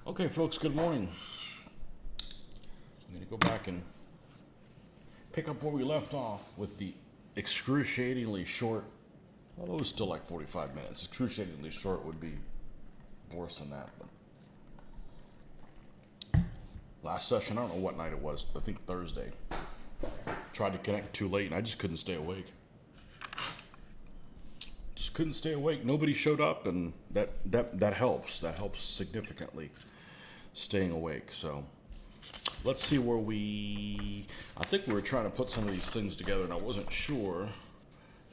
Okay, folks, good morning. I'm going to go back and pick up where we left off with the excruciatingly short, well, it was still like 45 minutes. Excruciatingly short would be worse than that. But last session, I don't know what night it was, I think Thursday. Tried to connect too late and I just couldn't stay awake. Just couldn't stay awake. Nobody showed up, and that helps. That helps significantly, staying awake. So let's see where I think we were trying to put some of these things together, and I wasn't sure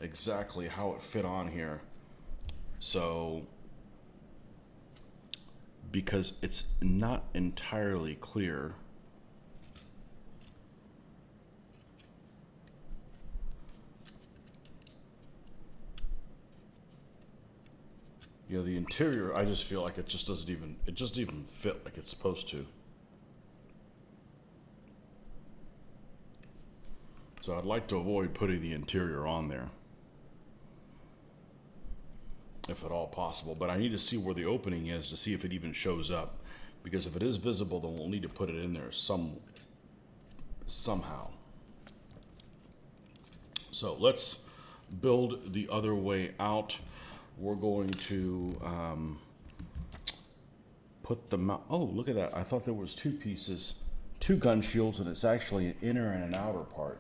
exactly how it fit on here. So, because it's not entirely clear. You know, the interior, I just feel like it just doesn't even fit like it's supposed to. So I'd like to avoid putting the interior on there, if at all possible. But I need to see where the opening is to see if it even shows up. Because if it is visible, then we'll need to put it in there somehow. So let's build the other way out. We're going to put the mount. Oh, look at that. I thought there was two pieces, two gun shields, and it's actually an inner and an outer part.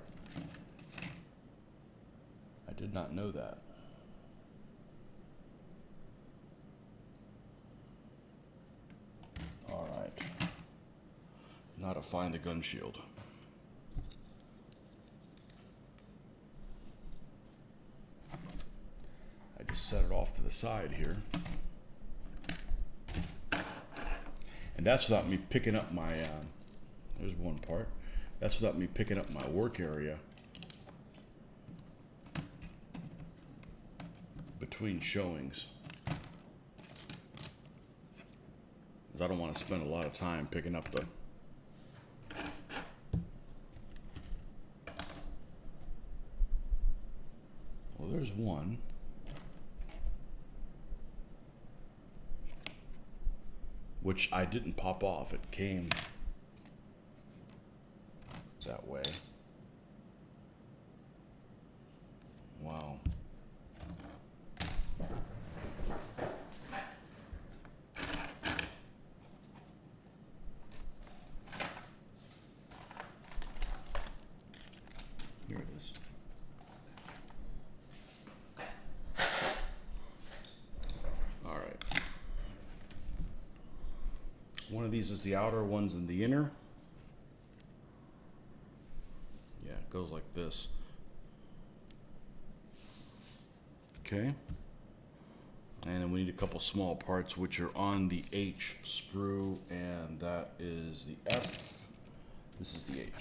I did not know that. All right. Now to find the gun shield. Set it off to the side here, and that's without me picking up my there's one part. That's without me picking up my work area between showings, because I don't want to spend a lot of time picking up the well, there's one. Which I didn't pop off. It came that way. Wow. Here it is. One of these is the outer, one's in the inner. Yeah, it goes like this. Okay. And then we need a couple small parts which are on the H sprue, and that is the F. This is the H.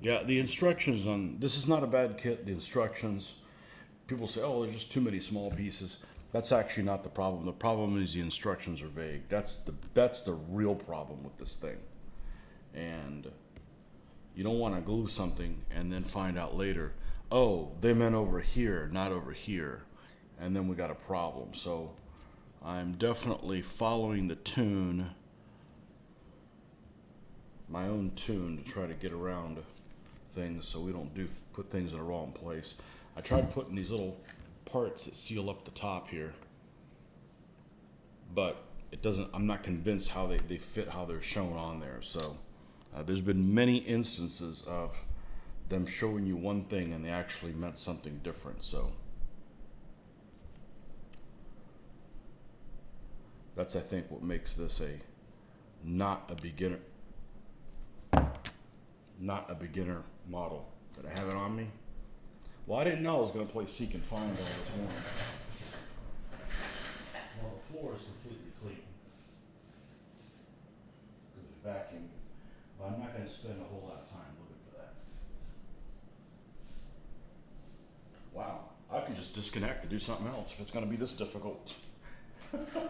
Yeah, the instructions on this is not a bad kit. The instructions. People say, oh, there's just too many small pieces. That's actually not the problem. The problem is the instructions are vague. That's the real problem with this thing. And you don't want to glue something and then find out later, oh, they meant over here, not over here. And then we got a problem. So I'm definitely following the tune, my own tune, to try to get around things so we don't put things in the wrong place. I tried putting these little parts that seal up the top here, but it doesn't. I'm not convinced how they fit, how they're shown on there. So there's been many instances of them showing you one thing and they actually meant something different. So that's, I think, what makes this not a beginner model. Did I have it on me? Well, I didn't know I was going to play Seek and Find all this morning. Well, the floor is completely clean because it's vacuum, but I'm not going to spend a whole lot of time looking for that. Wow, I can just disconnect and do something else if it's going to be this difficult. Okay,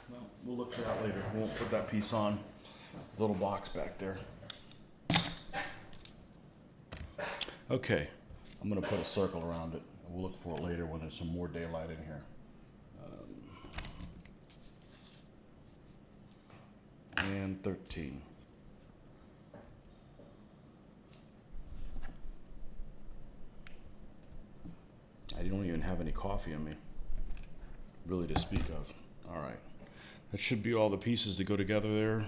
well, we'll look for that later. We won't put that piece on. Little box back there. Okay, I'm going to put a circle around it. We'll look for it later when there's some more daylight in here. And 13. I don't even have any coffee in me, really, to speak of. All right. That should be all the pieces that go together there.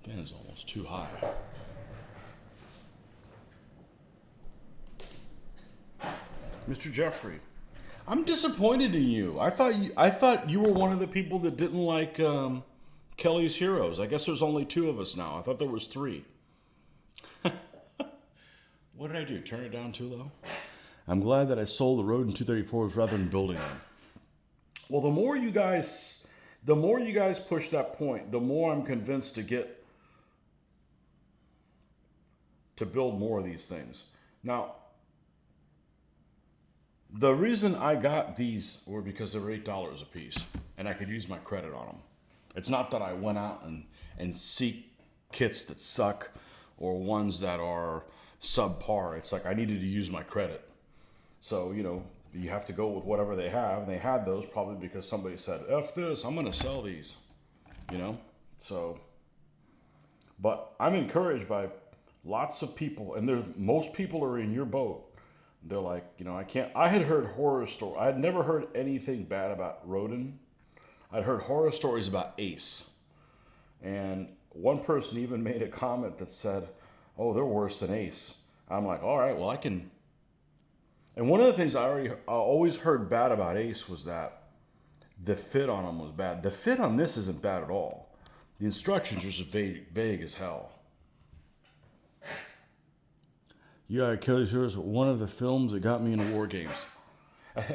Fan is almost too high. Mr. Jeffrey, I'm disappointed in you. I thought you were one of the people that didn't like Kelly's Heroes. I guess there's only 2 of us now. I thought there was 3. What did I do? Turn it down too low? I'm glad that I sold the Rodin 234s rather than building them. Well, the more you guys push that point, the more I'm convinced to build more of these things. Now, the reason I got these were because they were $8 a piece, and I could use my credit on them. It's not that I went out and seek kits that suck or ones that are subpar. It's like I needed to use my credit. So, you have to go with whatever they have. And they had those probably because somebody said, F this, I'm going to sell these, So, but I'm encouraged by lots of people, and most people are in your boat. They're like, I had heard horror stories. I had never heard anything bad about Rodin. I'd heard horror stories about Ace. And one person even made a comment that said, oh, they're worse than Ace. I'm like, all right, well, I can. And one of the things I always heard bad about Ace was that the fit on them was bad. The fit on this isn't bad at all. The instructions are just vague as hell. Yeah, Kelly's Heroes, one of the films that got me into war games.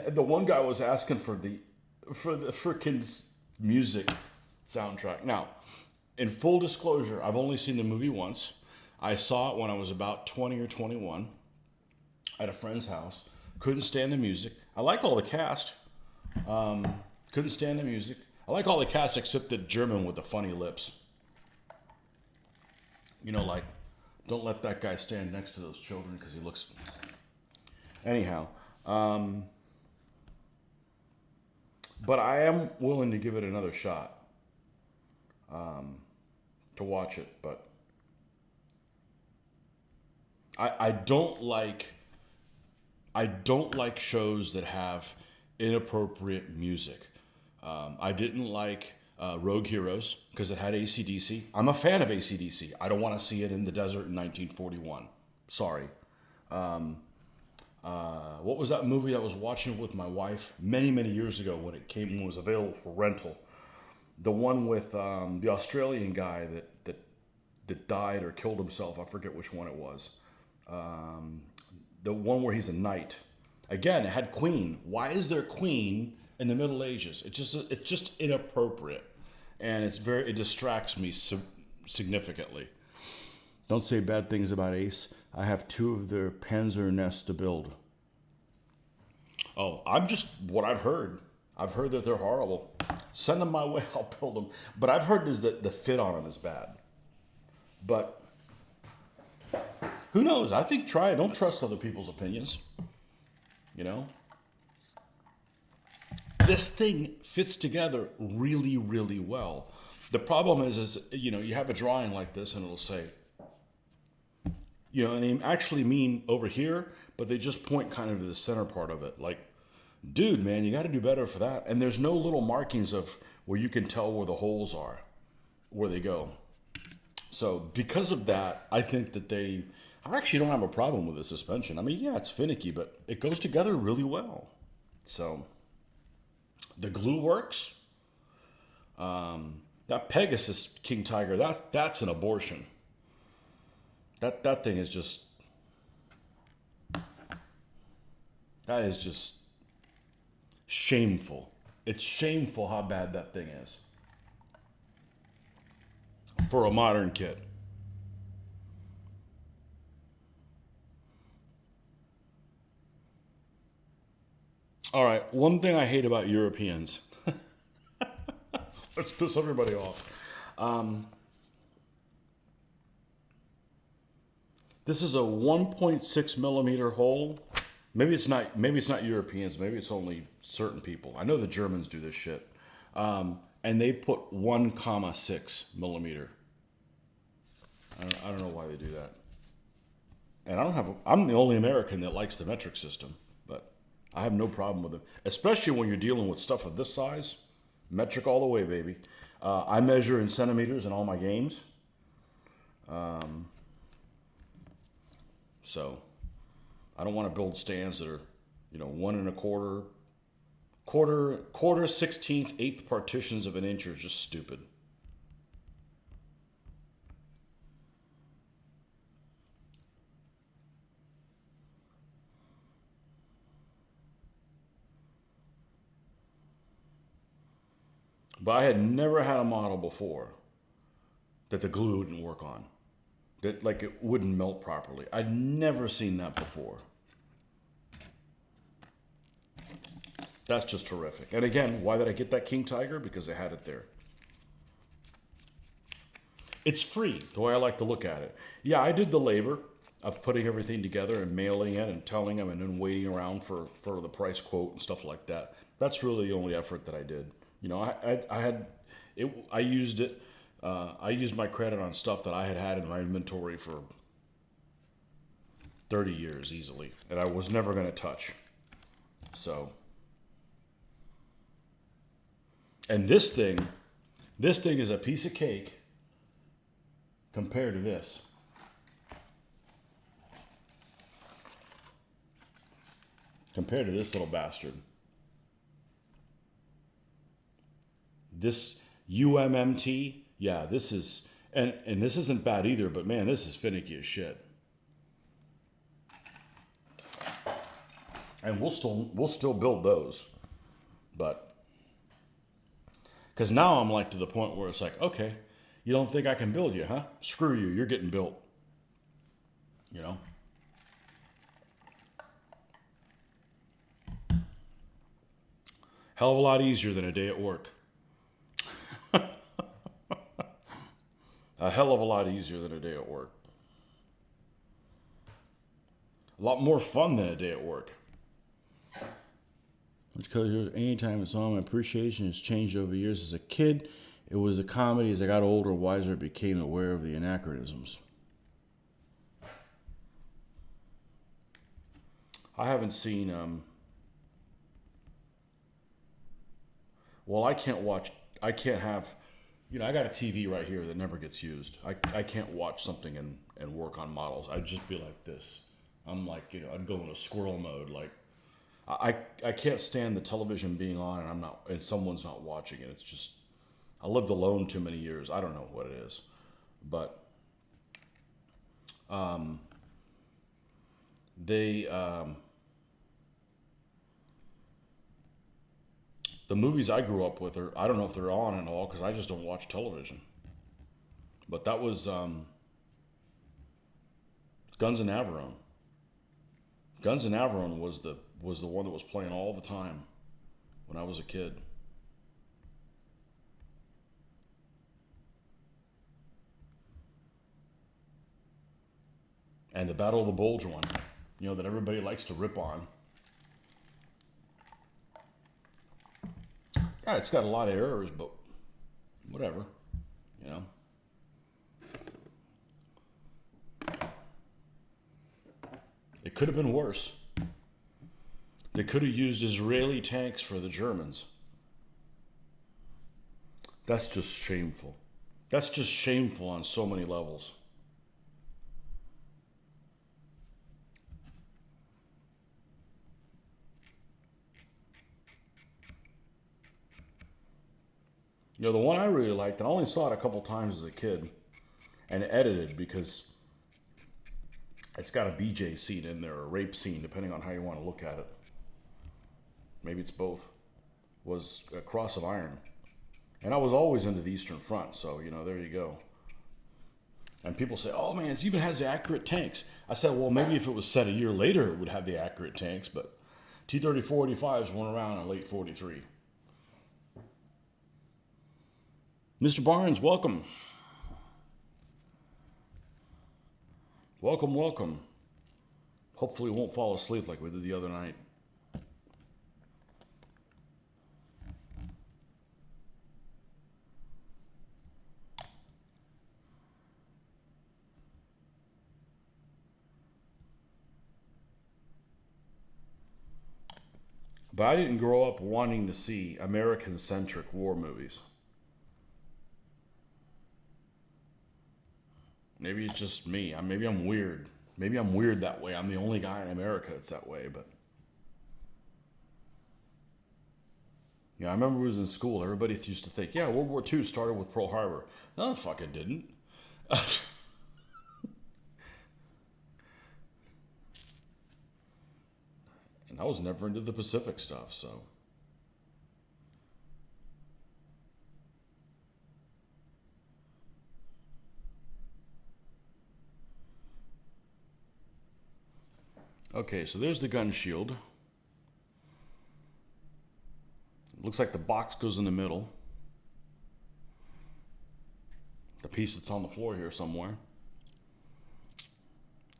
The one guy was asking for the freaking music soundtrack. Now, in full disclosure, I've only seen the movie once. I saw it when I was about 20 or 21 at a friend's house. Couldn't stand the music. I like all the cast. Couldn't stand the music. I like all the cast except the German with the funny lips. Like, don't let that guy stand next to those children because he looks... Anyhow. But I am willing to give it another shot. To watch it, but... I don't like shows that have inappropriate music. I didn't like Rogue Heroes because it had AC/DC. I'm a fan of AC/DC. I don't want to see it in the desert in 1941. Sorry. What was that movie I was watching with my wife many, many years ago when it came and was available for rental? The one with the Australian guy that died or killed himself. I forget which one it was. The one where he's a knight. Again, it had Queen. Why is there Queen in the Middle Ages? It's just inappropriate, and it distracts me significantly. Don't say bad things about Ace. I have 2 of their Panzer nests to build. Oh, I'm just what I've heard. I've heard that they're horrible. Send them my way. I'll build them. But I've heard is that the fit on them is bad. But who knows? I think try it. Don't trust other people's opinions. This thing fits together really, really well. The problem is you have a drawing like this and it'll say, and they actually mean over here, but they just point kind of to the center part of it. Like, dude, man, you got to do better for that. And there's no little markings of where you can tell where the holes are, where they go. So because of that, I think that I actually don't have a problem with the suspension. I mean, yeah, it's finicky, but it goes together really well. So the glue works. That Pegasus King Tiger, that's an abortion. That thing is just... That is just shameful. It's shameful how bad that thing is. for a modern kit. All right, one thing I hate about Europeans. Let's piss everybody off. This is a 1.6 millimeter hole. Maybe it's not. Maybe it's not Europeans. Maybe it's only certain people. I know the Germans do this shit, and they put 1,6 millimeter. I don't know why they do that. And I don't have. I'm the only American that likes the metric system, but I have no problem with it, especially when you're dealing with stuff of this size. Metric all the way, baby. I measure in centimeters in all my games. So I don't want to build stands that are, 1 1/4, quarter, 16th, eighth partitions of an inch are just stupid. But I had never had a model before that the glue wouldn't work on. That like it wouldn't melt properly. I'd never seen that before. That's just horrific. And again, why did I get that King Tiger? Because they had it there. It's free, the way I like to look at it. Yeah, I did the labor of putting everything together and mailing it and telling them and then waiting around for the price quote and stuff like that. That's really the only effort that I did. I had it. I used it. I used my credit on stuff that I had in my inventory for 30 years easily, and I was never going to touch. So, and this thing is a piece of cake compared to this. Compared to this little bastard. This UMMT, yeah, this is, and this isn't bad either, but man, this is finicky as shit. And we'll still build those, but because now I'm like to the point where it's like, okay, you don't think I can build you, huh? Screw you, you're getting built. Hell of a lot easier than a day at work. A hell of a lot easier than a day at work. A lot more fun than a day at work. Which color anytime it's on, my appreciation has changed over years. As a kid, it was a comedy. As I got older, wiser, I became aware of the anachronisms. I haven't seen. Well, I can't have. I got a TV right here that never gets used. I can't watch something and work on models. I'd just be like this. I'm like, I'd go into squirrel mode. Like, I can't stand the television being on and someone's not watching it. It's just, I lived alone too many years. I don't know what it is, but they the movies I grew up with I don't know if they're on at all because I just don't watch television. But that was Guns and Navarone. Guns and Navarone was the one that was playing all the time when I was a kid. And the Battle of the Bulge one, that everybody likes to rip on. Yeah, it's got a lot of errors, but whatever, It could have been worse. They could have used Israeli tanks for the Germans. That's just shameful. That's just shameful on so many levels. The one I really liked, and I only saw it a couple times as a kid, and edited because it's got a BJ scene in there, or a rape scene, depending on how you want to look at it. Maybe it's both. Was a Cross of Iron. And I was always into the Eastern Front, so, there you go. And people say, oh man, it even has the accurate tanks. I said, well, maybe if it was set a year later, it would have the accurate tanks, but T-34-85s went around in late 43. Mr. Barnes, welcome. Welcome, welcome. Hopefully we won't fall asleep like we did the other night. But I didn't grow up wanting to see American-centric war movies. Maybe it's just me. Maybe I'm weird. Maybe I'm weird that way. I'm the only guy in America that's that way, but... Yeah, I remember when I was in school, everybody used to think, yeah, World War II started with Pearl Harbor. No, it fucking didn't. And I was never into the Pacific stuff, so... Okay, so there's the gun shield. It looks like the box goes in the middle. The piece that's on the floor here somewhere.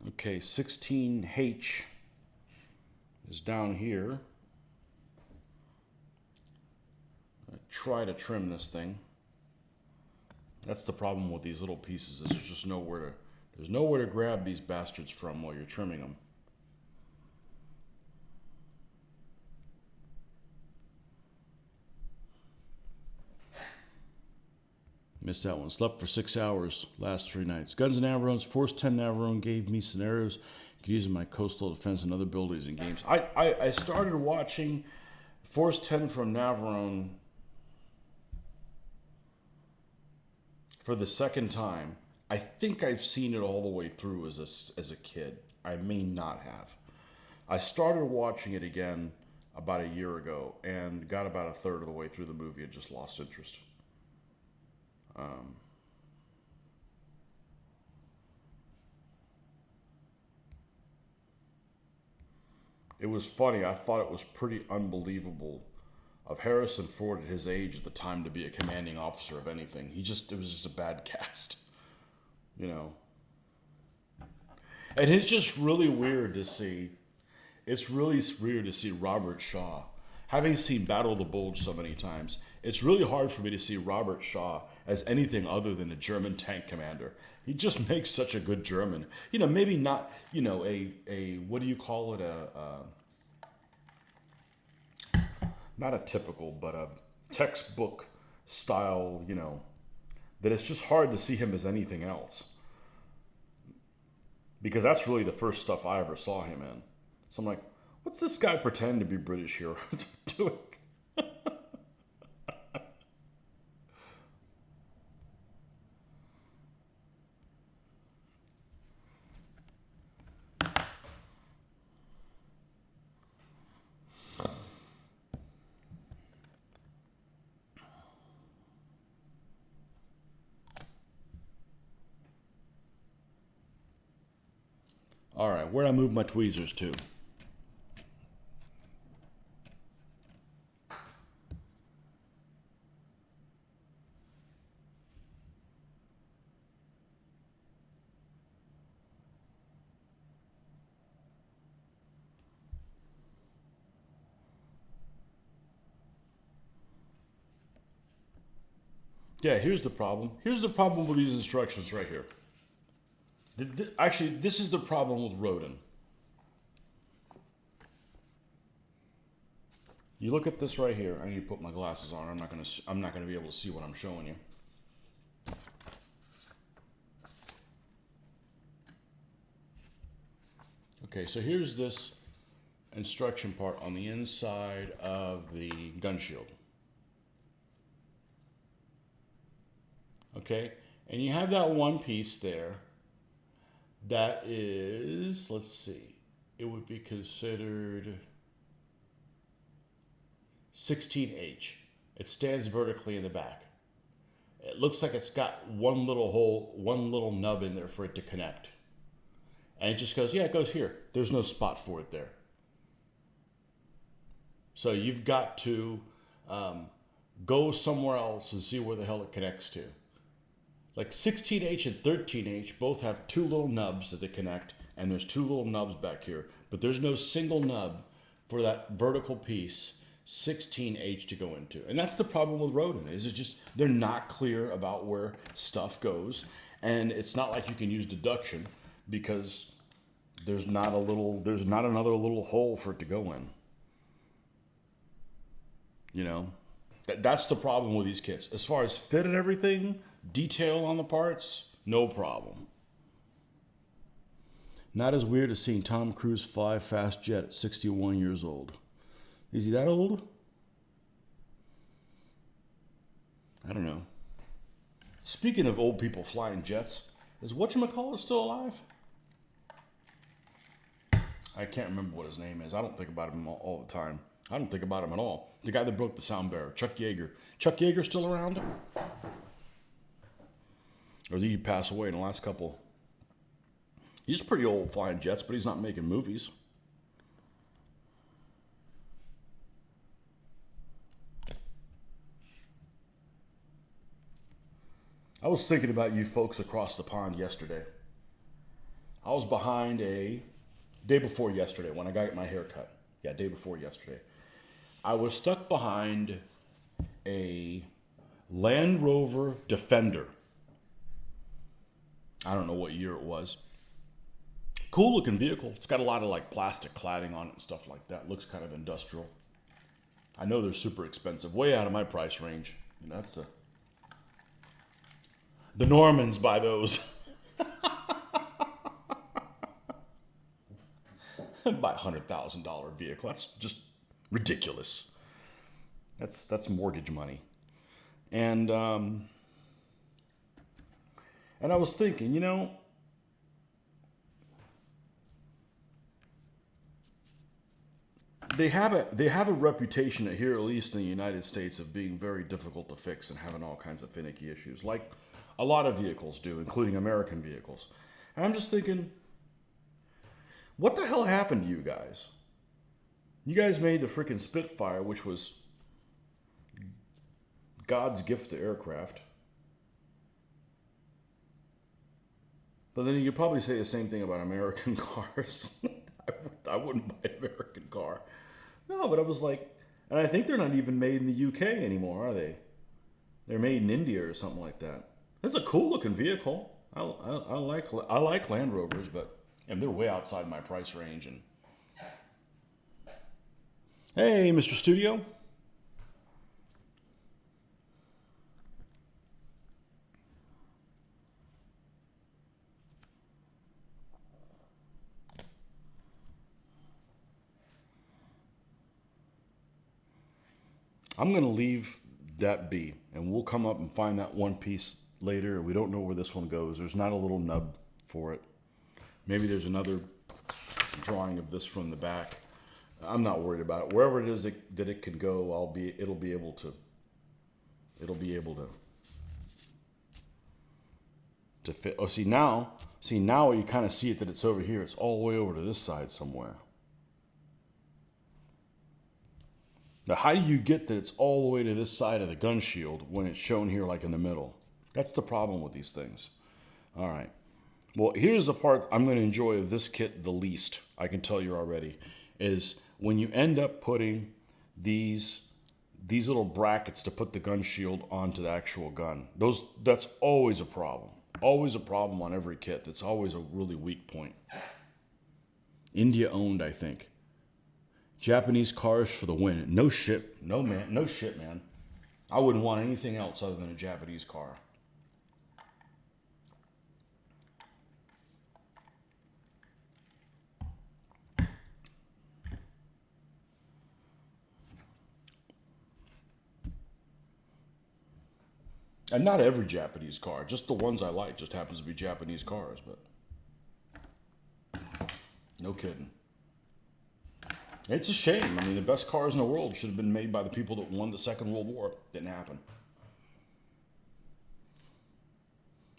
Okay, 16H is down here. I try to trim this thing. That's the problem with these little pieces, is there's just nowhere to grab these bastards from while you're trimming them. Missed that one. Slept for 6 hours last 3 nights. Guns and Navarone. Force 10 Navarone gave me scenarios I could use in my coastal defense and other abilities in games. I started watching Force 10 from Navarone for the second time. I think I've seen it all the way through as a kid. I may not have. I started watching it again about a year ago and got about a third of the way through the movie and just lost interest. It was funny. I thought it was pretty unbelievable of Harrison Ford at his age at the time to be a commanding officer of anything. It was just a bad cast, you know. And it's just really weird to see. It's really weird to see Robert Shaw. Having seen Battle of the Bulge so many times, it's really hard for me to see Robert Shaw as anything other than a German tank commander. He just makes such a good German. You know, maybe not, you know, a what do you call it? Not a typical, but a textbook style, you know, that it's just hard to see him as anything else. Because that's really the first stuff I ever saw him in. So I'm like, what's this guy pretend to be British hero doing? All right, where'd I move my tweezers to? Yeah, here's the problem. Here's the problem with these instructions right here. Actually, this is the problem with Rodin. You look at this right here. I need to put my glasses on. I'm not gonna be able to see what I'm showing you. Okay, so here's this instruction part on the inside of the gun shield. Okay, and you have that one piece there that is, let's see, it would be considered 16H. It stands vertically in the back. It looks like it's got one little hole, one little nub in there for it to connect. And it just goes, yeah, it goes here. There's no spot for it there. So you've got to go somewhere else and see where the hell it connects to. Like 16H and 13H both have two little nubs that they connect, and there's two little nubs back here. But there's no single nub for that vertical piece 16H to go into. And that's the problem with Rodin, is it's just they're not clear about where stuff goes. And it's not like you can use deduction because there's not another little hole for it to go in. You know? That's the problem with these kits. As far as fit and everything, detail on the parts, no problem. Not as weird as seeing Tom Cruise fly a fast jet at 61 years old. Is he that old? I don't know. Speaking of old people flying jets, is whatchamacallit still alive? I can't remember what his name is. I don't think about him all the time. I don't think about him at all. The guy that broke the sound barrier, Chuck Yeager. Chuck Yeager still around? Or did he pass away in the last couple? He's pretty old flying jets, but he's not making movies. I was thinking about you folks across the pond yesterday. I was behind day before yesterday when I got my hair cut. Yeah, day before yesterday. I was stuck behind a Land Rover Defender. I don't know what year it was. Cool looking vehicle. It's got a lot of like plastic cladding on it and stuff like that. Looks kind of industrial. I know they're super expensive. Way out of my price range. And that's the Normans buy those. Buy a $100,000 vehicle. That's just ridiculous. That's mortgage money. And I was thinking, you know, they have a reputation here, at least in the United States, of being very difficult to fix and having all kinds of finicky issues, like a lot of vehicles do, including American vehicles. And I'm just thinking, what the hell happened to you guys? You guys made the freaking Spitfire, which was God's gift to aircraft. But then you could probably say the same thing about American cars. I wouldn't buy an American car. No, but I was like, and I think they're not even made in the UK anymore, are they? They're made in India or something like that. It's a cool looking vehicle. I like Land Rovers, but and they're way outside my price range. And hey, Mr. Studio. I'm going to leave that be, and we'll come up and find that one piece later. We don't know where this one goes. There's not a little nub for it. Maybe there's another drawing of this from the back. I'm not worried about it. Wherever it is that it can go, it'll be able to fit. Oh, see now you kind of see it that it's over here. It's all the way over to this side somewhere. Now, how do you get that it's all the way to this side of the gun shield when it's shown here like in the middle? That's the problem with these things. All right. Well, here's the part I'm going to enjoy of this kit the least, I can tell you already, is when you end up putting these little brackets to put the gun shield onto the actual gun. That's always a problem. Always a problem on every kit. That's always a really weak point. India owned, I think. Japanese cars for the win. No shit. No, man. No shit, man. I wouldn't want anything else other than a Japanese car. And not every Japanese car. Just the ones I like. Just happens to be Japanese cars, but no kidding. It's a shame. I mean, the best cars in the world should have been made by the people that won the Second World War. Didn't happen.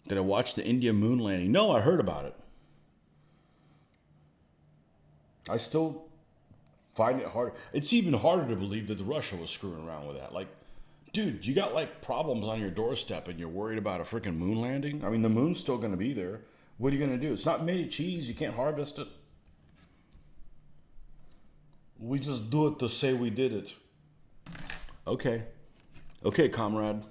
Did I watch the India moon landing? No, I heard about it. I still find it hard. It's even harder to believe that Russia was screwing around with that. Like, dude, you got like problems on your doorstep and you're worried about a freaking moon landing? I mean, the moon's still going to be there. What are you going to do? It's not made of cheese. You can't harvest it. We just do it to say we did it. Okay. Okay, comrade.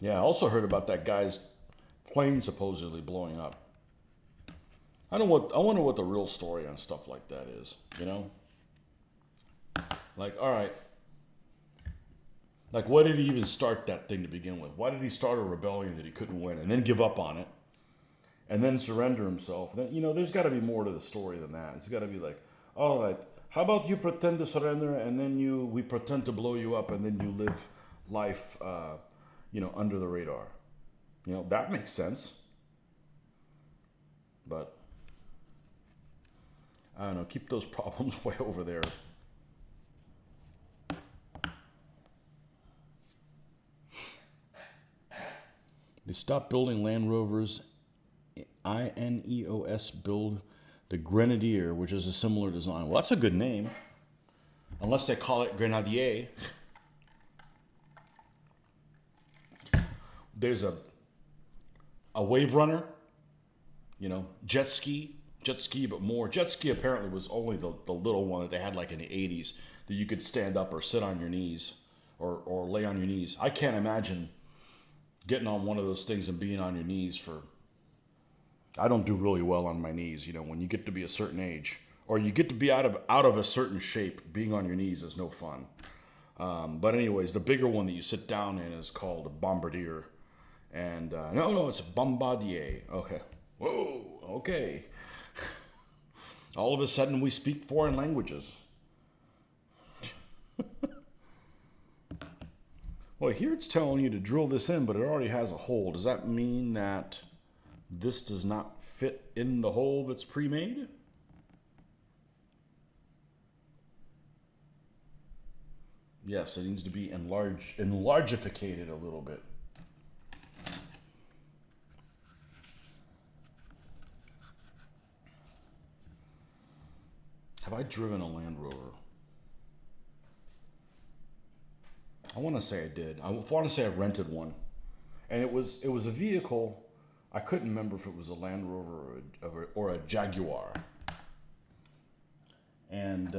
Yeah, I also heard about that guy's plane supposedly blowing up. I wonder what the real story on stuff like that is, you know? Like, all right. Like, why did he even start that thing to begin with? Why did he start a rebellion that he couldn't win and then give up on it and then surrender himself? Then, you know, there's got to be more to the story than that. It's got to be like, all right, how about you pretend to surrender and then we pretend to blow you up and then you live life, under the radar. You know, that makes sense. But, I don't know, keep those problems way over there. They stopped building Land Rovers. INEOS build the Grenadier, which is a similar design. Well, that's a good name. Unless they call it Grenadier. There's a wave runner, jet ski, but more. Jet ski apparently was only the little one that they had like in the 80s that you could stand up or sit on your knees or lay on your knees. I can't imagine getting on one of those things and being on your knees I don't do really well on my knees. When you get to be a certain age or you get to be out of a certain shape, being on your knees is no fun. But anyways, the bigger one that you sit down in is called a bombardier. And no, it's a bombardier. Okay. Whoa, okay. All of a sudden we speak foreign languages. Well, here it's telling you to drill this in, but it already has a hole. Does that mean that this does not fit in the hole that's pre-made? Yes, it needs to be enlargificated a little bit. Have I driven a Land Rover? I want to say I did. I want to say I rented one. And it was a vehicle. I couldn't remember if it was a Land Rover or a Jaguar. And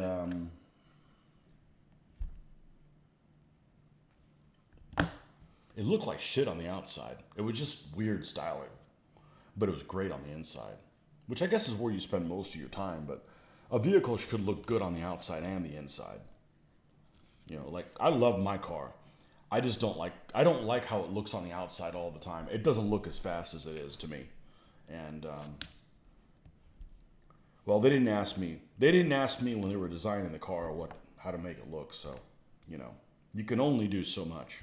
it looked like shit on the outside. It was just weird styling. But it was great on the inside. Which I guess is where you spend most of your time. But a vehicle should look good on the outside and the inside. Like I love my car. I don't like how it looks on the outside all the time. It doesn't look as fast as it is to me. And well, they didn't ask me. They didn't ask me when they were designing the car how to make it look. So, you can only do so much.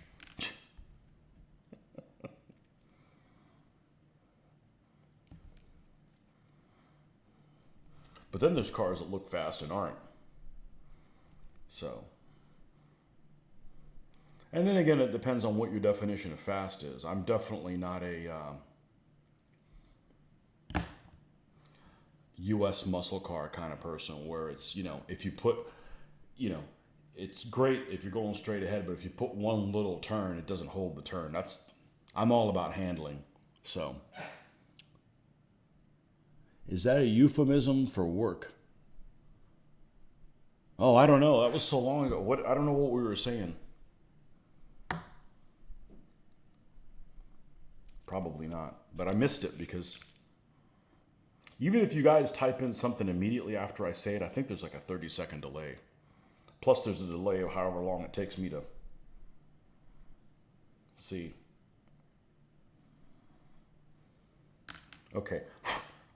But then there's cars that look fast and aren't. So. And then again, it depends on what your definition of fast is. I'm definitely not a U.S. muscle car kind of person where it's, if you put, it's great if you're going straight ahead, but if you put one little turn, it doesn't hold the turn. I'm all about handling. So. Is that a euphemism for work? Oh, I don't know. That was so long ago. I don't know what we were saying. Probably not. But I missed it because even if you guys type in something immediately after I say it, I think there's like a 30-second delay. Plus there's a delay of however long it takes me to see. Okay.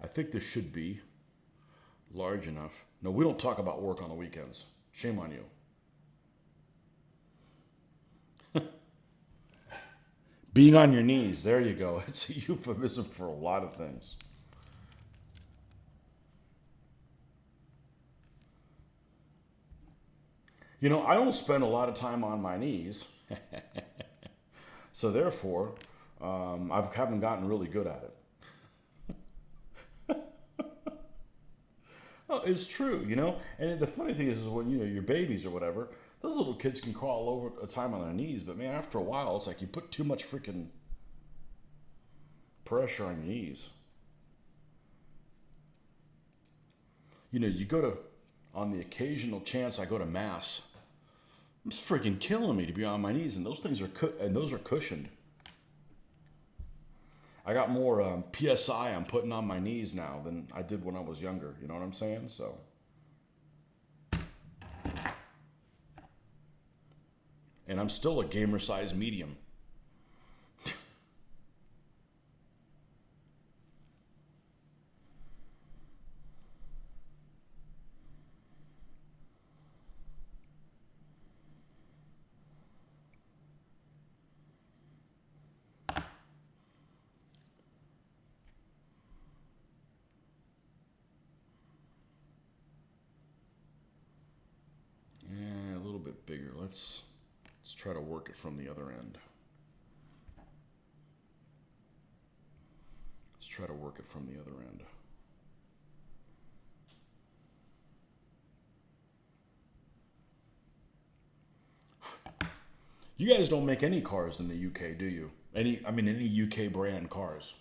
I think this should be large enough. No, we don't talk about work on the weekends. Shame on you. Being on your knees, there you go. It's a euphemism for a lot of things. I don't spend a lot of time on my knees, so therefore, I haven't gotten really good at it. Oh, it's true, And the funny thing is when your babies or whatever, those little kids can crawl over a time on their knees, but man, after a while, it's like you put too much freaking pressure on your knees. You go to, on the occasional chance I go to mass, it's freaking killing me to be on my knees, and those things are those are cushioned. I got more PSI I'm putting on my knees now than I did when I was younger. You know what I'm saying? So, and I'm still a gamer size medium. Yeah, a little bit bigger. Let's try to work it from the other end. Let's try to work it from the other end. You guys don't make any cars in the UK, do you? Any UK brand cars.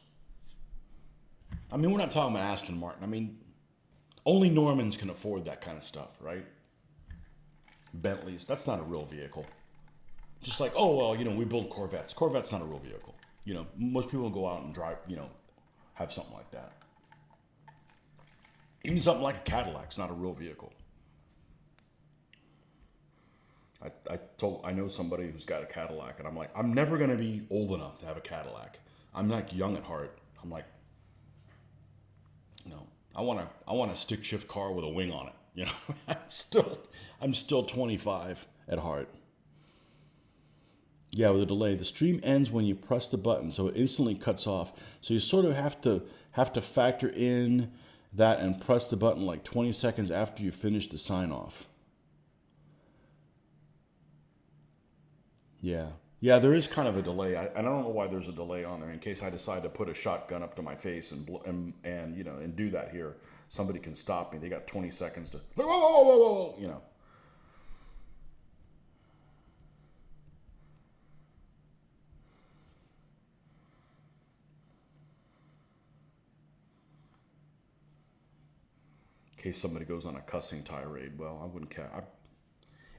We're not talking about Aston Martin. Only Normans can afford that kind of stuff, right? Bentleys, that's not a real vehicle. Just like, oh, well, we build Corvettes. Corvette's not a real vehicle. Most people go out and drive, have something like that. Even something like a Cadillac's not a real vehicle. I know somebody who's got a Cadillac, and I'm like, I'm never going to be old enough to have a Cadillac. I'm like young at heart. I'm like, I want a stick shift car with a wing on it. I'm still 25 at heart. Yeah, with a delay, the stream ends when you press the button, so it instantly cuts off. So you sort of have to factor in that and press the button like 20 seconds after you finish the sign off. Yeah, there is kind of a delay. I don't know why there's a delay on there. In case I decide to put a shotgun up to my face and do that here, somebody can stop me. They got 20 seconds to whoa. In case somebody goes on a cussing tirade, well, I wouldn't care.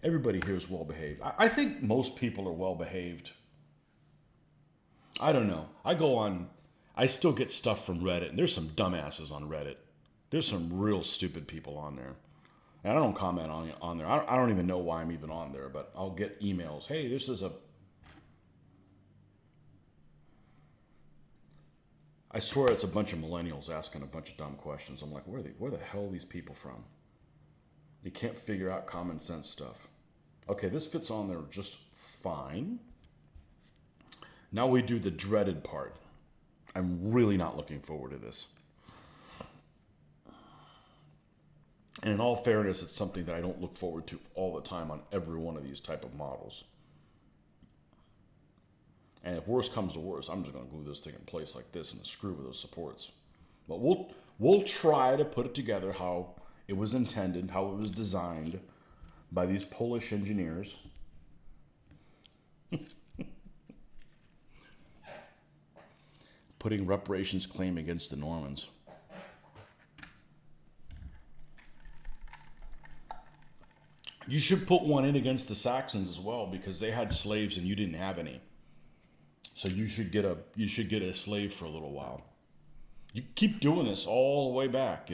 Everybody here is well behaved. I think most people are well behaved. I don't know. I still get stuff from Reddit, and there's some dumbasses on Reddit. There's some real stupid people on there. And I don't comment on there. I don't even know why I'm even on there, but I'll get emails. Hey, this is I swear it's a bunch of millennials asking a bunch of dumb questions. I'm like, where the hell are these people from? You can't figure out common sense stuff. Okay, this fits on there just fine. Now we do the dreaded part. I'm really not looking forward to this. And in all fairness, it's something that I don't look forward to all the time on every one of these type of models. And if worse comes to worse, I'm just going to glue this thing in place like this and screw with those supports. But we'll try to put it together how it was intended, how it was designed by these Polish engineers. Putting reparations claim against the Normans. You should put one in against the Saxons as well, because they had slaves and you didn't have any. So you should get a slave for a little while. You keep doing this all the way back,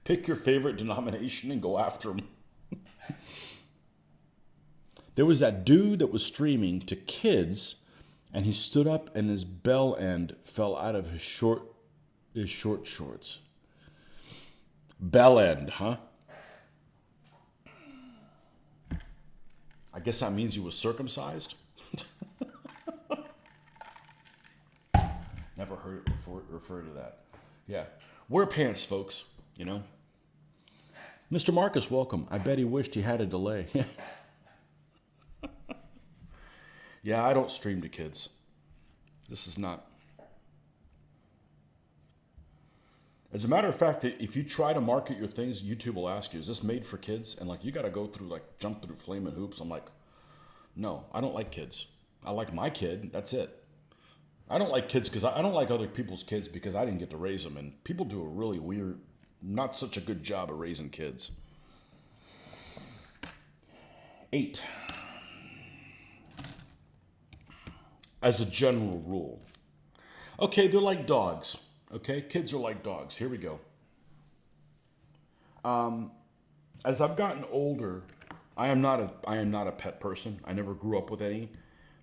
Pick your favorite denomination and go after them. There was that dude that was streaming to kids, and he stood up and his bell end fell out of his short shorts. Bell end, huh? I guess that means he was circumcised. Never heard it refer to that. Yeah. Wear pants, folks, you know. Mr. Marcus, welcome. I bet he wished he had a delay. Yeah, I don't stream to kids. This is not. As a matter of fact, if you try to market your things, YouTube will ask you, is this made for kids? And like, you got to go through, like, jump through flaming hoops. I'm like, no, I don't like kids. I like my kid. That's it. I don't like kids because I don't like other people's kids because I didn't get to raise them. And people do a really weird, not such a good job of raising kids. 8. As a general rule. Okay, they're like dogs. Okay, kids are like dogs. Here we go. As I've gotten older, I am not a pet person. I never grew up with any,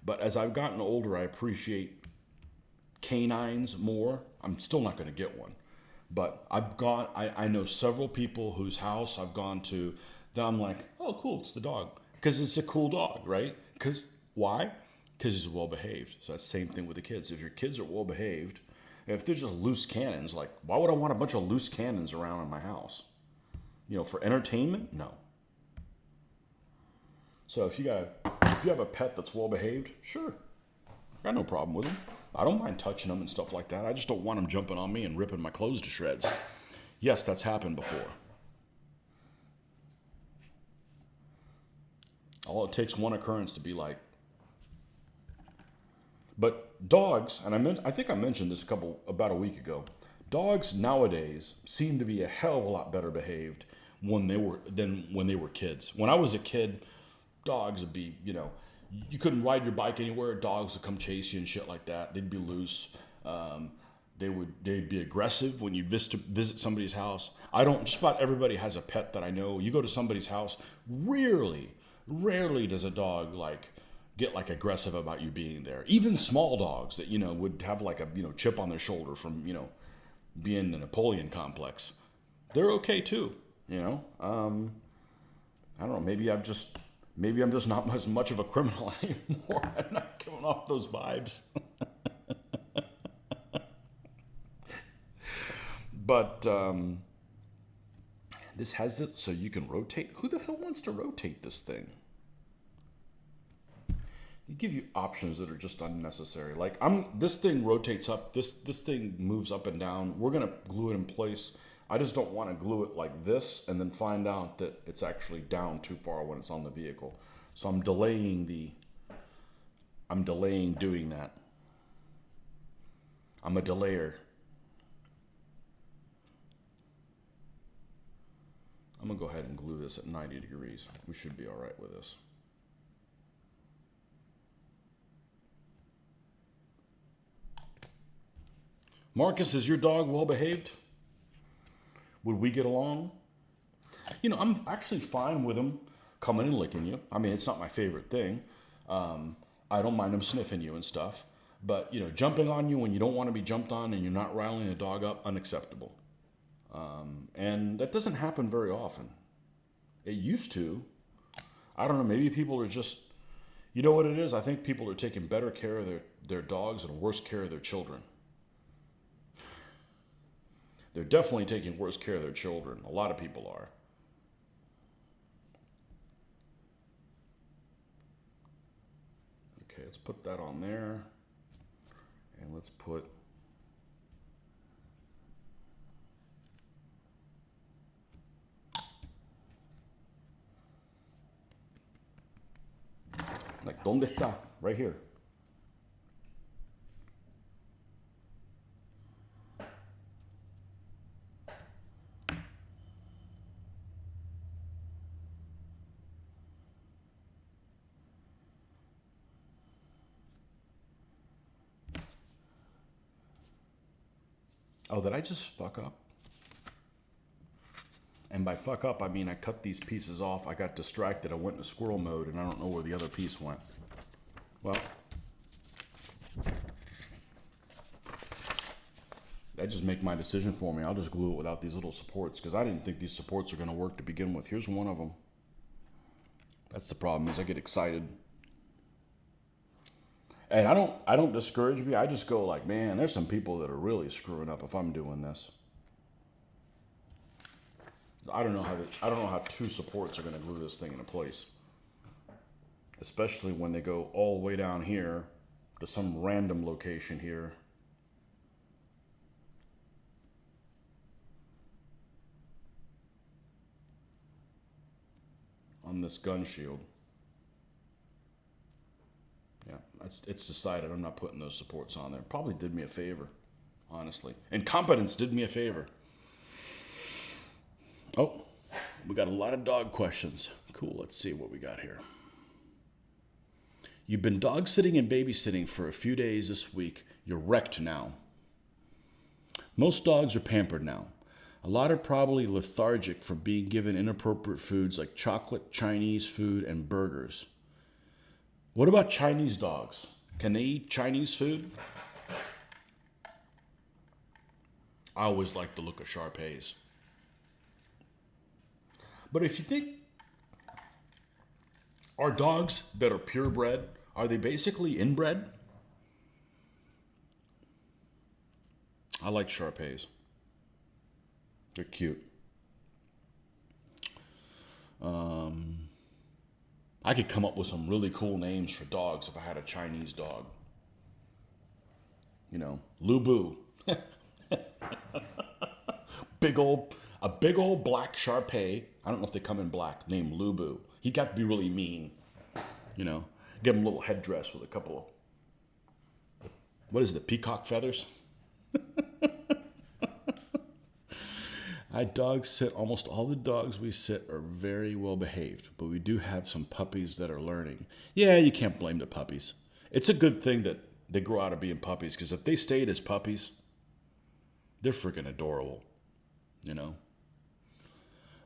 but as I've gotten older, I appreciate canines more. I'm still not going to get one, but I know several people whose house I've gone to that I'm like, oh, cool, it's the dog because it's a cool dog, right? Because why? Because he's well behaved. So that's the same thing with the kids. If your kids are well behaved, if they're just loose cannons, like why would I want a bunch of loose cannons around in my house? You know, for entertainment? No. So if you have a pet that's well behaved, sure, got no problem with them. I don't mind touching them and stuff like that. I just don't want them jumping on me and ripping my clothes to shreds. Yes, that's happened before. All it takes one occurrence to be like. But dogs, and I think I mentioned this about a week ago. Dogs nowadays seem to be a hell of a lot better behaved than when they were kids. When I was a kid, dogs would be, you couldn't ride your bike anywhere. Dogs would come chase you and shit like that. They'd be loose. They'd be aggressive when you visit somebody's house. Just about everybody has a pet that I know. You go to somebody's house, rarely does a dog get aggressive about you being there. Even small dogs that, would have a chip on their shoulder from, being in the Napoleon complex. They're okay too, I don't know, maybe I'm just not as much of a criminal anymore. I'm not giving off those vibes. But this has it so you can rotate. Who the hell wants to rotate this thing? They give you options that are just unnecessary. This thing rotates up. This thing moves up and down. We're gonna glue it in place. I just don't want to glue it like this and then find out that it's actually down too far when it's on the vehicle. So I'm delaying doing that. I'm a delayer. I'm gonna go ahead and glue this at 90 degrees. We should be all right with this. Marcus, is your dog well behaved? Would we get along? I'm actually fine with him coming and licking you. I mean, it's not my favorite thing. I don't mind him sniffing you and stuff. But, jumping on you when you don't want to be jumped on and you're not riling the dog up, unacceptable. And that doesn't happen very often. It used to. I don't know, maybe people are just, you know what it is? I think people are taking better care of their dogs and worse care of their children. They're definitely taking worse care of their children. A lot of people are. Okay, let's put that on there. And let's put ¿dónde está? Right here. Oh, did I just fuck up? And by fuck up, I mean I cut these pieces off. I got distracted. I went into squirrel mode, and I don't know where the other piece went. Well, that just make my decision for me. I'll just glue it without these little supports because I didn't think these supports are going to work to begin with. Here's one of them. That's the problem is I get excited. And I don't discourage me. I just go like, man, there's some people that are really screwing up if I'm doing this. I don't know how two supports are going to glue this thing into place. Especially when they go all the way down here to some random location here. On this gun shield. Yeah, it's decided I'm not putting those supports on there. Probably did me a favor, honestly. Incompetence did me a favor. Oh, we got a lot of dog questions. Cool, let's see what we got here. You've been dog sitting and babysitting for a few days this week. You're wrecked now. Most dogs are pampered now. A lot are probably lethargic from being given inappropriate foods like chocolate, Chinese food, and burgers. What about Chinese dogs? Can they eat Chinese food? I always like the look of Shar-Peis. But if you think, are dogs that are purebred, are they basically inbred? I like Shar-Peis. They're cute. I could come up with some really cool names for dogs if I had a Chinese dog. You know, Lubu. A big old black Shar-Pei. I don't know if they come in black, named Lubu. He got to be really mean. You know, give him a little headdress with a couple of, what is it, peacock feathers? I dog sit. Almost all the dogs we sit are very well behaved, but we do have some puppies that are learning. Yeah, you can't blame the puppies. It's a good thing that they grow out of being puppies, because if they stayed as puppies, they're freaking adorable. You know.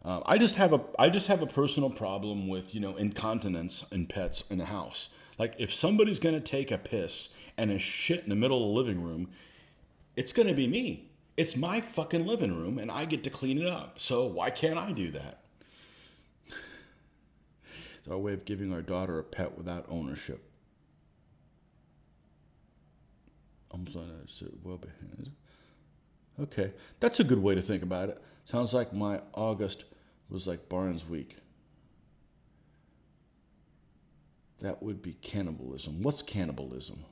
I just have a personal problem with, you know, incontinence in pets in the house. Like, if somebody's gonna take a piss and a shit in the middle of the living room, it's gonna be me. It's my fucking living room, and I get to clean it up. So why can't I do that? It's our way of giving our daughter a pet without ownership. I'm sorry, well behaved. Okay, that's a good way to think about it. Sounds like my August was like Barnes' week. That would be cannibalism. What's cannibalism?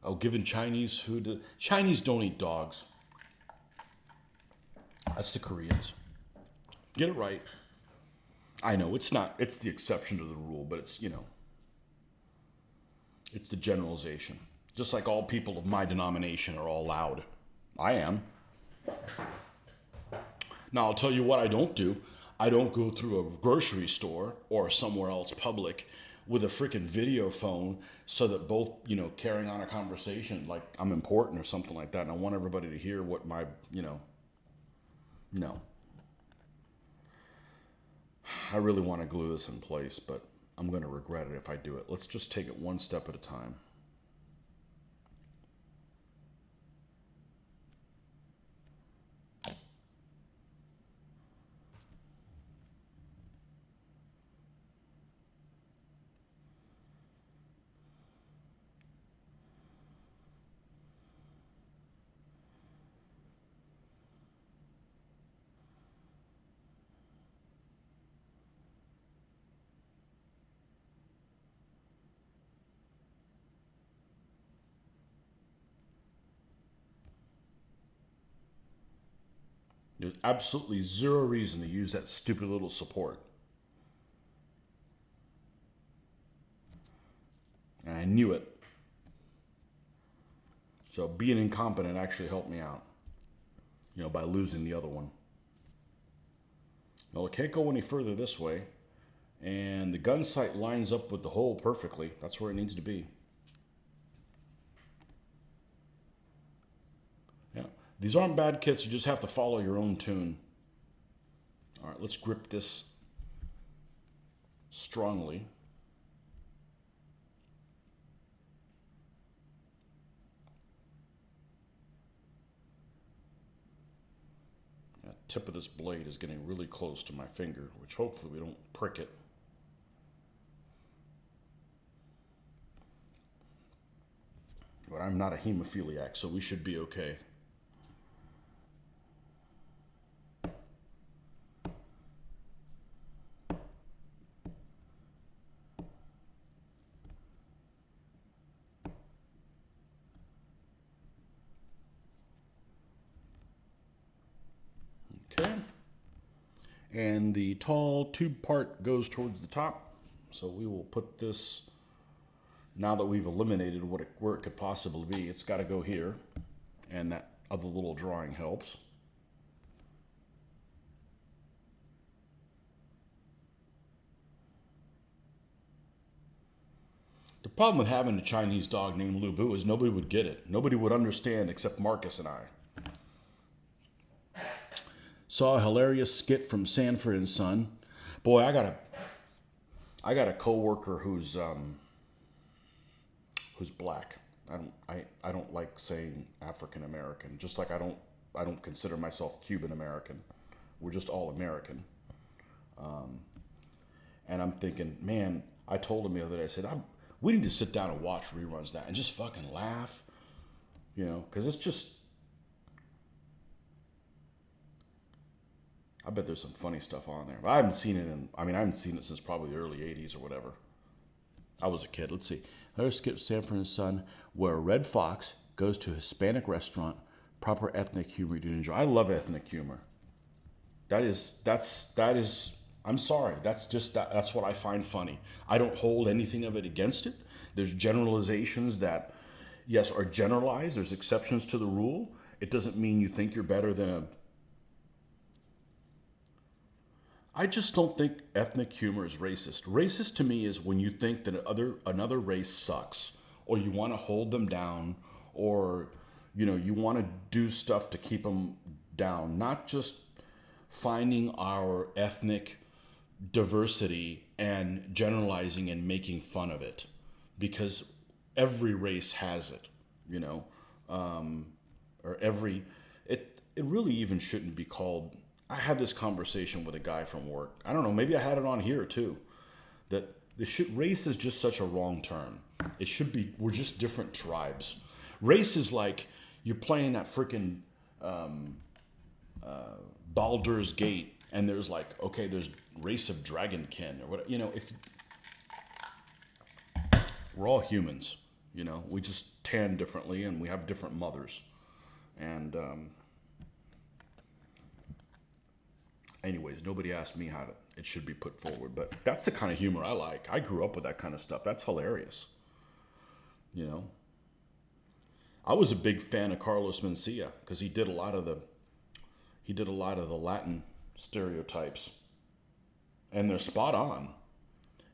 Oh, giving Chinese food to... Chinese don't eat dogs. That's the Koreans. Get it right. I know, it's not... It's the exception to the rule, but it's, you know... It's the generalization. Just like all people of my denomination are all loud. I am. Now, I'll tell you what I don't do. I don't go through a grocery store or somewhere else public with a freaking video phone so that both, you know, carrying on a conversation like I'm important or something like that, and I want everybody to hear what my, you know, no. I really want to glue this in place, but I'm going to regret it if I do it. Let's just take it one step at a time. There's absolutely zero reason to use that stupid little support. And I knew it. So being incompetent actually helped me out, you know, by losing the other one. Well, it can't go any further this way. And the gun sight lines up with the hole perfectly. That's where it needs to be. Yeah. These aren't bad kits. You just have to follow your own tune. All right, let's grip this strongly. tip of this blade is getting really close to my finger, which hopefully we don't prick it. But I'm not a hemophiliac, so we should be okay. Okay. And the tall tube part goes towards the top. So we will put this, now that we've eliminated where it could possibly be, it's got to go here. And that other little drawing helps. The problem with having a Chinese dog named Lu Bu is nobody would get it. Nobody would understand except Marcus and I. Saw a hilarious skit from Sanford and Son. Boy, I got a coworker who's black. I don't like saying African American. Just like I don't consider myself Cuban American. We're just all American. And I'm thinking, man, I told him the other day, I said, we need to sit down and watch reruns of that and just fucking laugh, you know, because it's just, I bet there's some funny stuff on there. But I haven't seen it I haven't seen it since probably the early 80s or whatever. I was a kid. Let's see. Let's skip Sanford and Son, where a red fox goes to a Hispanic restaurant. Proper ethnic humor you do enjoy. I love ethnic humor. That is, I'm sorry. That's what I find funny. I don't hold anything of it against it. There's generalizations that, yes, are generalized. There's exceptions to the rule. It doesn't mean you think you're better than I just don't think ethnic humor is racist. Racist to me is when you think that another race sucks, or you want to hold them down, or you want to do stuff to keep them down. Not just finding our ethnic diversity and generalizing and making fun of it, because every race has it, or it really even shouldn't be called. I had this conversation with a guy from work. I don't know, maybe I had it on here too. That race is just such a wrong term. It should be, we're just different tribes. Race is like you're playing that freaking Baldur's Gate, and there's like, okay, there's race of dragonkin or what, if we're all humans, we just tan differently and we have different mothers. And anyways, nobody asked me how it should be put forward, but that's the kind of humor I like. I grew up with that kind of stuff. That's hilarious. I was a big fan of Carlos Mencia because he did a lot of the Latin stereotypes, and they're spot on.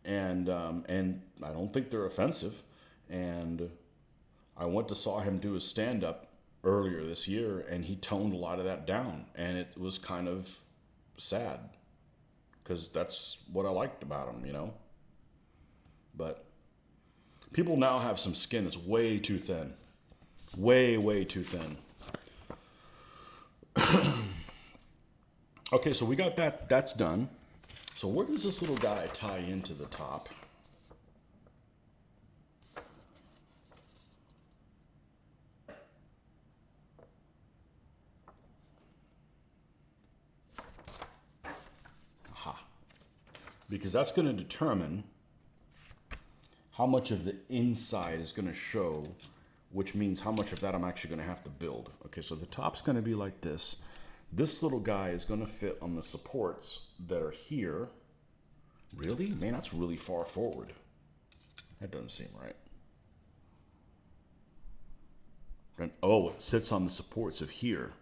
And I don't think they're offensive. And I went to saw him do his stand-up earlier this year, and he toned a lot of that down, and it was kind of sad because that's what I liked about him, But people now have some skin that's way too thin. Way too thin. Okay, so we got that. That's done. So where does this little guy tie into the top? Aha. Because that's going to determine how much of the inside is going to show, which means how much of that I'm actually going to have to build. Okay, so the top's going to be like this. This little guy is going to fit on the supports that are here. Really? Man, that's really far forward. That doesn't seem right. And, oh, it sits on the supports of here.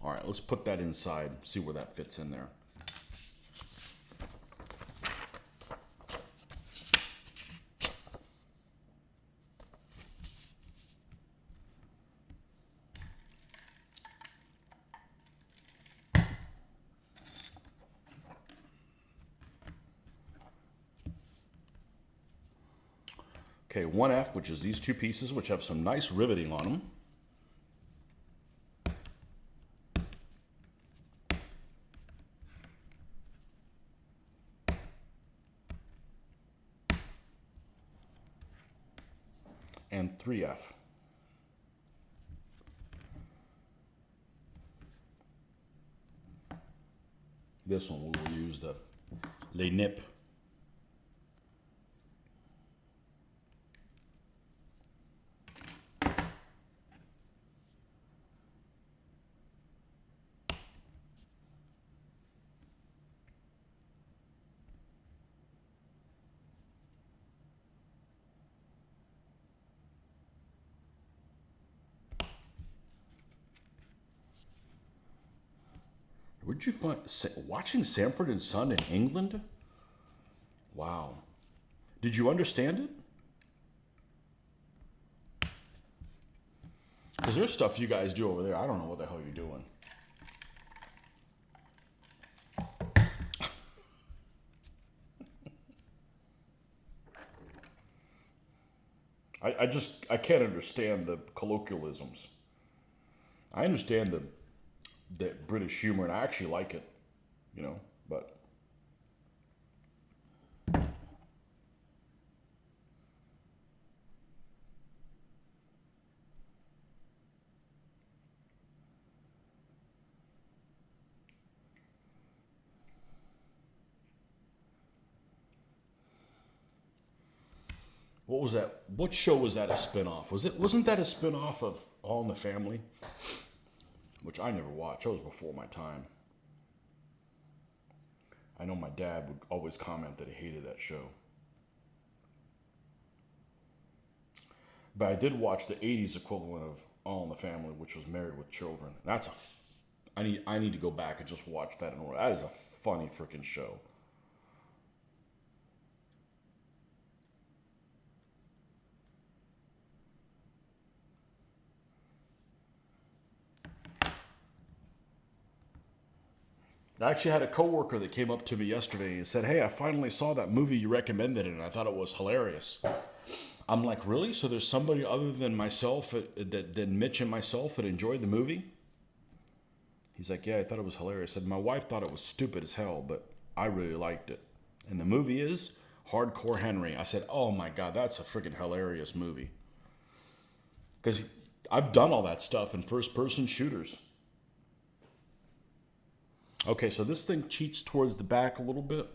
All right, let's put that inside, see where that fits in there. Okay, 1F, which is these two pieces, which have some nice riveting on them. and 3F. This one we will use the Les Nip. Where'd you find watching Sanford and Son in England? Wow. Did you understand it? Because there's stuff you guys do over there. I don't know what the hell you're doing. I can't understand the colloquialisms. I understand the British humor, and I actually like it, you know, but what was that? What show was that a spinoff? Wasn't that a spinoff of All in the Family? Which I never watched. That was before my time. I know my dad would always comment that he hated that show. But I did watch the 80s equivalent of All in the Family, which was Married with Children. I need to go back and just watch that in order. That is a funny freaking show. I actually had a coworker that came up to me yesterday and said, "Hey, I finally saw that movie you recommended and I thought it was hilarious." I'm like, "Really? So there's somebody other than myself, than Mitch and myself, that enjoyed the movie?" He's like, "Yeah, I thought it was hilarious." I said, "My wife thought it was stupid as hell, but I really liked it." And the movie is Hardcore Henry. I said, "Oh my God, that's a freaking hilarious movie." Because I've done all that stuff in first-person shooters. Okay, so this thing cheats towards the back a little bit.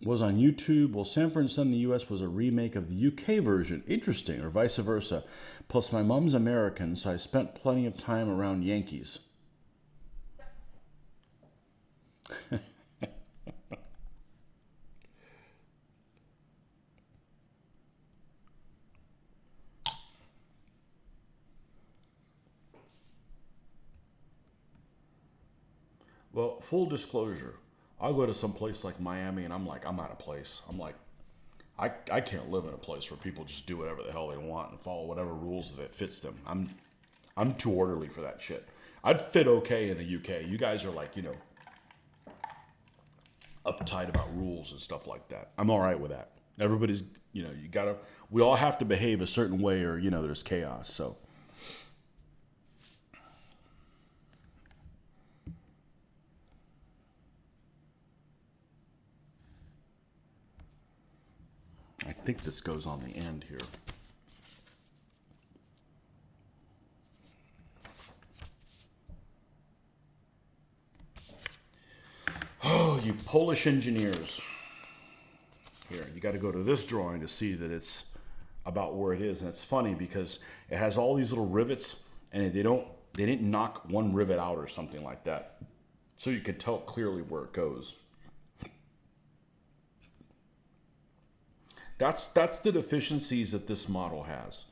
Was on YouTube. Well, Sanford and Son in the US was a remake of the UK version. Interesting, or vice versa. Plus, my mom's American, so I spent plenty of time around Yankees. Well, full disclosure, I'll go to some place like Miami and I'm like, I'm out of place. I'm like, I can't live in a place where people just do whatever the hell they want and follow whatever rules that fits them. I'm too orderly for that shit. I'd fit okay in the UK. You guys are like, uptight about rules and stuff like that. I'm all right with that. Everybody's, we all have to behave a certain way or, there's chaos. So I think this goes on the end here. Oh, you Polish engineers. Here, you got to go to this drawing to see that it's about where it is. And it's funny because it has all these little rivets and they didn't knock one rivet out or something like that. So you could tell clearly where it goes. That's the deficiencies that this model has,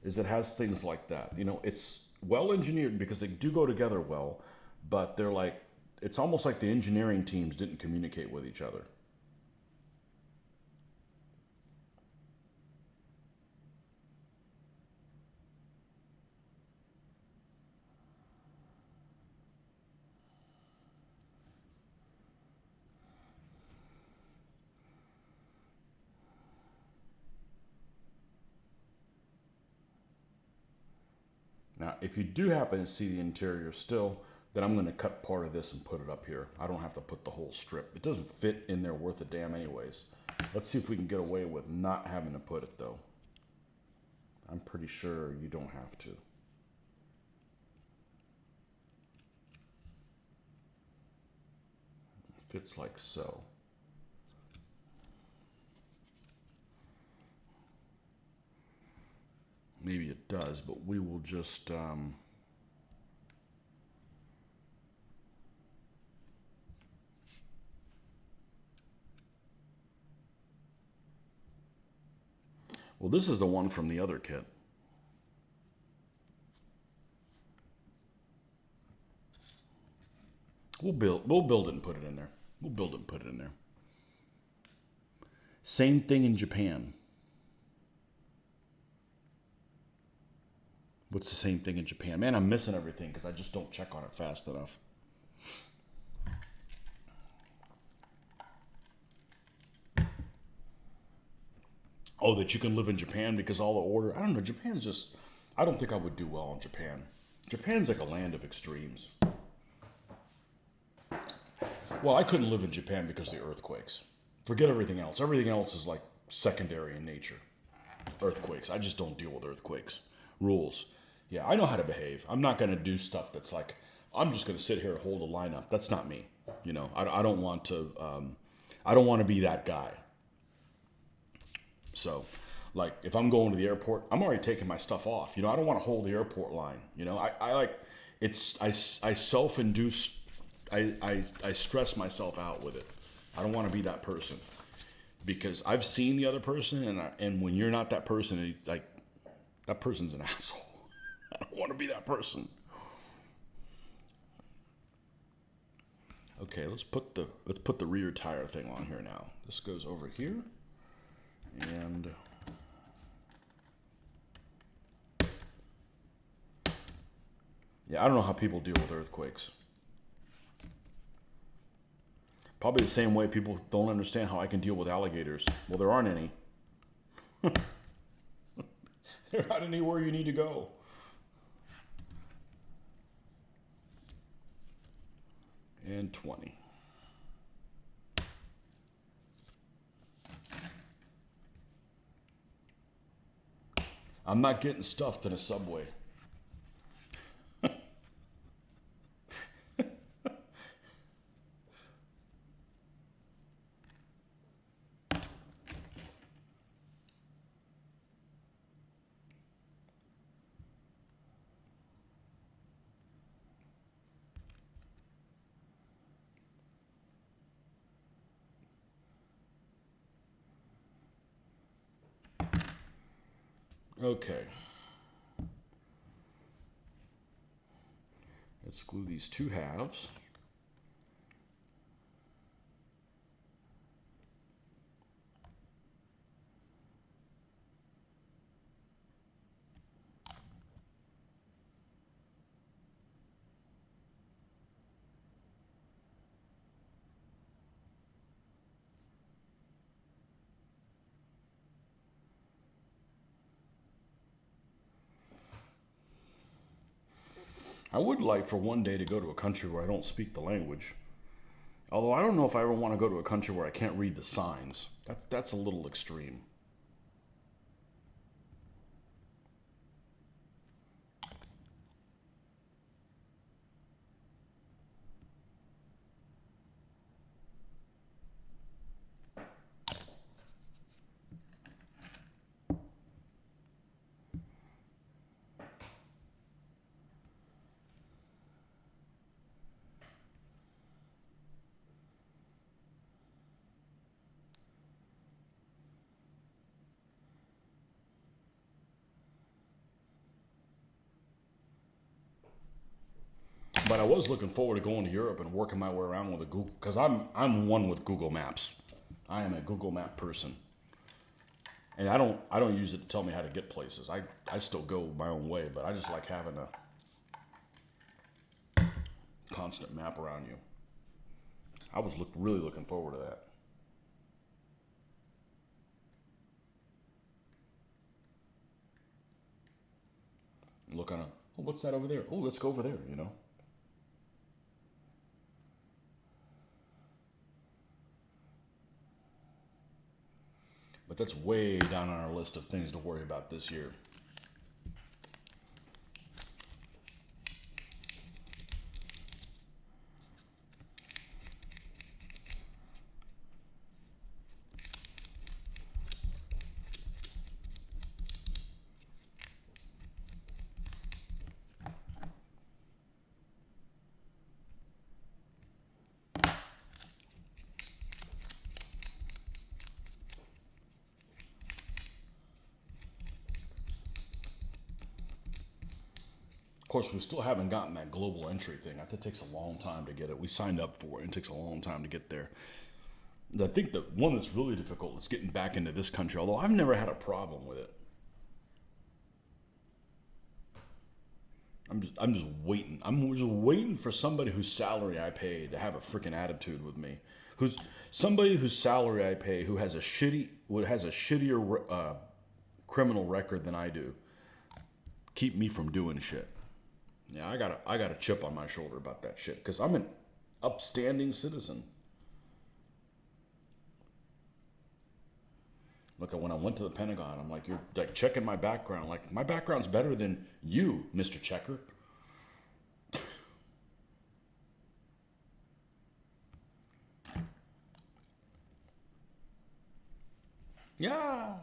is it has things like that. It's well engineered because they do go together well, but they're like, it's almost like the engineering teams didn't communicate with each other. Now, if you do happen to see the interior still, then I'm going to cut part of this and put it up here. I don't have to put the whole strip. It doesn't fit in there worth a damn anyways. Let's see if we can get away with not having to put it though. I'm pretty sure you don't have to. It fits like so. Maybe it does, but we will just well, this is the one from the other kit. We'll build it and put it in there. We'll build it and put it in there. Same thing in Japan. What's the same thing in Japan? Man, I'm missing everything because I just don't check on it fast enough. Oh, that you can live in Japan because all the order. I don't know. Japan's just. I don't think I would do well in Japan. Japan's like a land of extremes. Well, I couldn't live in Japan because of the earthquakes. Forget everything else. Everything else is like secondary in nature. Earthquakes. I just don't deal with earthquakes. Rules. Yeah, I know how to behave. I'm not going to do stuff that's like, I'm just going to sit here and hold a lineup. That's not me. You know, I don't want to. I don't want to be that guy. So, like, if I'm going to the airport, I'm already taking my stuff off. You know, I don't want to hold the airport line. You know, I like, I self-induce, I stress myself out with it. I don't want to be that person because I've seen the other person, and when you're not that person, like, that person's an asshole. I don't want to be that person. Okay, let's put the rear tire thing on here now. This goes over here. And yeah, I don't know how people deal with earthquakes. Probably the same way people don't understand how I can deal with alligators. Well, there aren't any. They're not anywhere you need to go. And 20. I'm not getting stuffed in a Subway. Okay. Let's glue these two halves. I would like for one day to go to a country where I don't speak the language. Although I don't know if I ever want to go to a country where I can't read the signs. That's a little extreme. But I was looking forward to going to Europe and working my way around with a Google, because I'm one with Google Maps. I am a Google Map person, and I don't use it to tell me how to get places. I still go my own way, but I just like having a constant map around you. I was really looking forward to that. Look on a, oh, what's that over there? Oh, let's go over there, you know? But that's way down on our list of things to worry about this year. Of course, we still haven't gotten that global entry thing. I think it takes a long time to get it. We signed up for it, and it takes a long time to get there. I think the one that's really difficult is getting back into this country, although I've never had a problem with it. I'm just waiting. I'm just waiting for somebody whose salary I pay to have a freaking attitude with me. Who's somebody whose salary I pay who has a shittier criminal record than I do. Keep me from doing shit. Yeah, I got a chip on my shoulder about that shit because I'm an upstanding citizen. Look, when I went to the Pentagon, I'm like, you're like checking my background. Like, my background's better than you, Mr. Checker. Yeah.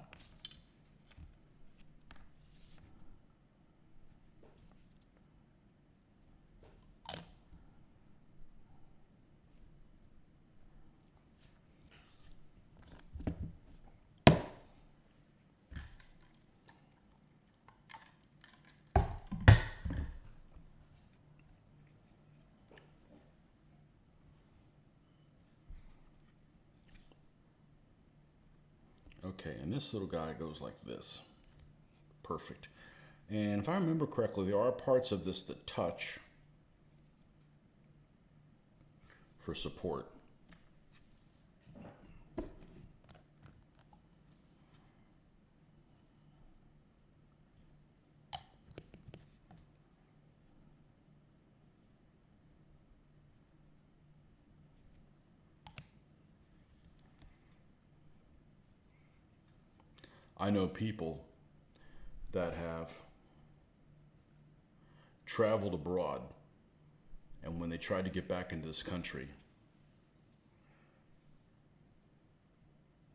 Okay, and this little guy goes like this. Perfect. And if I remember correctly, there are parts of this that touch for support. I know people that have traveled abroad, and when they tried to get back into this country,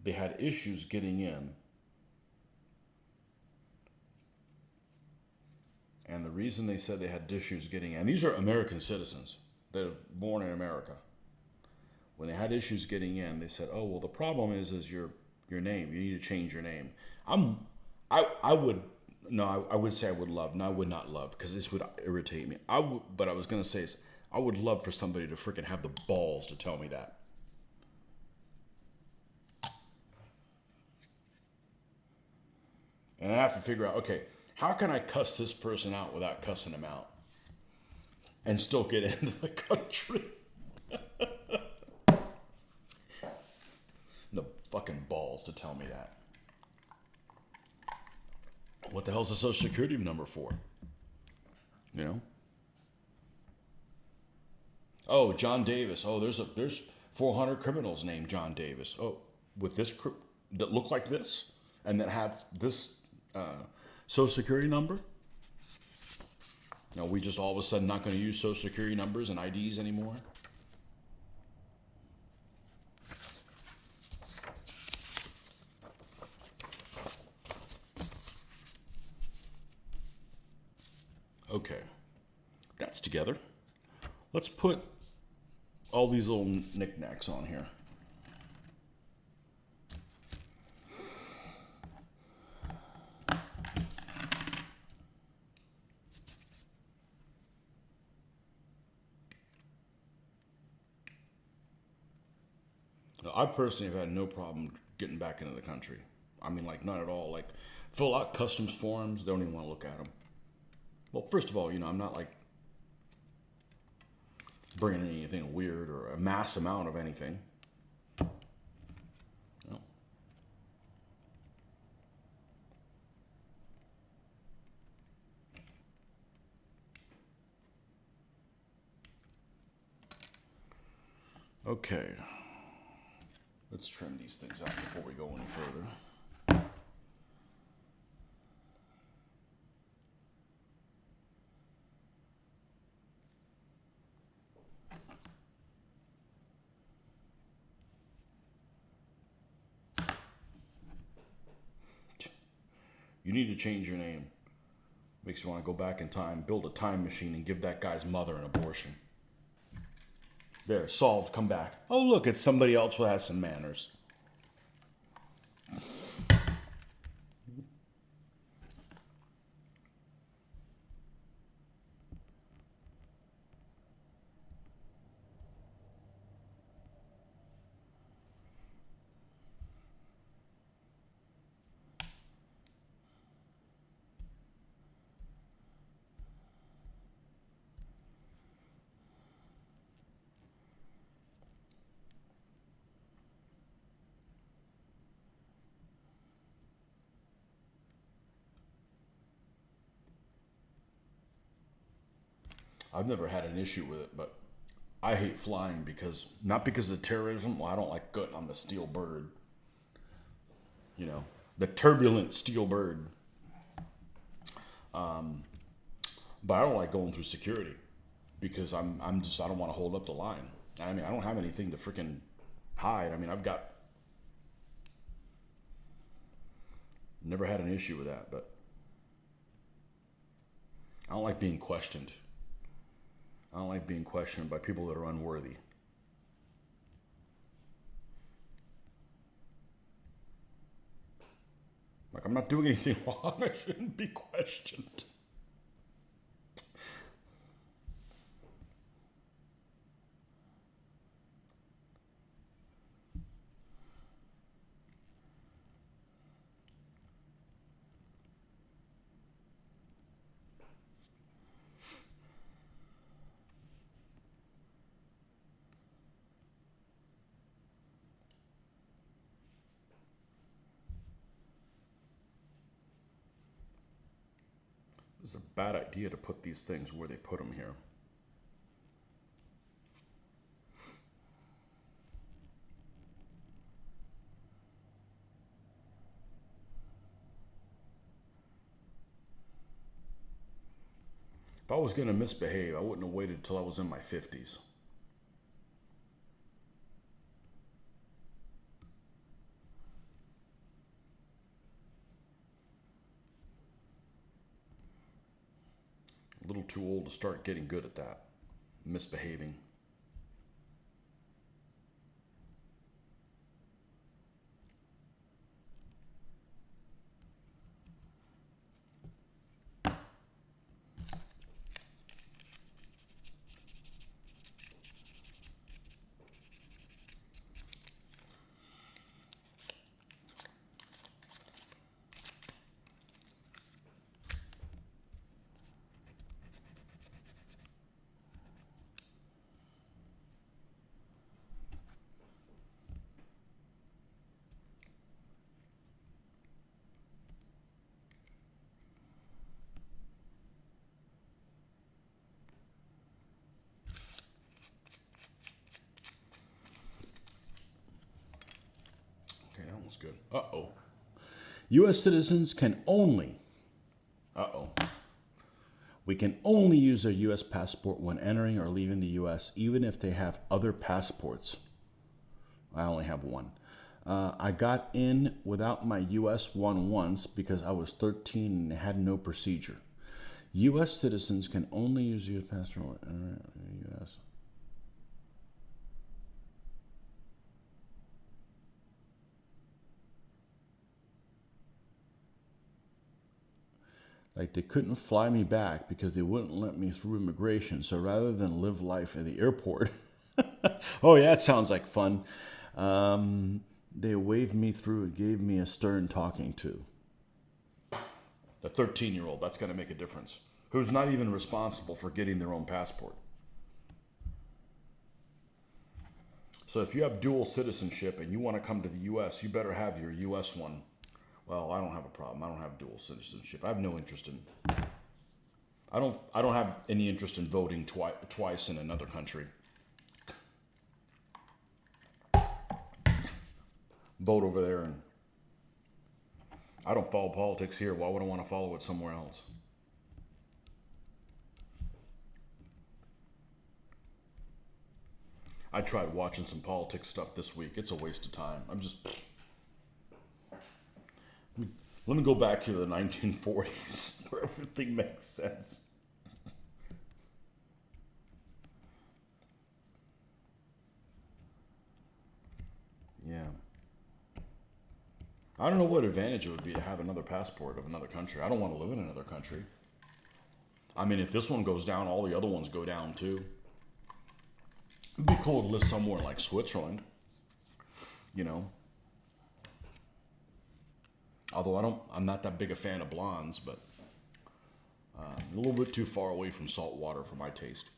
they had issues getting in. And the reason they said they had issues getting in, these are American citizens that are born in America. When they had issues getting in, they said, "Oh, well, the problem is your name. You need to change your name." I would no, I would say I would love. No, I would not love because this would irritate me. But I was gonna say is I would love for somebody to freaking have the balls to tell me that. And I have to figure out, okay, how can I cuss this person out without cussing him out and still get into the country? The fucking balls to tell me that. What the hell's the social security number for? You know? Oh, John Davis. Oh, there's 400 criminals named John Davis. Oh, with this that look like this and that have this social security number. No, we just all of a sudden not going to use social security numbers and IDs anymore. Okay, that's together. Let's put all these little knickknacks on here. Now, I personally have had no problem getting back into the country. I mean, like, not at all. Like, fill out customs forms, don't even want to look at them. Well, first of all, I'm not like bringing anything weird or a mass amount of anything. No. Okay. Let's trim these things out before we go any further. You need to change your name. Makes you want to go back in time, build a time machine, and give that guy's mother an abortion. There, solved, come back. Oh, look, it's somebody else who has some manners. I've never had an issue with it, but I hate flying because, not because of terrorism. Well, I don't like getting on the steel bird. You know, the turbulent steel bird. But I don't like going through security because I don't want to hold up the line. I mean, I don't have anything to freaking hide. I mean, never had an issue with that, but I don't like being questioned. I don't like being questioned by people that are unworthy. Like, I'm not doing anything wrong. I shouldn't be questioned. It's a bad idea to put these things where they put them here. If I was going to misbehave, I wouldn't have waited till I was in my 50s. A little too old to start getting good at that. Misbehaving. Okay, that one's good. Uh-oh. U.S. citizens can only... Uh-oh. We can only use their U.S. passport when entering or leaving the U.S., even if they have other passports. I only have one. I got in without my U.S. one once because I was 13 and had no procedure. U.S. citizens can only use U.S. passport when entering the U.S. Like, they couldn't fly me back because they wouldn't let me through immigration. So rather than live life at the airport, oh yeah, it sounds like fun. They waved me through and gave me a stern talking to. The 13-year-old, that's going to make a difference. Who's not even responsible for getting their own passport. So if you have dual citizenship and you want to come to the U.S., you better have your U.S. one. Well, I don't have a problem. I don't have dual citizenship. I have no interest in. I don't have any interest in voting twice in another country. vote over there, and I don't follow politics here. Why would I want to follow it somewhere else? I tried watching some politics stuff this week. It's a waste of time. Let me go back to the 1940s where everything makes sense. Yeah. I don't know what advantage it would be to have another passport of another country. I don't want to live in another country. I mean, if this one goes down, all the other ones go down too. It'd be cool to live somewhere like Switzerland, you know. Although I'm not that big a fan of blondes, but a little bit too far away from salt water for my taste.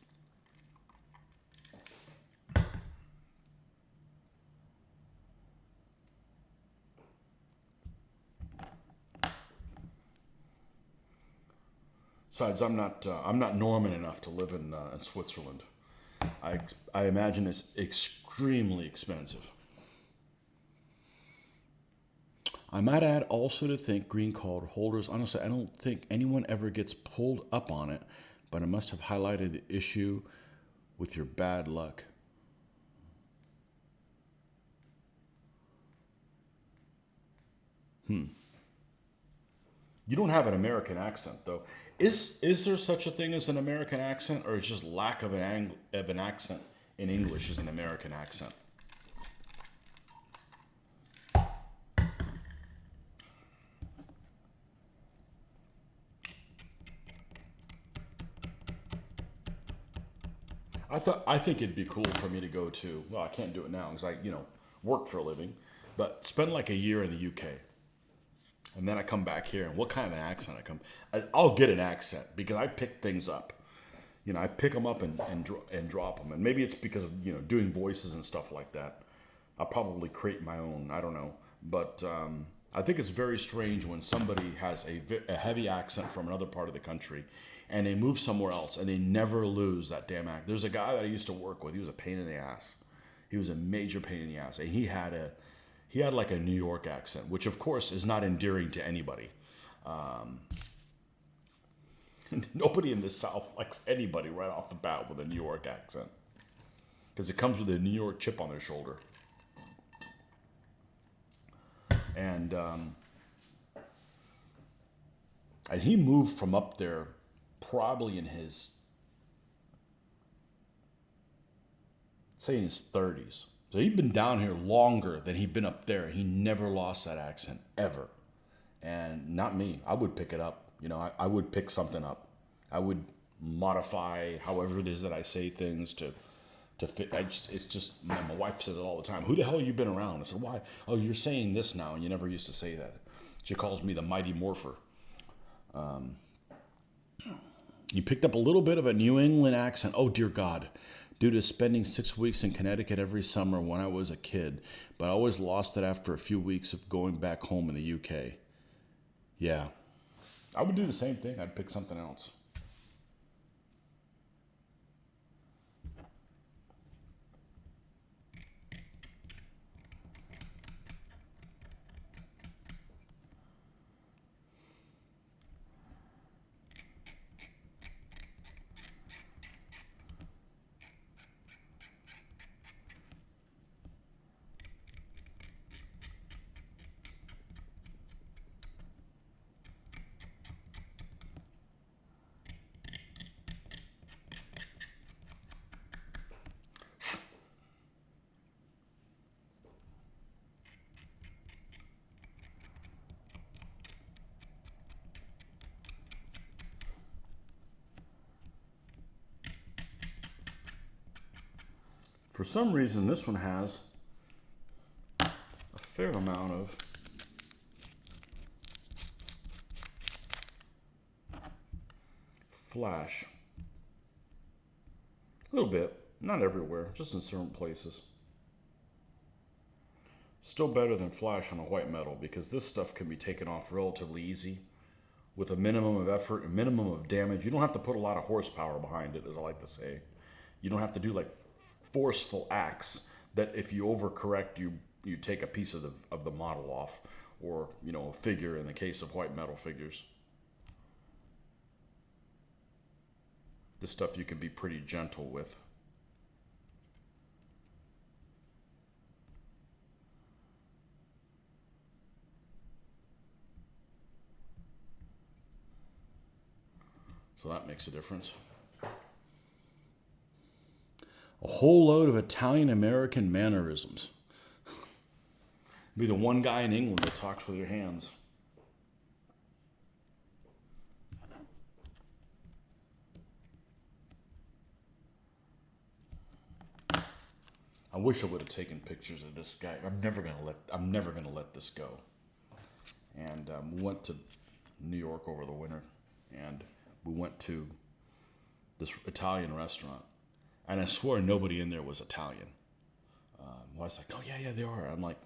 Besides, I'm not Norman enough to live in Switzerland. I imagine it's extremely expensive. I might add also to think green card holders, honestly, I don't think anyone ever gets pulled up on it, but I must have highlighted the issue with your bad luck. You don't have an American accent, though. Is there such a thing as an American accent, or is just lack of an accent in English is an American accent? I think it'd be cool for me to go to. Well, I can't do it now because I work for a living, but spend like a year in the UK, and then I come back here. And what kind of an accent I'll get an accent because I pick things up. I pick them up and drop them, and maybe it's because of doing voices and stuff like that. I'll probably create my own. I don't know, but I think it's very strange when somebody has a heavy accent from another part of the country, and they move somewhere else, and they never lose that damn accent. There's a guy that I used to work with. He was a pain in the ass. He was a major pain in the ass, and he had like a New York accent, which of course is not endearing to anybody. Nobody in the South likes anybody right off the bat with a New York accent because it comes with a New York chip on their shoulder. And he moved from up there probably in his 30s. So he'd been down here longer than he'd been up there. He never lost that accent ever. And not me. I would pick it up. I would pick something up. I would modify however it is that I say things to fit. It's just my wife says it all the time. Who the hell have you been around? I said, why? Oh, you're saying this now, and you never used to say that. She calls me the mighty morpher. You picked up a little bit of a New England accent. Oh, dear God. Due to spending 6 weeks in Connecticut every summer when I was a kid, but I always lost it after a few weeks of going back home in the UK. Yeah. I would do the same thing. I'd pick something else. For some reason, this one has a fair amount of flash. A little bit, not everywhere, just in certain places. Still better than flash on a white metal because this stuff can be taken off relatively easy with a minimum of effort, a minimum of damage. You don't have to put a lot of horsepower behind it, as I like to say. You don't have to do like forceful acts that if you overcorrect, you you take a piece of the model off, or a figure in the case of white metal figures. This stuff you can be pretty gentle with. So that makes a difference. A whole load of Italian-American mannerisms. Be the one guy in England that talks with your hands. I wish I would have taken pictures of this guy. I'm never gonna let this go. And we went to New York over the winter, and we went to this Italian restaurant, and I swear nobody in there was Italian. I was like, oh yeah, they are. I'm like,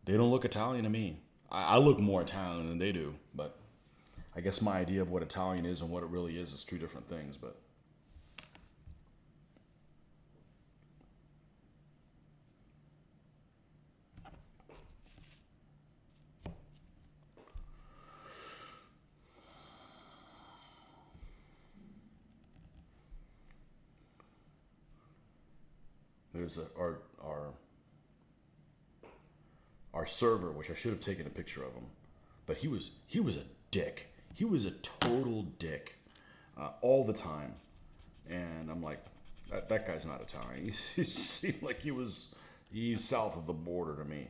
they don't look Italian to me. I look more Italian than they do, but I guess my idea of what Italian is and what it really is two different things. But there's our server, which I should have taken a picture of him, but he was a dick. He was a total dick all the time, and I'm like, that guy's not Italian. He seemed like he's south of the border to me.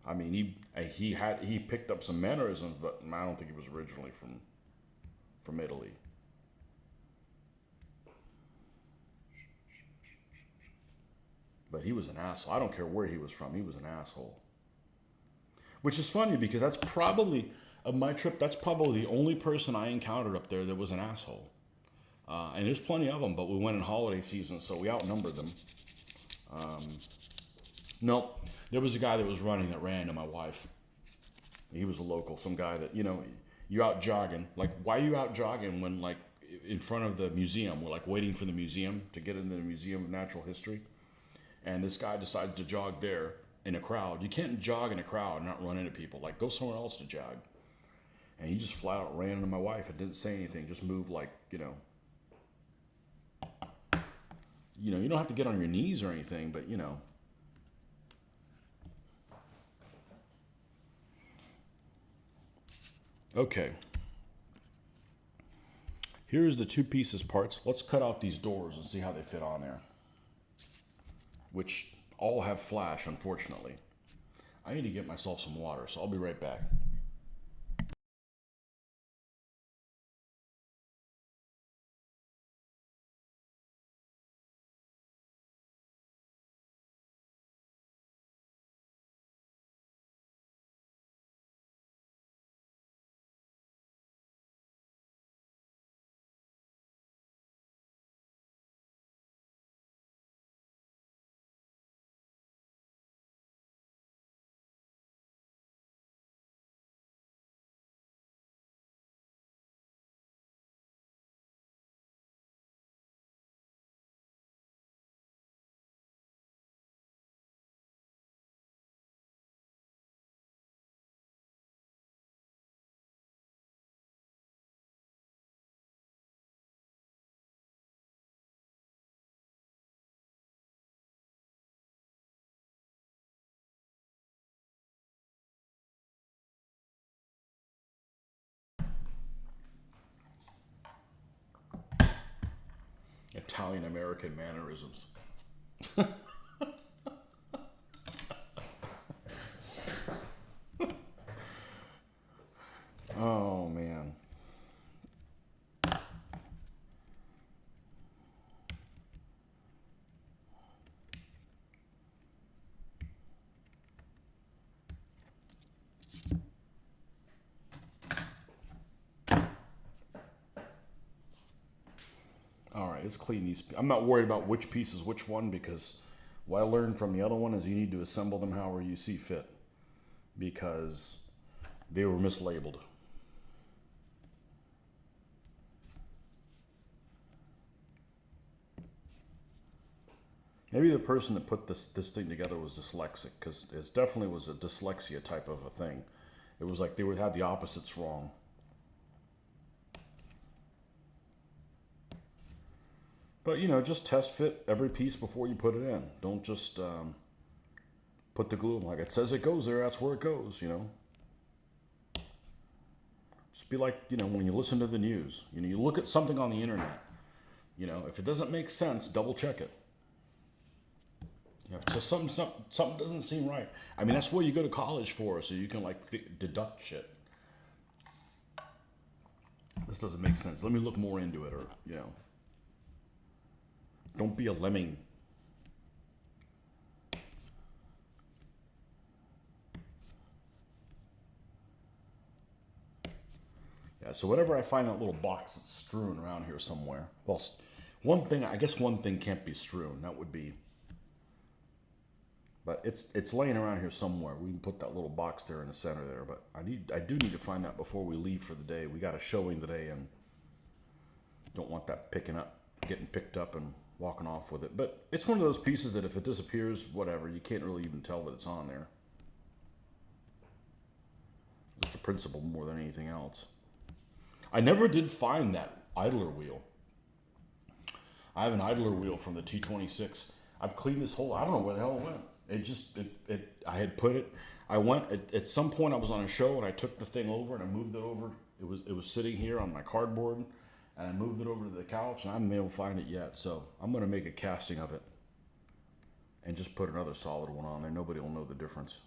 I mean, he picked up some mannerisms, but I don't think he was originally from Italy. But he was an asshole. I don't care where he was from. He was an asshole. Which is funny because that's probably, of my trip, that's probably the only person I encountered up there that was an asshole. And there's plenty of them, but we went in holiday season, so we outnumbered them. Nope. There was a guy that was running that ran to my wife. He was a local, some guy that, you out jogging. Like, why are you out jogging when, like, in front of the museum? We're, like, waiting for the museum to get into the Museum of Natural History. And this guy decides to jog there in a crowd. You can't jog in a crowd and not run into people. Like, go somewhere else to jog. And he just flat out ran into my wife and didn't say anything. Just moved like, you don't have to get on your knees or anything, but, Okay. Here's the two pieces parts. Let's cut out these doors and see how they fit on there. Which all have flash, unfortunately. I need to get myself some water, so I'll be right back. Italian-American mannerisms. Oh, man. All right, let's clean these. I'm not worried about which piece is which one because what I learned from the other one is you need to assemble them however you see fit because they were mislabeled. Maybe the person that put this thing together was dyslexic, because it definitely was a dyslexia type of a thing. It was like they would have the opposites wrong. But just test fit every piece before you put it in. Don't just put the glue in like it says it goes there. That's where it goes. Just be like when you listen to the news. You look at something on the internet. If it doesn't make sense, double check it. Just something doesn't seem right. I mean, that's what you go to college for, so you can deduct shit. This doesn't make sense. Let me look more into it, or don't be a lemming. Yeah, so whenever I find that little box that's strewn around here somewhere, well, I guess one thing can't be strewn. That would be, but it's laying around here somewhere. We can put that little box there in the center there, but I do need to find that before we leave for the day. We got a showing today, and don't want that getting picked up and walking off with it. But it's one of those pieces that if it disappears, whatever, you can't really even tell that it's on there. It's the principle more than anything else. I never did find that idler wheel. I have an idler wheel from the T26. I've cleaned this whole, I don't know where the hell it went. I had put it, I went, at some point I was on a show and I took the thing over and I moved it over. It was sitting here on my cardboard, and I moved it over to the couch, and I haven't been able to find it yet. So I'm going to make a casting of it and just put another solid one on there. Nobody will know the difference.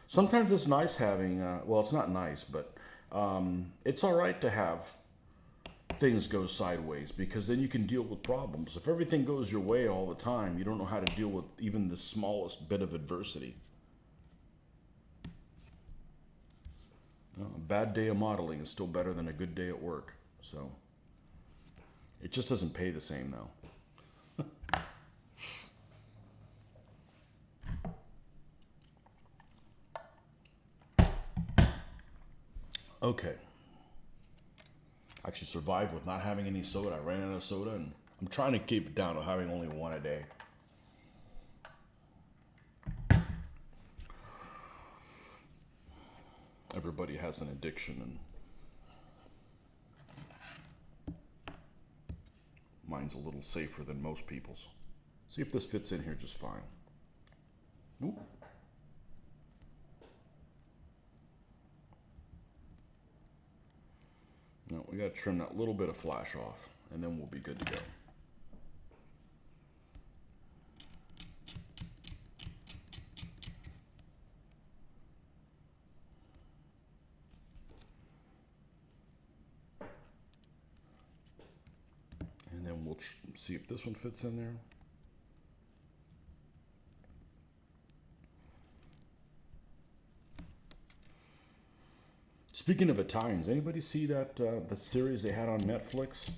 Sometimes it's nice having, well, it's not nice, but it's all right to have things go sideways, because then you can deal with problems. If everything goes your way all the time, you don't know how to deal with even the smallest bit of adversity. A bad day of modeling is still better than a good day at work. So it just doesn't pay the same though. Okay. I actually survived with not having any soda. I ran out of soda, and I'm trying to keep it down to having only one a day. Everybody has an addiction, and mine's a little safer than most people's. See if this fits in here just fine. Ooh. Now we gotta trim that little bit of flash off, and then we'll be good to go. And then we'll see if this one fits in there. Speaking of Italians, anybody see that the series they had on Netflix?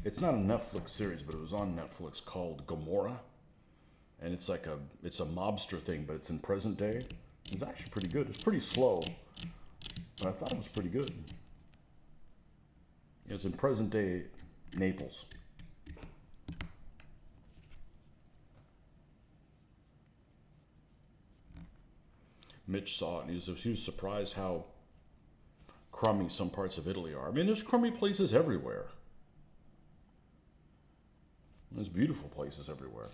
It's not a Netflix series, but it was on Netflix, called Gomorrah, and it's a mobster thing, but it's in present day. It's actually pretty good. It's pretty slow, but I thought it was pretty good. It's in present day Naples. Mitch saw it, and he was surprised how crummy some parts of Italy are. I mean, there's crummy places everywhere. There's beautiful places everywhere.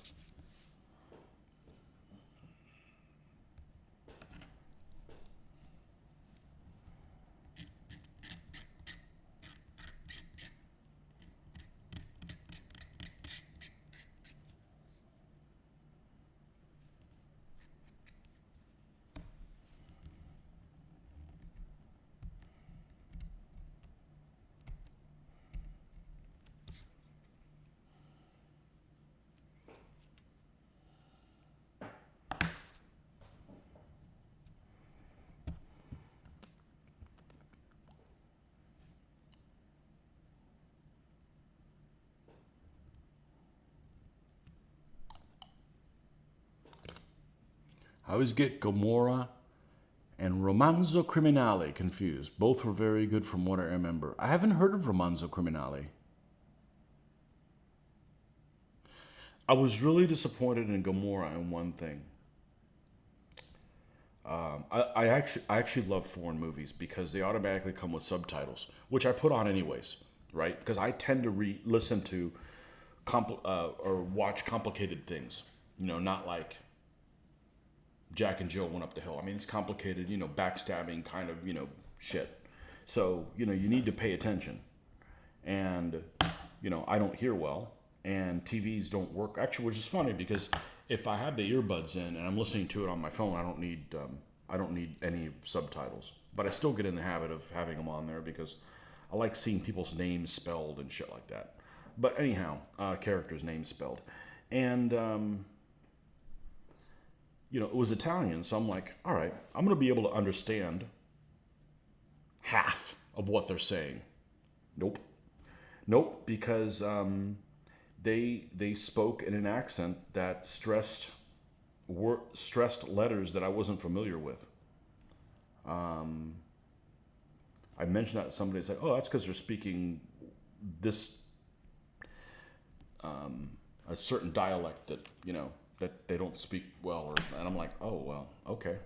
I always get Gomorrah and Romanzo Criminale confused. Both were very good from what I remember. I haven't heard of Romanzo Criminale. I was really disappointed in Gamora in one thing. I actually love foreign movies because they automatically come with subtitles, which I put on anyways, right? Because I tend to listen to or watch complicated things. Not like Jack and Jill went up the hill. I mean, it's complicated, backstabbing kind of, shit. So, you need to pay attention. And, I don't hear well, and TVs don't work. Actually, which is funny because if I have the earbuds in and I'm listening to it on my phone, I don't need any subtitles. But I still get in the habit of having them on there because I like seeing people's names spelled and shit like that. But anyhow, characters' names spelled. And, it was Italian, so I'm like, all right, I'm going to be able to understand half of what they're saying. Nope. Nope, because they spoke in an accent that stressed letters that I wasn't familiar with. I mentioned that to somebody. It's like, oh, that's because they're speaking this a certain dialect that that they don't speak well, and I'm like, oh well, okay.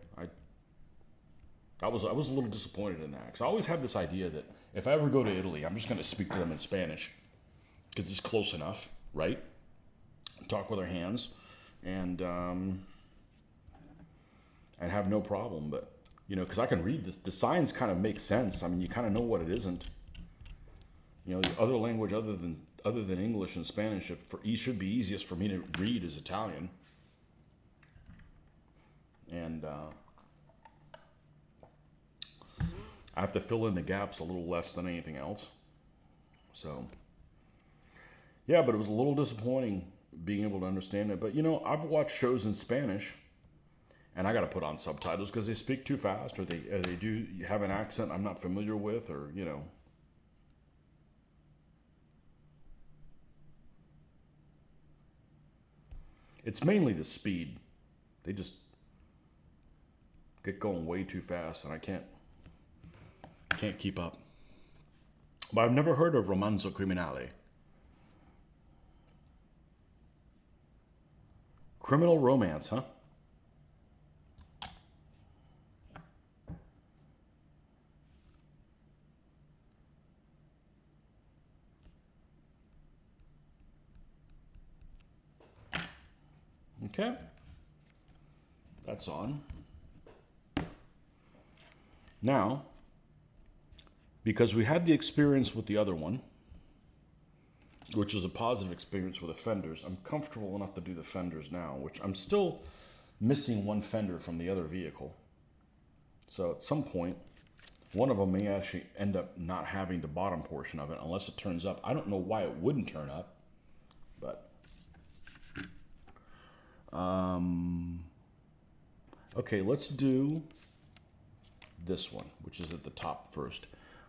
I was a little disappointed in that because I always have this idea that if I ever go to Italy, I'm just going to speak to them in Spanish because it's close enough, right? Talk with our hands, and have no problem. But because I can read the signs, kind of make sense. I mean, you kind of know what it isn't. The other language other than English and Spanish, should be easiest for me to read is Italian. And I have to fill in the gaps a little less than anything else. So, yeah, but it was a little disappointing being able to understand it. But, I've watched shows in Spanish, and I got to put on subtitles because they speak too fast, or they do have an accent I'm not familiar with, or. It's mainly the speed. They just get going way too fast, and I can't keep up. But I've never heard of Romanzo Criminale. Criminal romance, huh? Okay. That's on. Now, because we had the experience with the other one, which is a positive experience with the fenders, I'm comfortable enough to do the fenders now, which I'm still missing one fender from the other vehicle. So at some point, one of them may actually end up not having the bottom portion of it unless it turns up. I don't know why it wouldn't turn up, but okay, let's do this one, which is at the top first.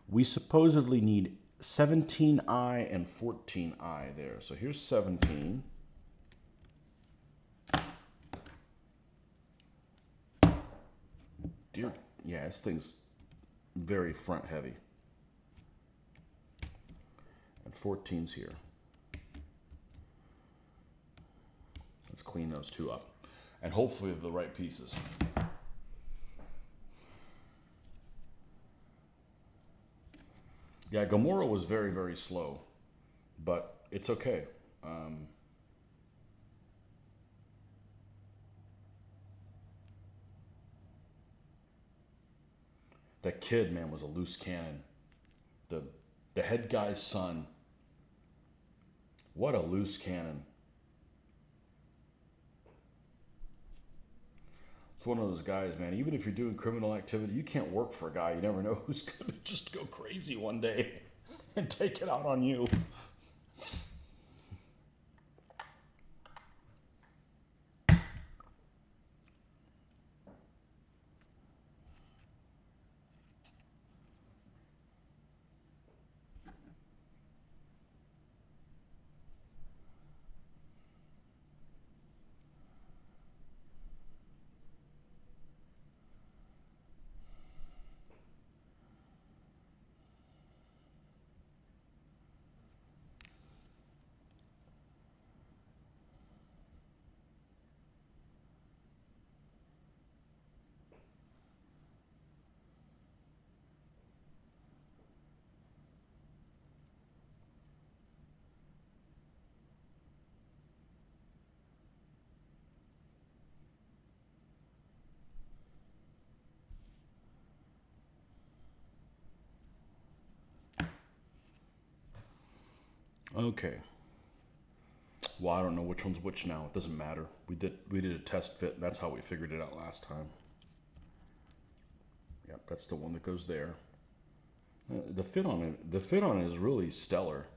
We supposedly need 17i and 14i there. So here's 17. Dear, yeah, this thing's very front heavy. And 14's here. Let's clean those two up. And hopefully the right pieces. Yeah, Gamora was very, very slow, but it's okay. That kid, man, was a loose cannon. The head guy's son. What a loose cannon. It's one of those guys, man. Even if you're doing criminal activity, you can't work for a guy. You never know who's going to just go crazy one day and take it out on you. Okay. Well, I don't know which one's which now. It doesn't matter. We did a test fit. That's how we figured it out last time. Yep, that's the one that goes there. The fit on it is really stellar.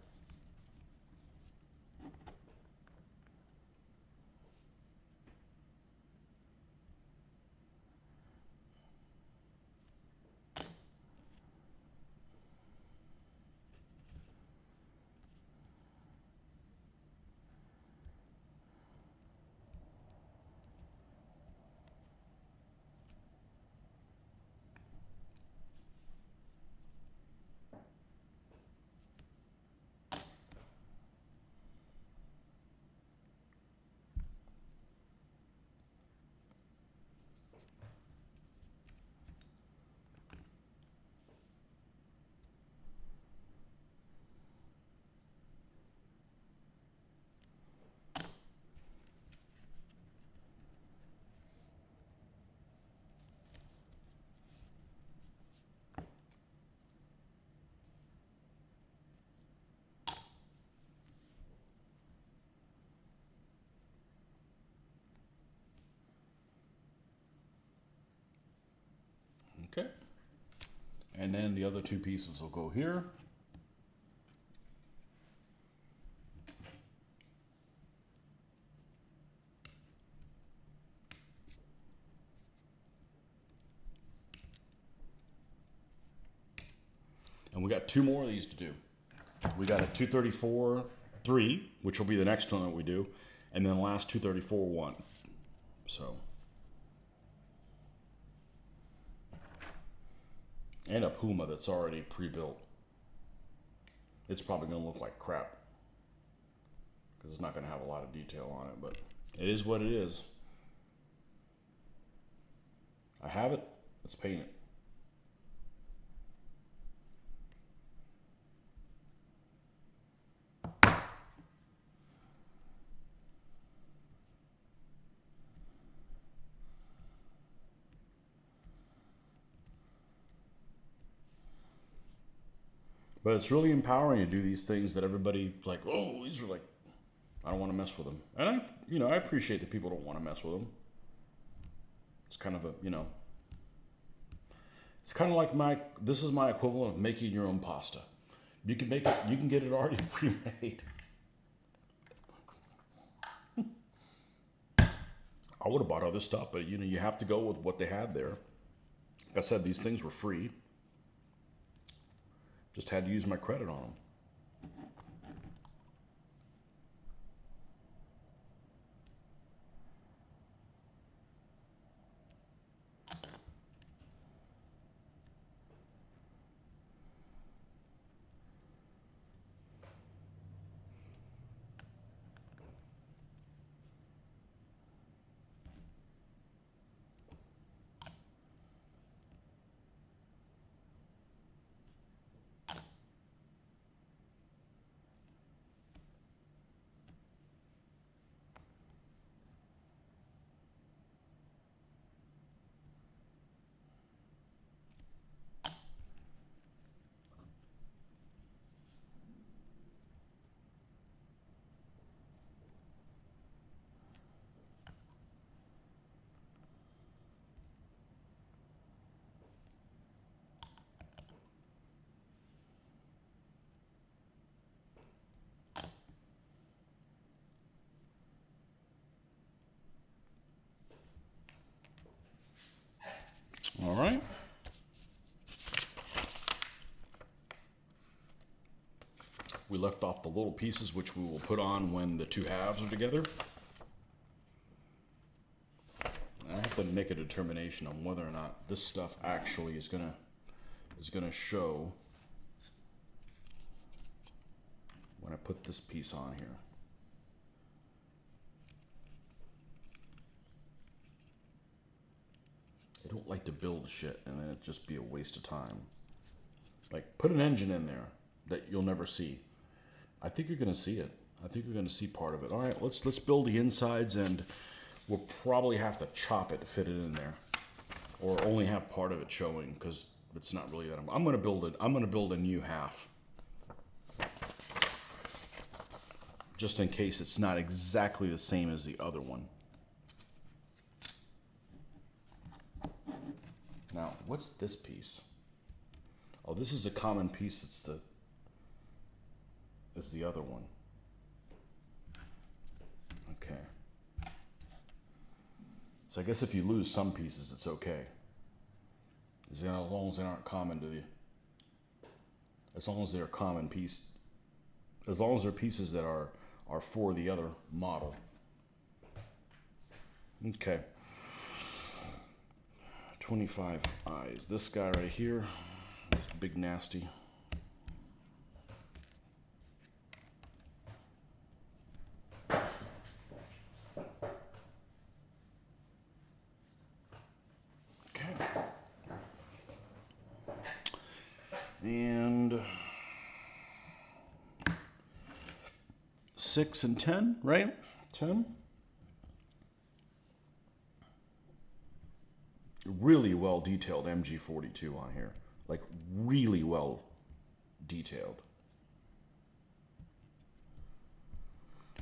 Okay. And then the other two pieces will go here. And we got two more of these to do. We got a 234-3, which will be the next one that we do, and then the last 234-1. So. And a Puma that's already pre-built. It's probably going to look like crap because it's not going to have a lot of detail on it, but it is what it is. I have it. Let's paint it. But it's really empowering to do these things that everybody like, oh, these are like, I don't want to mess with them. And I appreciate that people don't want to mess with them. It's kind of a, it's kind of like this is my equivalent of making your own pasta. You can make it, you can get it already pre-made. I would have bought other stuff, but you have to go with what they had there. Like I said, these things were free. Just had to use my credit on them. All right. We left off the little pieces, which we will put on when the two halves are together. I have to make a determination on whether or not this stuff actually is gonna show when I put this piece on here. I don't like to build shit and then it just be a waste of time. Like, put an engine in there that you'll never see. I think you're gonna see it. I think you're gonna see part of it. All right, let's build the insides, and we'll probably have to chop it to fit it in there, or only have part of it showing because it's not really that. I'm gonna build a new half. just in case it's not exactly the same as the other one. Now, what's this piece? Oh, this is a common piece. It's the other one. Okay. So I guess if you lose some pieces, it's okay. As long as they aren't common to the, as long as they're common piece, as long as they're pieces that are for the other model. Okay. 25 eyes. This guy right here, big nasty. Okay. And 6 and 10, right? 10. Really well detailed MG42 on here. Like really well detailed.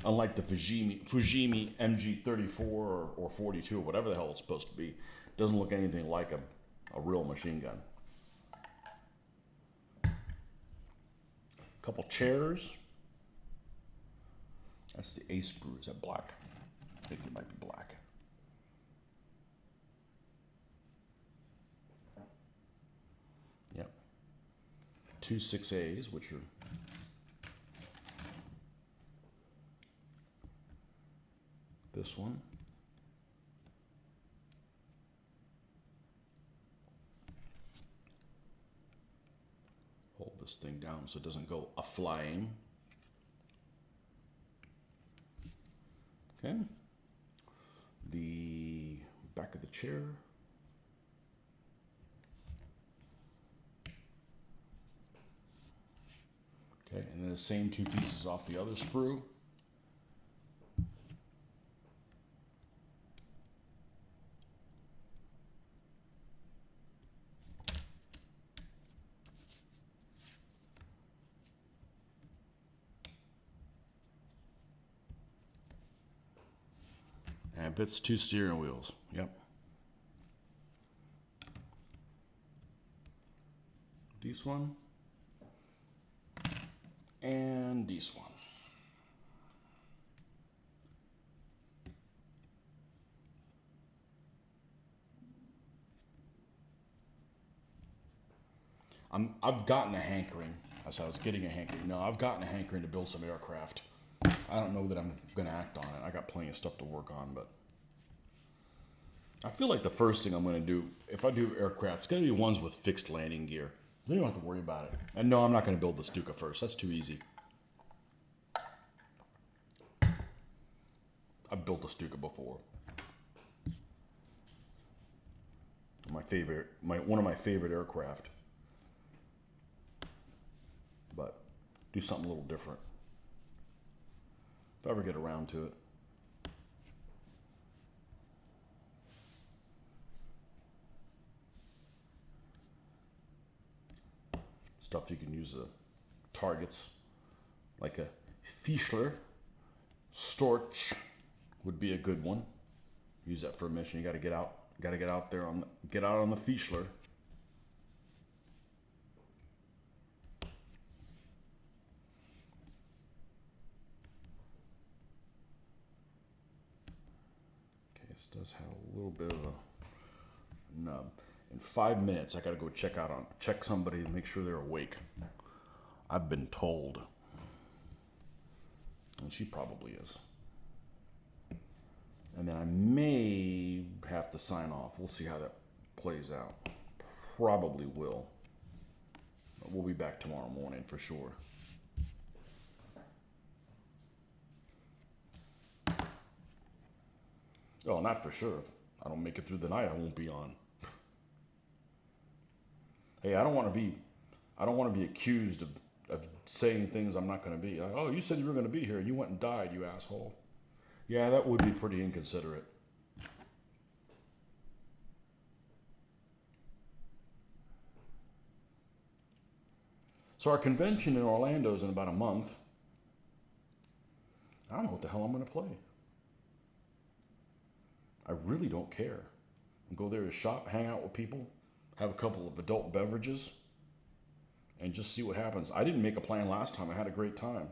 Unlike the Fujimi MG34 or 42 or whatever the hell it's supposed to be. Doesn't look anything like a real machine gun. Couple chairs. That's the ace sprue. Is that black? I think it might be black. Yep. 2 6As, which are this one. Hold this thing down so it doesn't go a-flying. Okay. The back of the chair. Okay, and then the same 2 pieces off the other sprue. And bits 2 steering wheels. Yep. This one. And this one. I've gotten a hankering. As I was getting a hankering. No, I've gotten a hankering to build some aircraft. I don't know that I'm going to act on it. I got plenty of stuff to work on, but I feel like the first thing I'm going to do, if I do aircraft, it's going to be ones with fixed landing gear. Then you don't have to worry about it. And no, I'm not going to build the Stuka first. That's too easy. I've built a Stuka before. One of my favorite aircraft. But do something a little different. If I ever get around to it. Stuff you can use targets, like a Fischler. Storch would be a good one. Use that for a mission. You got to get out. Got to get out there get out on the Fischler. This does have a little bit of a nub. In 5 minutes, I gotta go check somebody to make sure they're awake. I've been told. And she probably is. And then I may have to sign off. We'll see how that plays out. Probably will. But we'll be back tomorrow morning for sure. Oh, not for sure. If I don't make it through the night, I won't be on. Hey, I don't want to be accused of saying things I'm not going to be. Like, oh, you said you were going to be here and you went and died, you asshole. Yeah, that would be pretty inconsiderate. So our convention in Orlando is in about a month. I don't know what the hell I'm going to play. I really don't care. Go there to shop, hang out with people, have a couple of adult beverages, and just see what happens. I didn't make a plan last time. I had a great time.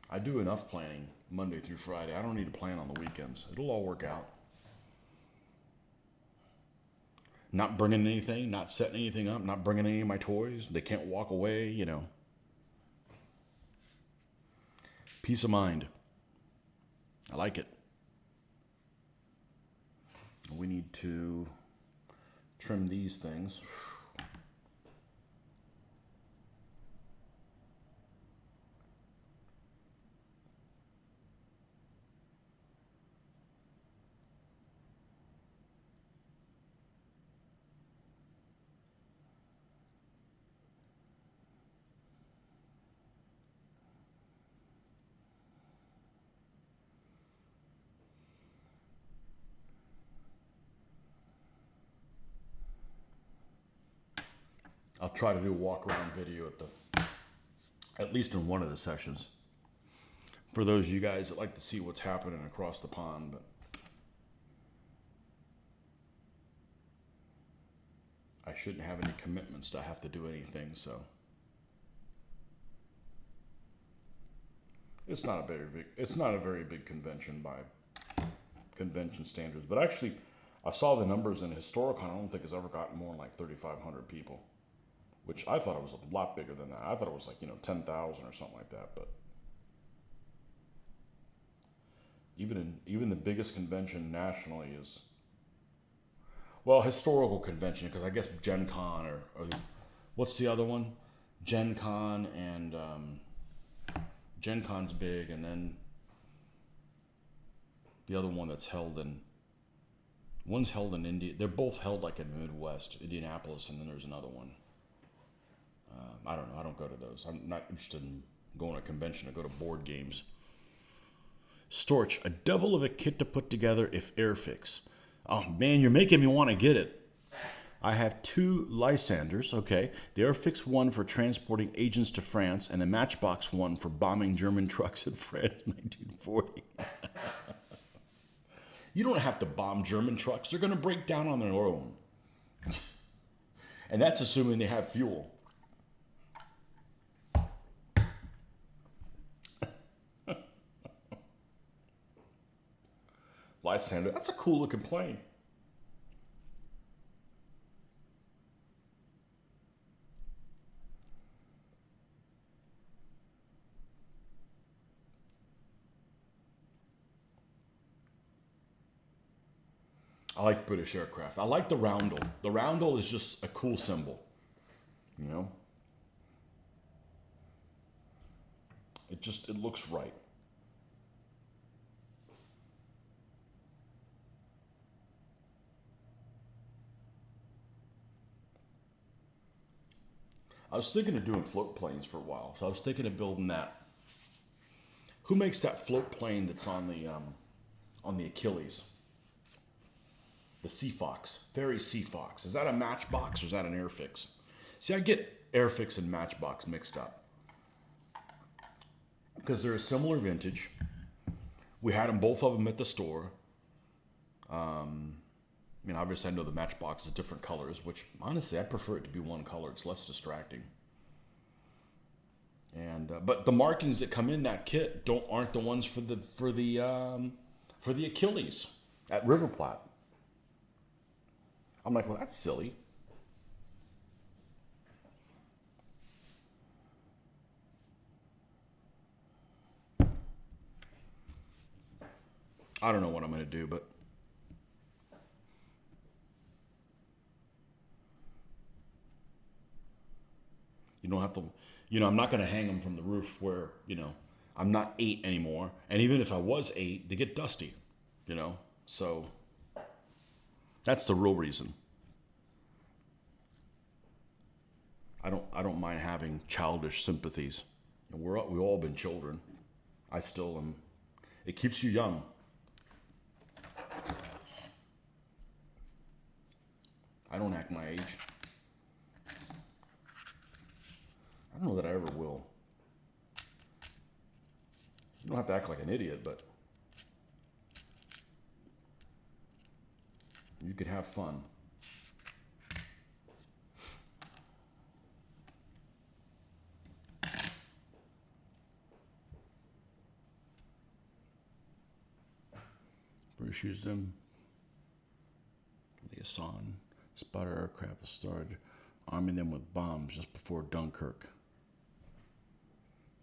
I do enough planning Monday through Friday. I don't need to plan on the weekends. It'll all work out. Not bringing anything, not setting anything up, not bringing any of my toys. They can't walk away, you know. Peace of mind. I like it. We need to trim these things. I'll try to do a walk around video at least in one of the sessions. For those of you guys that like to see what's happening across the pond, but I shouldn't have any commitments to have to do anything, so it's not a very big convention by convention standards. But actually, I saw the numbers in Historicon. I don't think it's ever gotten more than like 3,500 people, which I thought it was a lot bigger than that. I thought it was like 10,000 or something like that. But even the biggest convention nationally is, well, historical convention, because I guess Gen Con or what's the other one? Gen Con and Gen Con's big, and then the other one that's one's held in India. They're both held like in the Midwest, Indianapolis, and then there's another one. I don't know. I don't go to those. I'm not interested in going to a convention to go to board games. Storch, a devil of a kit to put together if Airfix. Oh man, you're making me want to get it. I have 2 Lysanders, okay. The Airfix one for transporting agents to France, and the Matchbox one for bombing German trucks in France in 1940. You don't have to bomb German trucks. They're going to break down on their own. And that's assuming they have fuel. Lysander, that's a cool looking plane. I like British aircraft. I like the roundel. The roundel is just a cool symbol. You know? It looks right. I was thinking of doing float planes for a while, so I was thinking of building that. Who makes that float plane that's on the Achilles? The Sea Fox, Ferry Sea Fox. Is that a Matchbox or is that an Airfix? See, I get Airfix and Matchbox mixed up because they're a similar vintage. We had them, both of them, at the store. Obviously, I know the Matchbox is different colors, which honestly, I prefer it to be one color. It's less distracting. And but the markings that come in that kit aren't the ones for the Achilles at River Plate. I'm like, well, that's silly. I don't know what I'm going to do, but you don't have to, I'm not going to hang them from the roof where, I'm not 8 anymore. And even if I was 8, they get dusty, So that's the real reason. I don't mind having childish sympathies. We've all been children. I still am. It keeps you young. I don't act my age. don't have to act like an idiot, but you could have fun. British used them. Liaison spotter aircraft started arming them with bombs just before Dunkirk.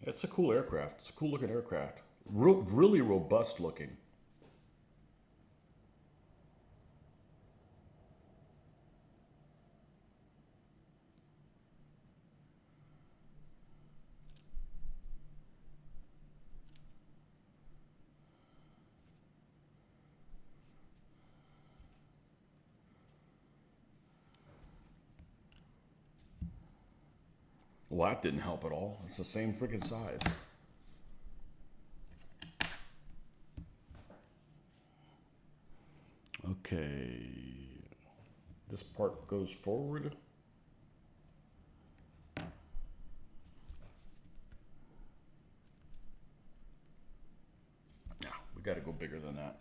It's a cool aircraft. It's a cool looking aircraft. Really robust looking. Well, that didn't help at all. It's the same freaking size. Okay. This part goes forward. Yeah, we got to go bigger than that.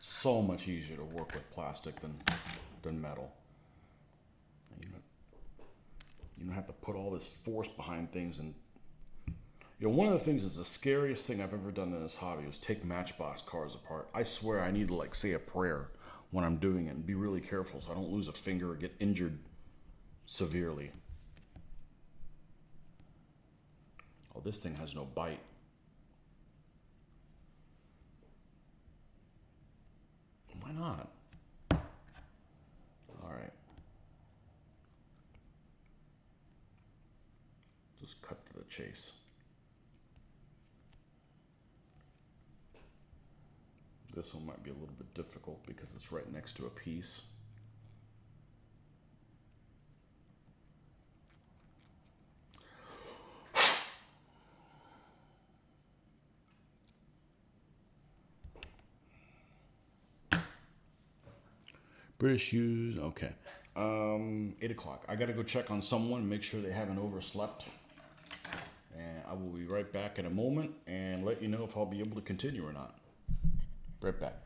So much easier to work with plastic than metal. You don't have to put all this force behind things. And one of the things that's the scariest thing I've ever done in this hobby is take Matchbox cars apart. I swear I need to like say a prayer when I'm doing it and be really careful so I don't lose a finger or get injured severely. Oh, this thing has no bite. Why not? All right. Just cut to the chase. This one might be a little bit difficult because it's right next to a piece. British use, okay. 8 o'clock. I gotta go check on someone, make sure they haven't overslept. And I will be right back in a moment and let you know if I'll be able to continue or not. Right back.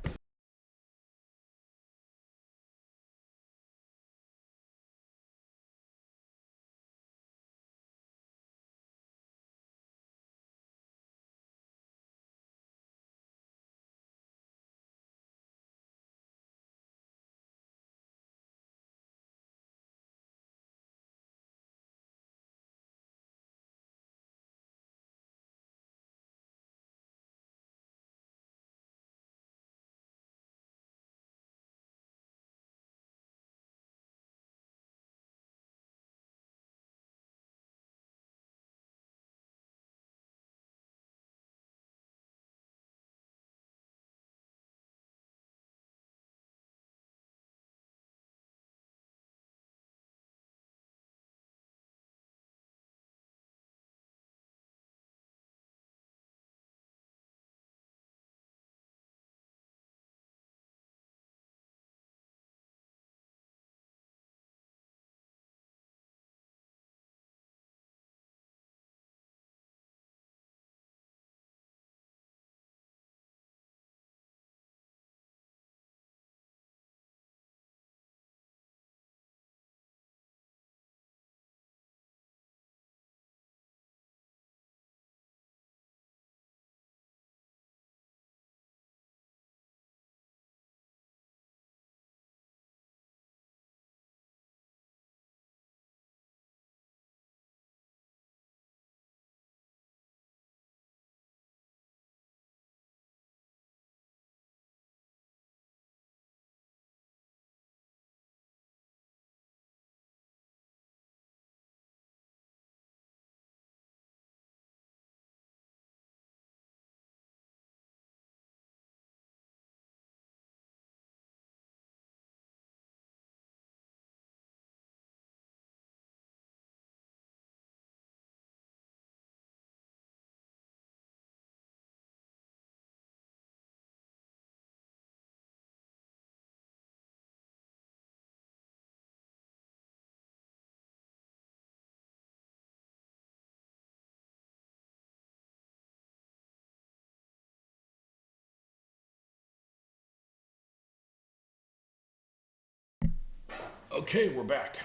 Okay, we're back.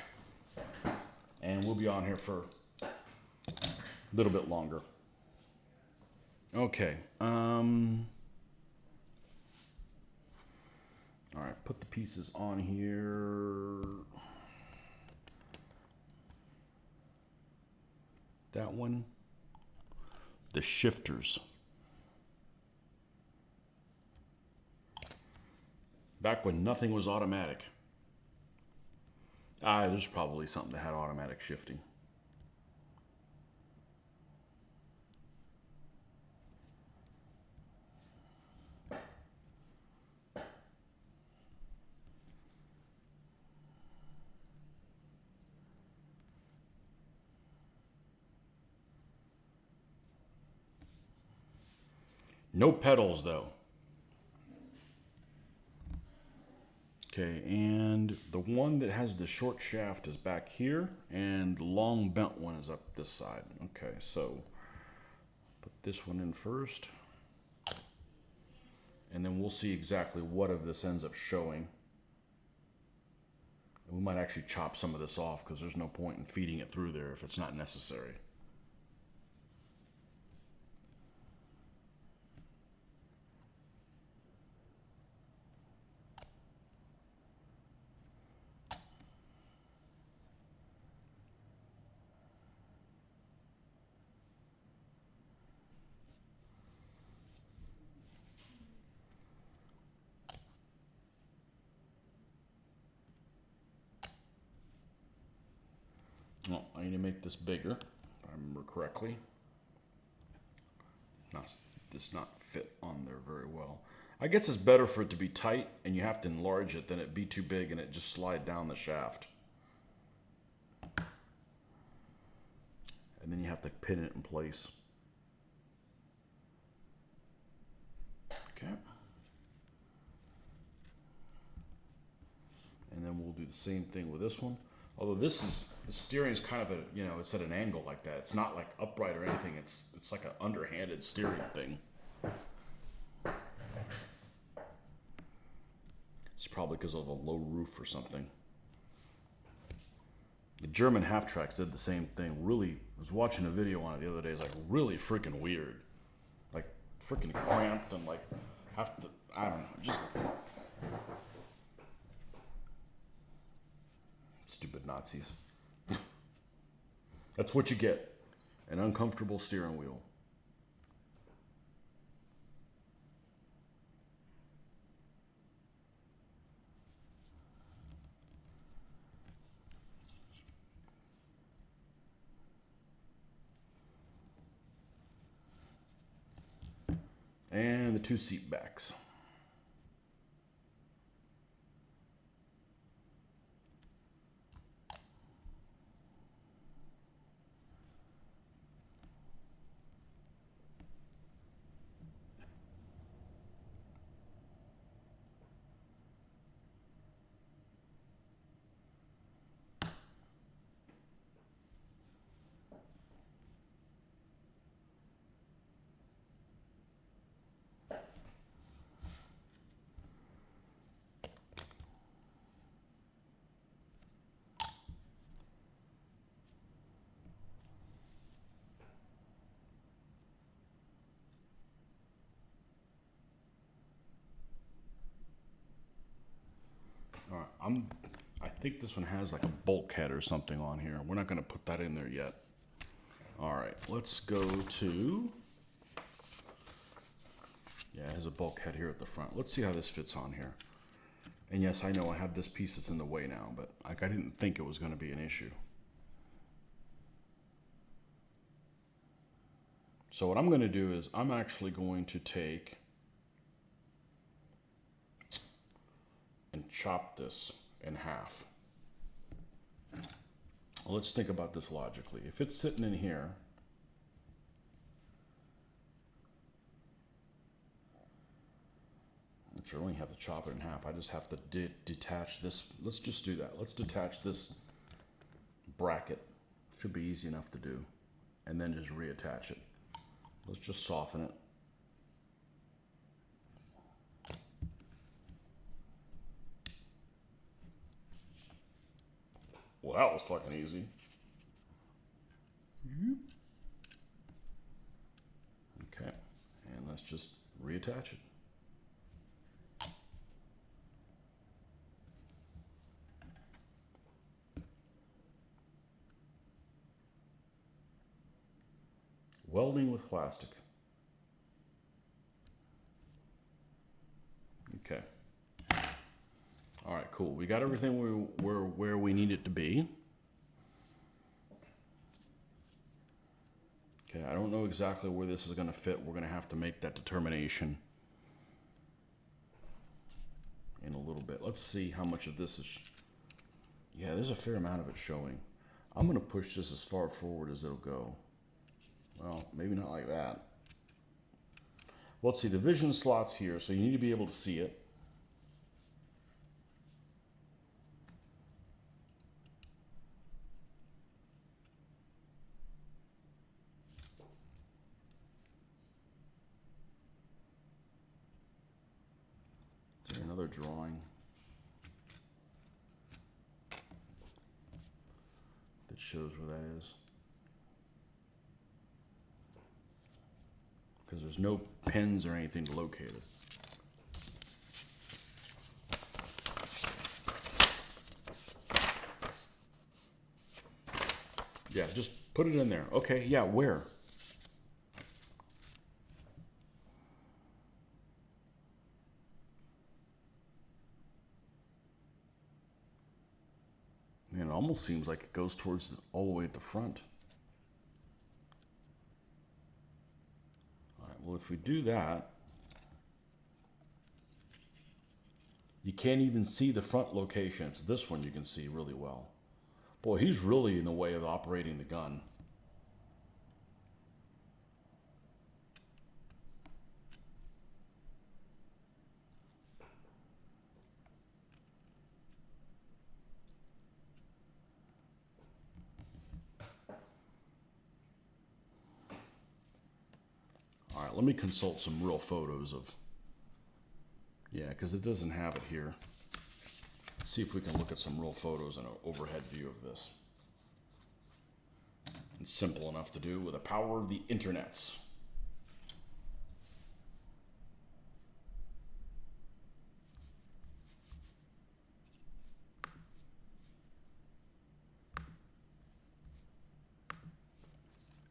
And we'll be on here for a little bit longer. Okay. All right, put the pieces on here. That one. The shifters. Back when nothing was automatic. There's probably something that had automatic shifting. No pedals though. Okay, and the one that has the short shaft is back here, and the long bent one is up this side. Okay, so put this one in first, and then we'll see exactly what of this ends up showing. And we might actually chop some of this off because there's no point in feeding it through there if it's not necessary. Well, I need to make this bigger, if I remember correctly. Does not fit on there very well. I guess it's better for it to be tight and you have to enlarge it than it be too big and it just slide down the shaft. And then you have to pin it in place. Okay. And then we'll do the same thing with this one. Although the steering is kind of it's at an angle like that. It's not like upright or anything. It's like an underhanded steering thing. It's probably because of a low roof or something. The German half-tracks did the same thing. Really, I was watching a video on it the other day. It's like really freaking weird. Like freaking cramped and like I don't know, just stupid Nazis. That's what you get. An uncomfortable steering wheel. And the two seat backs. All right, I think this one has like a bulkhead or something on here. We're not going to put that in there yet. All right, let's go to. Yeah, it has a bulkhead here at the front. Let's see how this fits on here. And yes, I know I have this piece that's in the way now, but like I didn't think it was going to be an issue. So what I'm going to do is I'm actually going to take and chop this in half. Well, let's think about this logically. If it's sitting in here, which I only have to chop it in half, I just have to detach this. Let's just do that. Let's detach this bracket. Should be easy enough to do. And then just reattach it. Let's just soften it. Well, that was fucking easy. Okay, and let's just reattach it. Welding with plastic. Okay. All right, cool. We got everything where we need it to be. Okay, I don't know exactly where this is going to fit. We're going to have to make that determination in a little bit. Let's see how much of this is... Yeah, there's a fair amount of it showing. I'm going to push this as far forward as it'll go. Well, maybe not like that. Well, let's see, the vision slot's here, so you need to be able to see it. Is there another drawing that shows where that is? Because there's no pins or anything to locate it. Yeah, just put it in there. Okay, yeah, where? Man, it almost seems like it goes towards all the way at the front. All right, well, if we do that, you can't even see the front location. It's this one you can see really well. Boy, he's really in the way of operating the gun. All right, let me consult some real photos of... Yeah, because it doesn't have it here. Let's see if we can look at some real photos and an overhead view of this. It's simple enough to do with the power of the internets.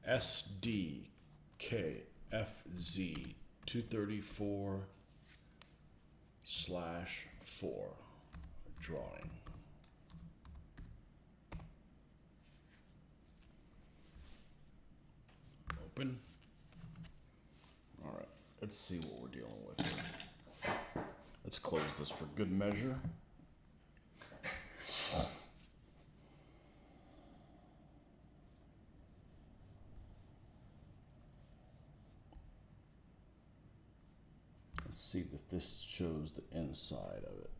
SDKFZ 234/4 drawing. Open. All right, let's see what we're dealing with here. Let's close this for good measure. Let's see if this shows the inside of it.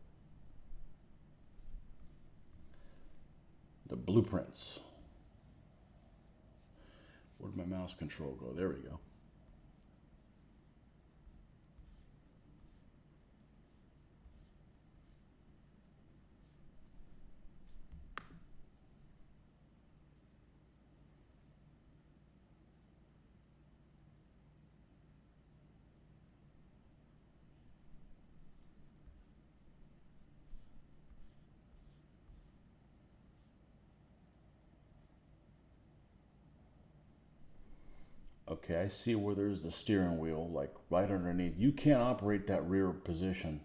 The blueprints. Where'd my mouse control go? There we go. Okay, I see where there's the steering wheel, like right underneath. You can't operate that rear position.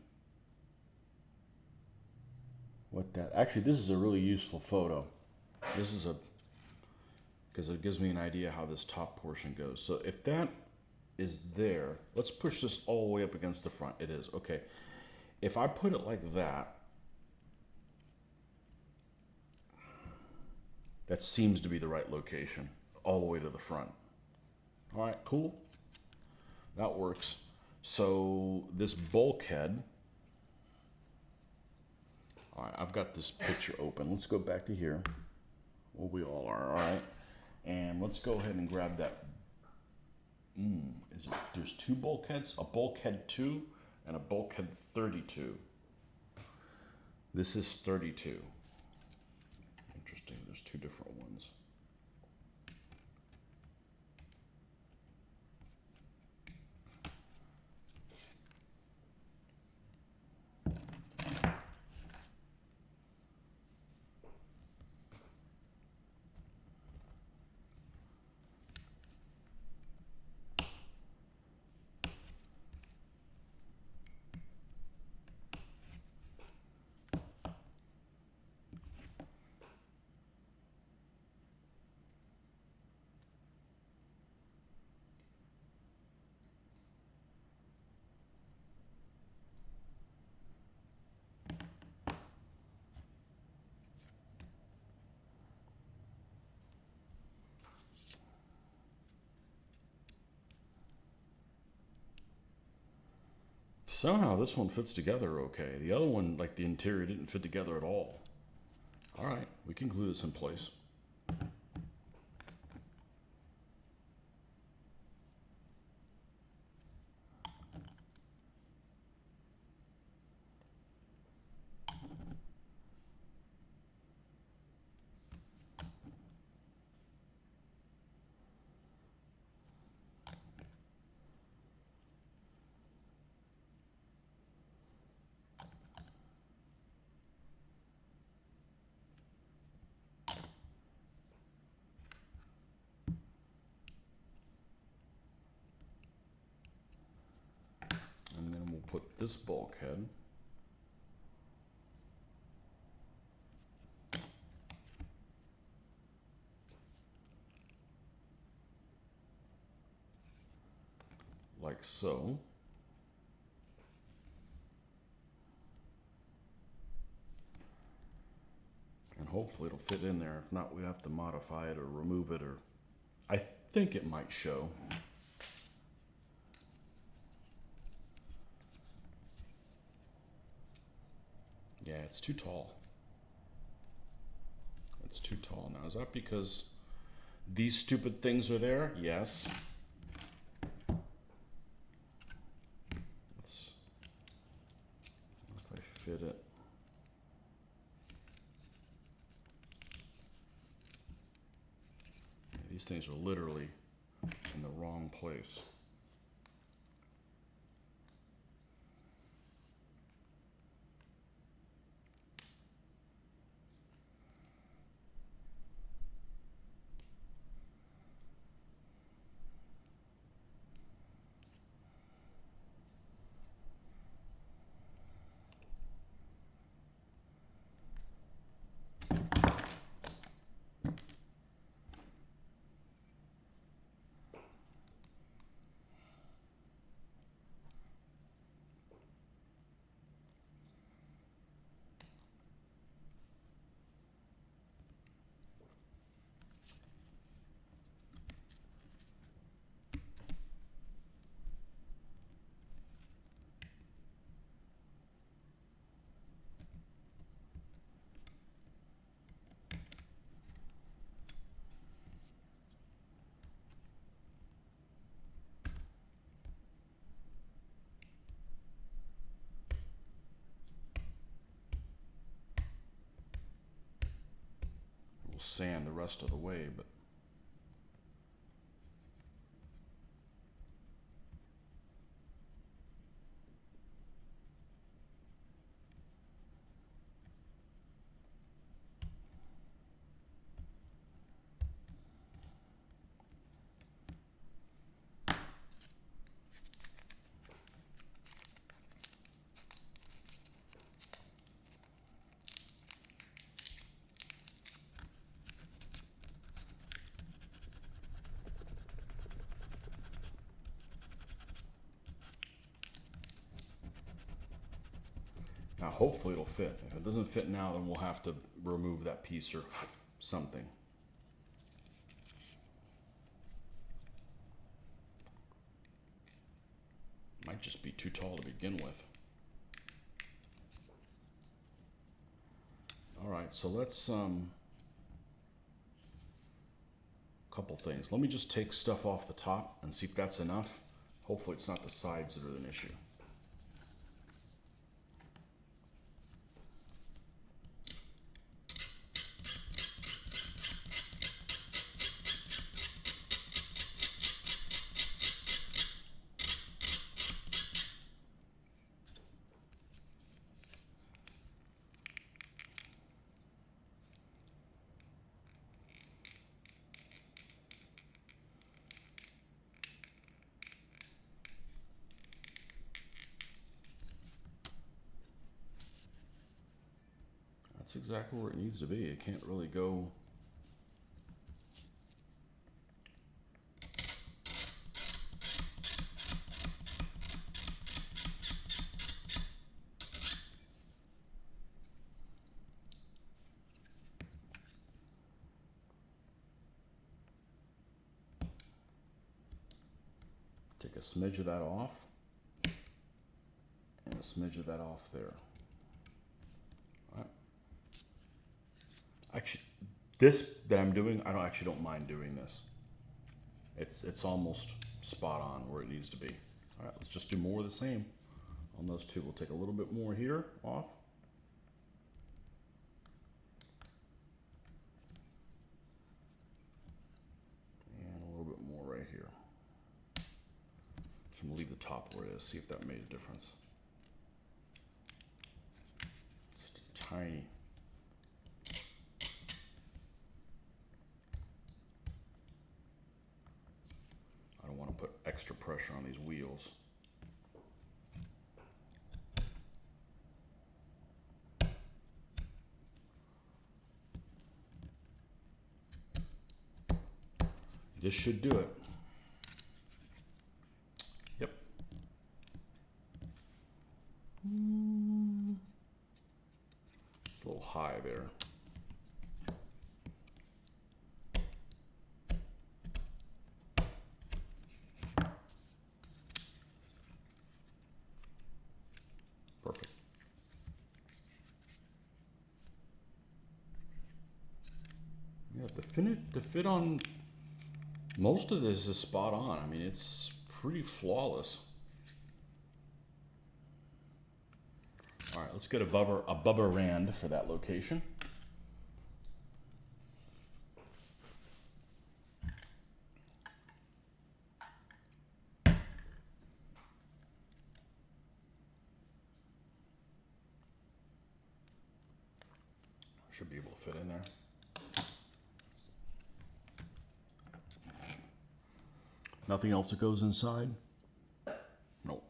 Actually, this is a really useful photo. This is because it gives me an idea how this top portion goes. So if that is there, let's push this all the way up against the front. It is, okay. If I put it like that, that seems to be the right location, all the way to the front. All right, cool. That works. So this bulkhead, all right, I've got this picture open. Let's go back to here. Well, we all are, all right. And let's go ahead and grab that. There's two bulkheads, a bulkhead 2 and a bulkhead 32. This is 32. Interesting. two different ones. Somehow this one fits together okay. The other one, like the interior, didn't fit together at all. All right, we can glue this in place. And then we'll put this bulkhead like so. And hopefully it'll fit in there. If not, we have to modify it or remove it, or I think it might show. Yeah, it's too tall. It's too tall now. Is that because these stupid things are there? Yes. Let's see if I fit it. Yeah, these things are literally in the wrong place. We'll sand the rest of the way, but now hopefully it'll fit. If it doesn't fit now, then we'll have to remove that piece or something. Might just be too tall to begin with. All right, so let's couple things. Let me just take stuff off the top and see if that's enough. Hopefully it's not the sides that are an issue. That's exactly where it needs to be. It can't really go. Take a smidge of that off, and a smidge of that off there. All right. Actually, this that I'm doing, I don't mind doing this. It's almost spot on where it needs to be. All right, let's just do more of the same on those two. We'll take a little bit more here off. And a little bit more right here. So I'm gonna leave the top where it is, see if that made a difference. Just tiny. I don't want to put extra pressure on these wheels. This should do it. Yep. It's a little high there. Perfect. Yeah, the fit on most of this is spot on. I mean, it's pretty flawless. All right, let's get a Bubba Rand for that location. Should be able to fit in there. Nothing else that goes inside? Nope.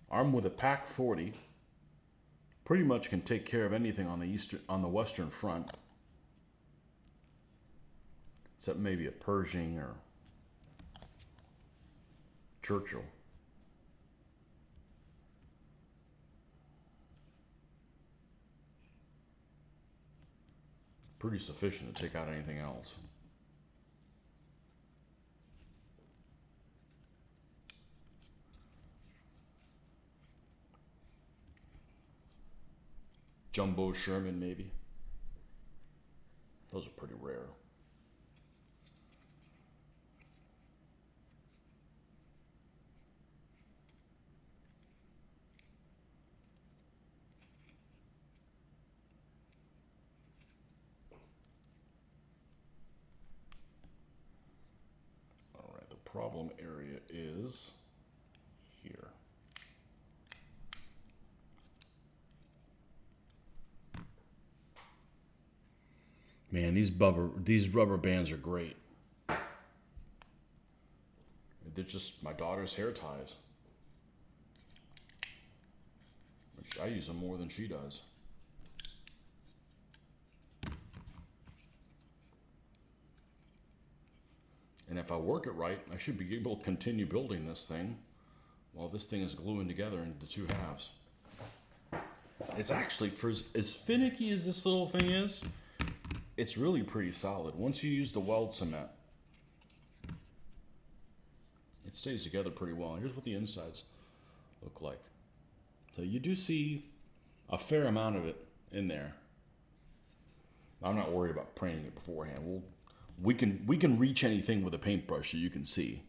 Armed with a Pack 40, pretty much can take care of anything on the Western Front. Except maybe a Pershing or Churchill. Pretty sufficient to take out anything else. Jumbo Sherman, maybe. Those are pretty rare. All right, the problem area is here. Man, these rubber bands are great. They're just my daughter's hair ties. Which I use them more than she does. And if I work it right, I should be able to continue building this thing while this thing is gluing together into two halves. It's actually, for as finicky as this little thing is, it's really pretty solid. Once you use the weld cement, it stays together pretty well. Here's what the insides look like. So you do see a fair amount of it in there. I'm not worried about painting it beforehand. We can reach anything with a paintbrush that you can see.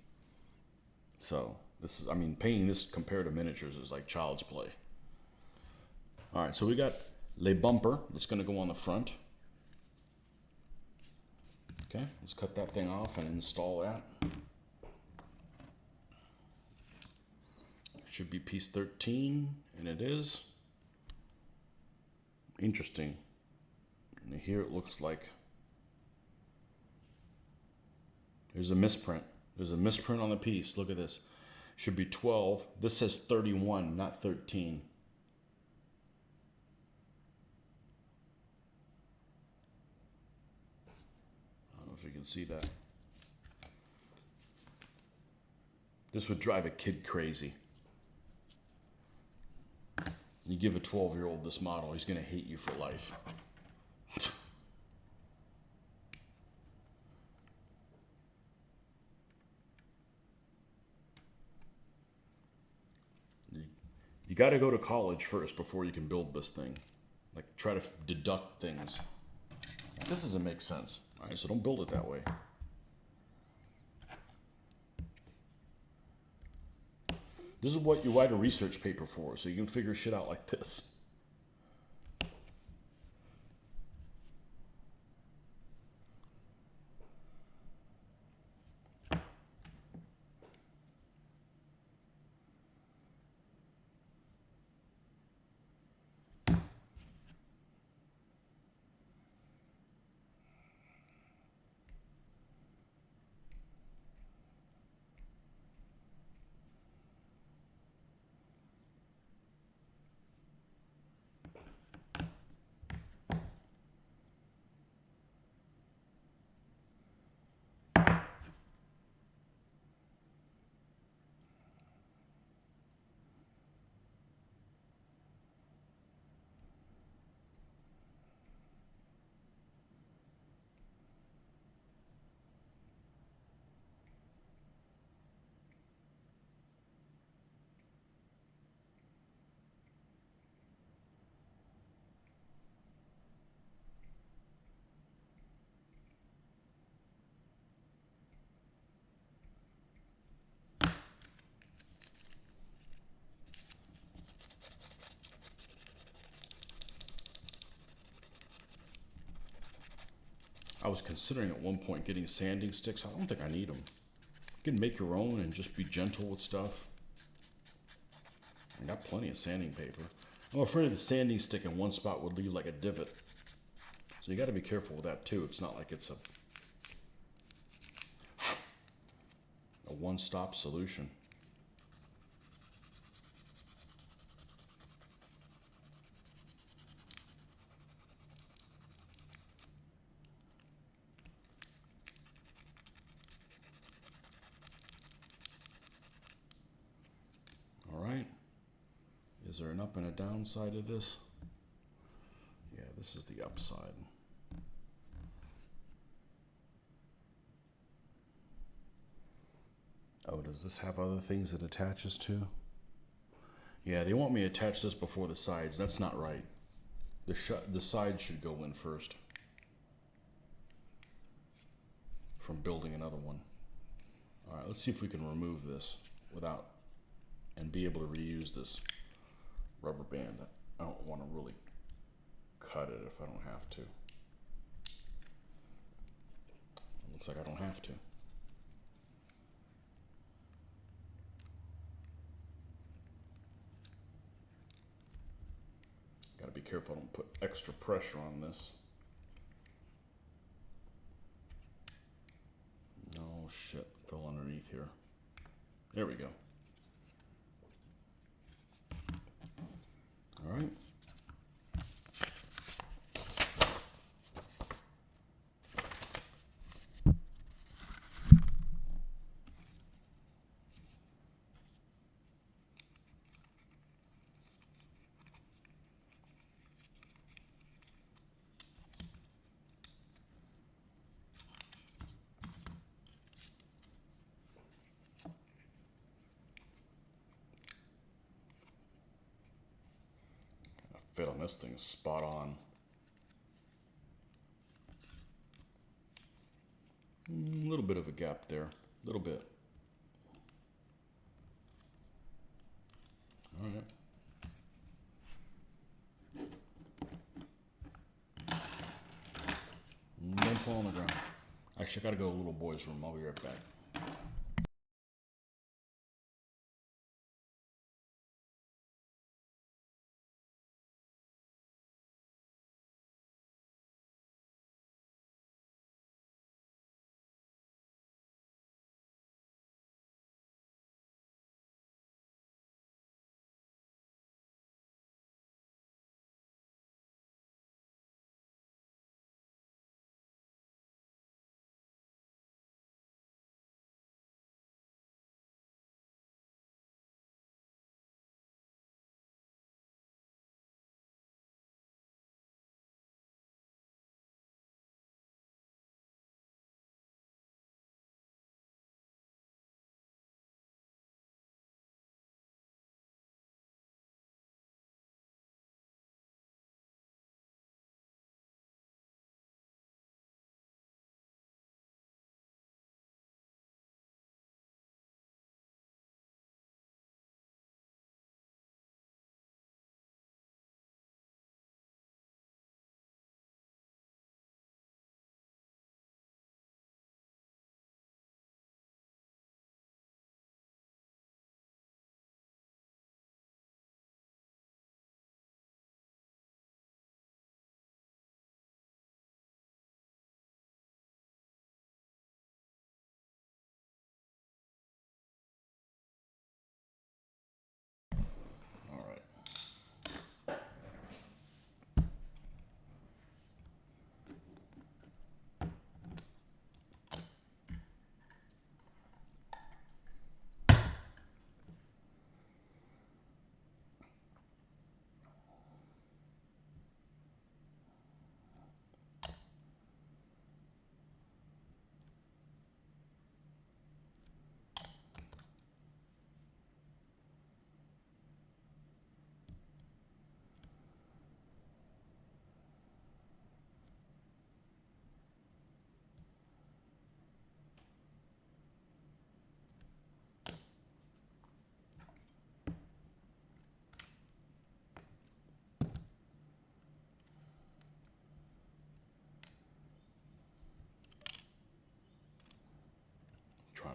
So this is, I mean, painting this compared to miniatures is like child's play. All right, so we got le bumper that's going to go on the front. Okay, let's cut that thing off and install that. Should be piece 13, and it is. interesting. And here it looks like there's a misprint. There's a misprint on the piece. Look at this. Should be 12. This says 31, not 13. I don't know if you can see that. This would drive a kid crazy. You give a 12-year-old this model, he's going to hate you for life. You got to go to college first before you can build this thing. Like, try to deduct things. This doesn't make sense. All right, so don't build it that way. This is what you write a research paper for, so you can figure shit out like this. I was considering at one point getting sanding sticks. I don't think I need them. You can make your own and just be gentle with stuff. I got plenty of sanding paper. I'm afraid the sanding stick in one spot would leave like a divot. So you got to be careful with that too. It's not like it's a one-stop solution. Is there an up and a down side of this? Yeah, this is the upside. Oh, does this have other things it attaches to? Yeah, they want me to attach this before the sides. That's not right. The sides should go in first. From building another one. All right, let's see if we can remove this without and be able to reuse this rubber band. I don't want to really cut it if I don't have to. It looks like I don't have to. Gotta be careful I don't put extra pressure on this. No shit, fell underneath here. There we go. All right. Fit on this thing is spot on. A little bit of a gap there, a little bit. All right. Don't fall on the ground. Actually, I gotta go to little boy's room. I'll be right back.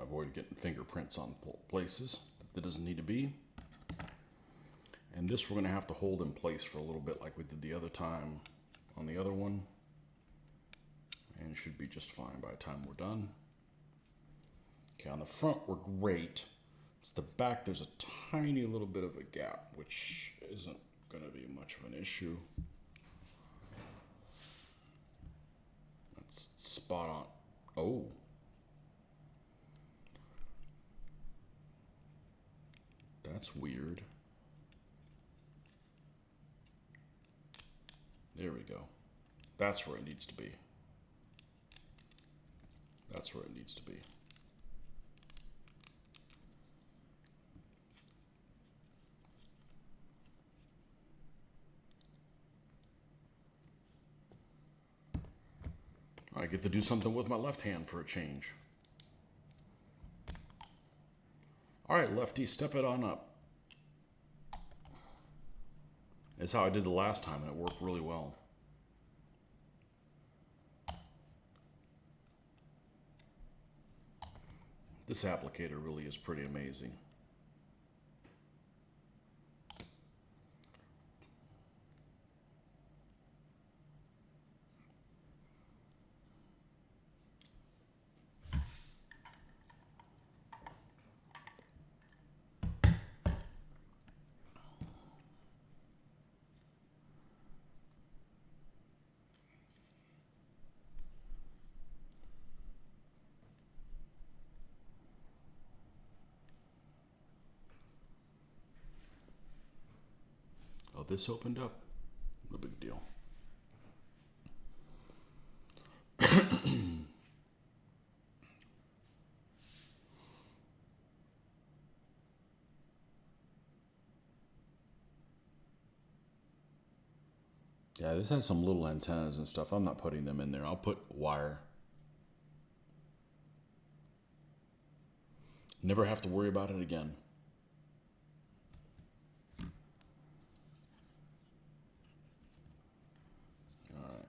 avoid getting fingerprints on places that doesn't need to be. And this we're going to have to hold in place for a little bit like we did the other time on the other one. And it should be just fine by the time we're done. Okay, on the front we're great. It's the back, there's a tiny little bit of a gap, which isn't going to be much of an issue. That's spot on. Oh. That's weird. There we go. That's where it needs to be. That's where it needs to be. I get to do something with my left hand for a change. All right, lefty, step it on up. It's how I did the last time, and it worked really well. This applicator really is pretty amazing. Oh, this opened up? No big deal. Yeah, this has some little antennas and stuff. I'm not putting them in there. I'll put wire. Never have to worry about it again. All right.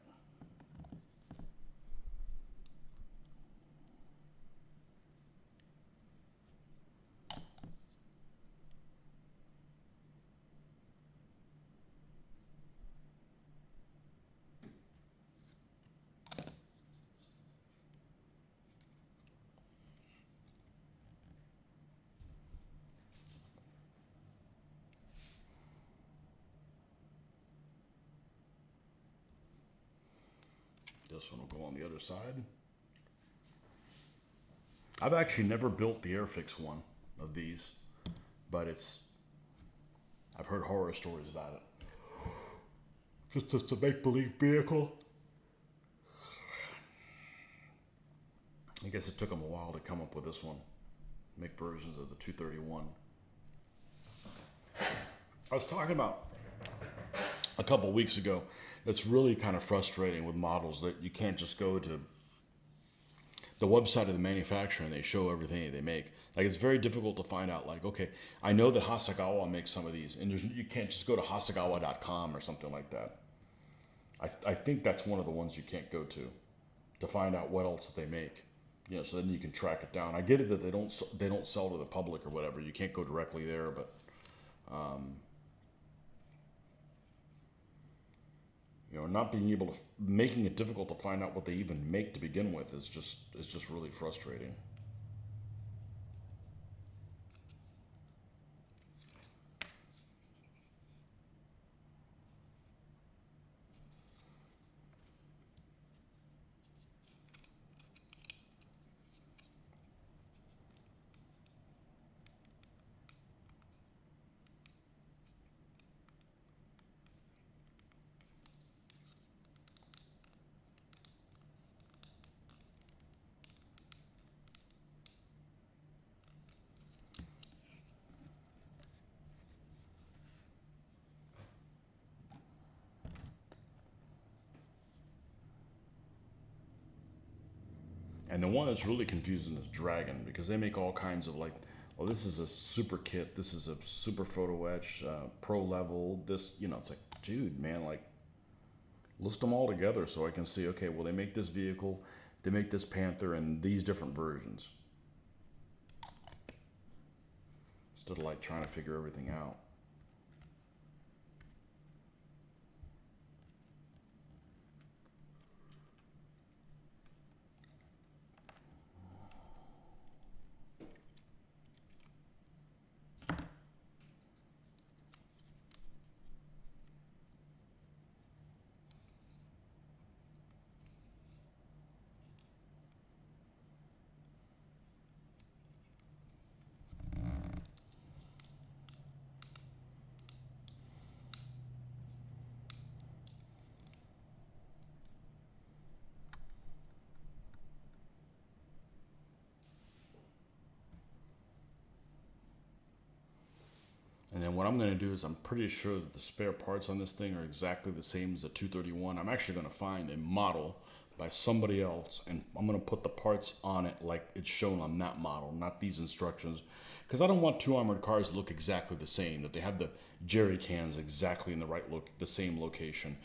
This one will go on the other side. I've actually never built the Airfix one of these, but I've heard horror stories about it. Just a make-believe vehicle. I guess it took them a while to come up with this one. Make versions of the 231. I was talking about a couple weeks ago, that's really kind of frustrating with models that you can't just go to the website of the manufacturer and they show everything they make. Like, it's very difficult to find out, like, okay, I know that Hasegawa makes some of these, and you can't just go to hasegawa.com or something like that. I think that's one of the ones you can't go to find out what else they make. You know, so then you can track it down. I get it that they don't sell to the public or whatever. You can't go directly there, but you know, not being able to, making it difficult to find out what they even make to begin with is just really frustrating. And the one that's really confusing is Dragon, because they make all kinds of, like, oh, this is a super kit, this is a super photo etch, pro level, this, you know, it's like, dude, man, like, list them all together so I can see, okay, well, they make this vehicle, they make this Panther, and these different versions. instead of like trying to figure everything out. And then what I'm going to do is I'm pretty sure that the spare parts on this thing are exactly the same as the 231. I'm actually going to find a model by somebody else, and I'm going to put the parts on it like it's shown on that model, not these instructions. Because I don't want two armored cars to look exactly the same, that they have the jerry cans exactly in the right the same location.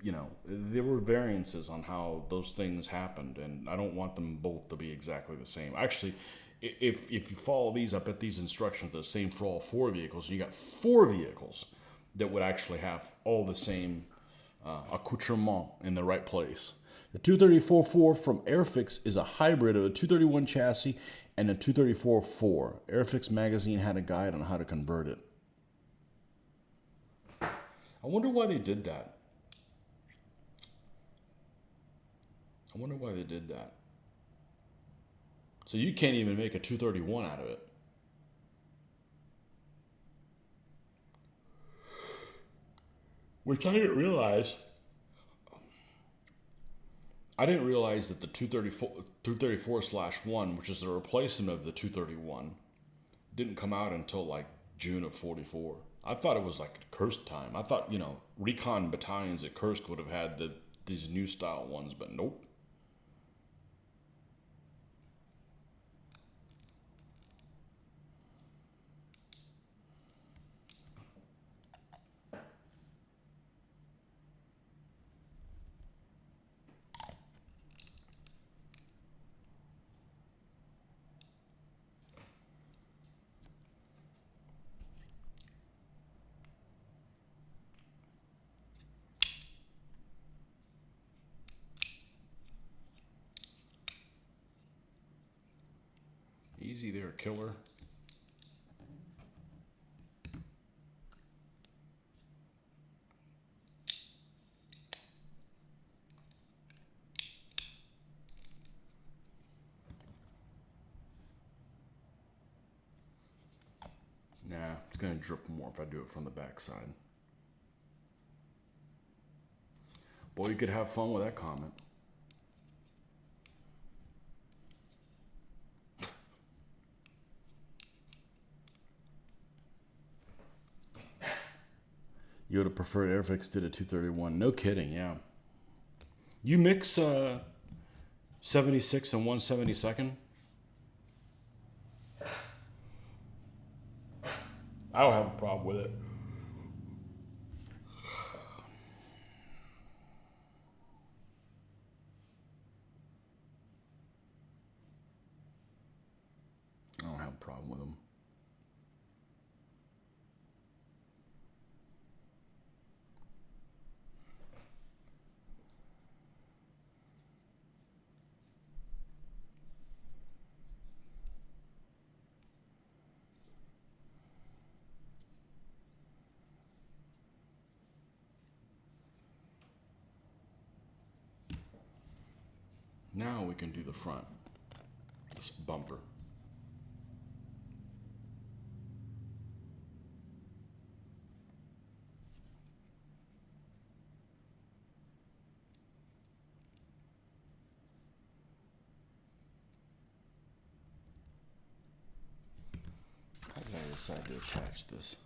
You know, there were variances on how those things happened, and I don't want them both to be exactly the same. Actually, if you follow these, I bet these instructions are the same for all four vehicles. And you got four vehicles that would actually have all the same accoutrement in the right place. The 234-4 from Airfix is a hybrid of a 231 chassis and a 234-4. Airfix magazine had a guide on how to convert it. I wonder why they did that. I wonder why they did that. So you can't even make a 231 out of it. Which I didn't realize. I didn't realize that the 234/1, which is a replacement of the 231, didn't come out until like June of 44. I thought it was like Kursk time. I thought, you know, recon battalions at Kursk would have had these new style ones, but nope. Easy there, killer. Nah, it's gonna drip more if I do it from the backside. Boy, you could have fun with that comment. You would have preferred Airfix did a 231. No kidding, yeah. You mix 76 and 1/72nd? I don't have a problem with it. I don't have a problem with them. Now we can do the front, this bumper. How did I decide to attach this?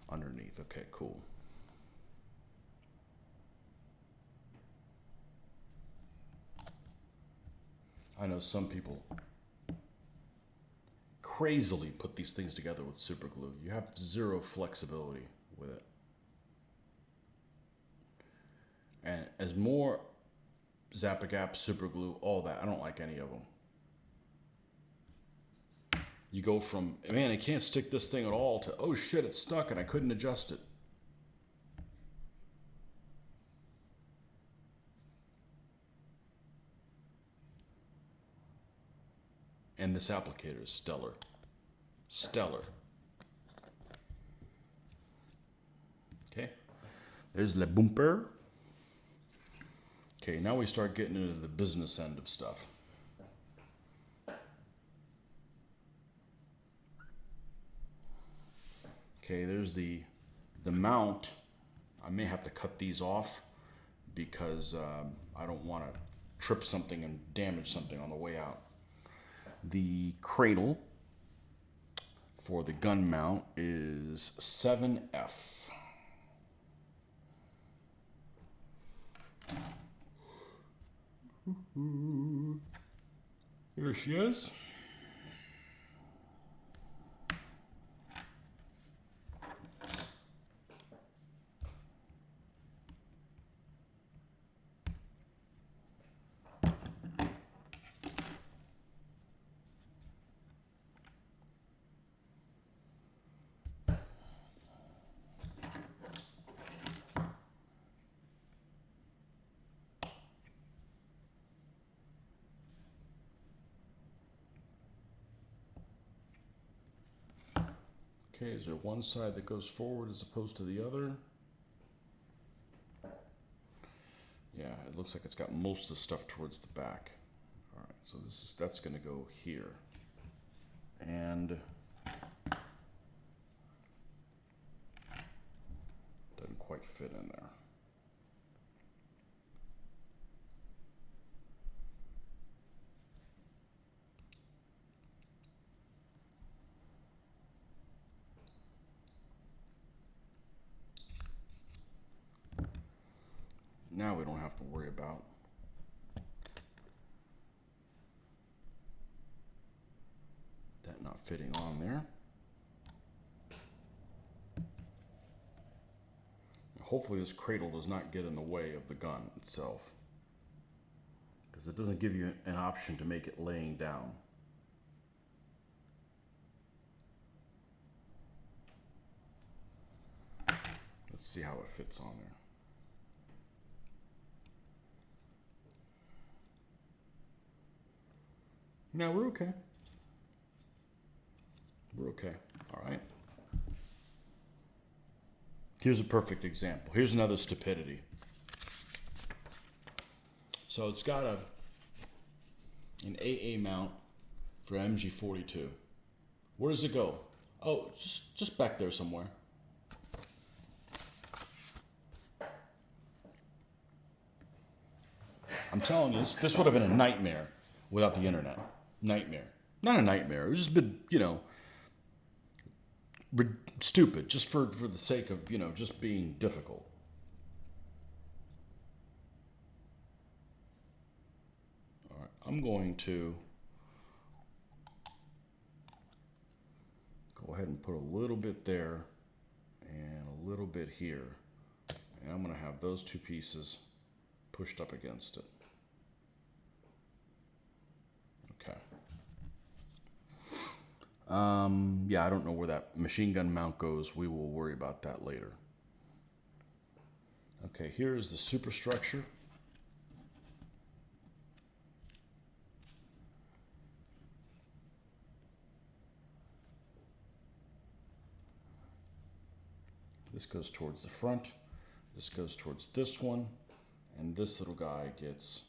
Underneath, okay, cool. I know some people crazily put these things together with super glue. You have zero flexibility with it. And as more Zap-A-Gap, super glue, all that, I don't like any of them. You go from, man, I can't stick this thing at all, to, oh shit, it's stuck and I couldn't adjust it. And this applicator is stellar. Stellar. Okay, there's the bumper. Okay, now we start getting into the business end of stuff. Okay, there's the mount. I may have to cut these off because I don't want to trip something and damage something on the way out. The cradle for the gun mount is 7F. Here she is. Okay, is there one side that goes forward as opposed to the other? Yeah, it looks like it's got most of the stuff towards the back. All right, so that's going to go here. And doesn't quite fit in there. Now we don't have to worry about that not fitting on there. Hopefully this cradle does not get in the way of the gun itself, because it doesn't give you an option to make it laying down. Let's see how it fits on there. No, we're okay. We're okay. All right. Here's a perfect example. Here's another stupidity. So it's got an AA mount for MG42. Where does it go? Oh, just back there somewhere. I'm telling you, this would have been a nightmare without the internet. Nightmare. Not a nightmare. It was just been, stupid, just for the sake of, just being difficult. All right, I'm going to go ahead and put a little bit there and a little bit here. And I'm going to have those two pieces pushed up against it. Okay. Yeah, I don't know where that machine gun mount goes. We will worry about that later. Okay, here is the superstructure. This goes towards the front. This goes towards this one. And this little guy gets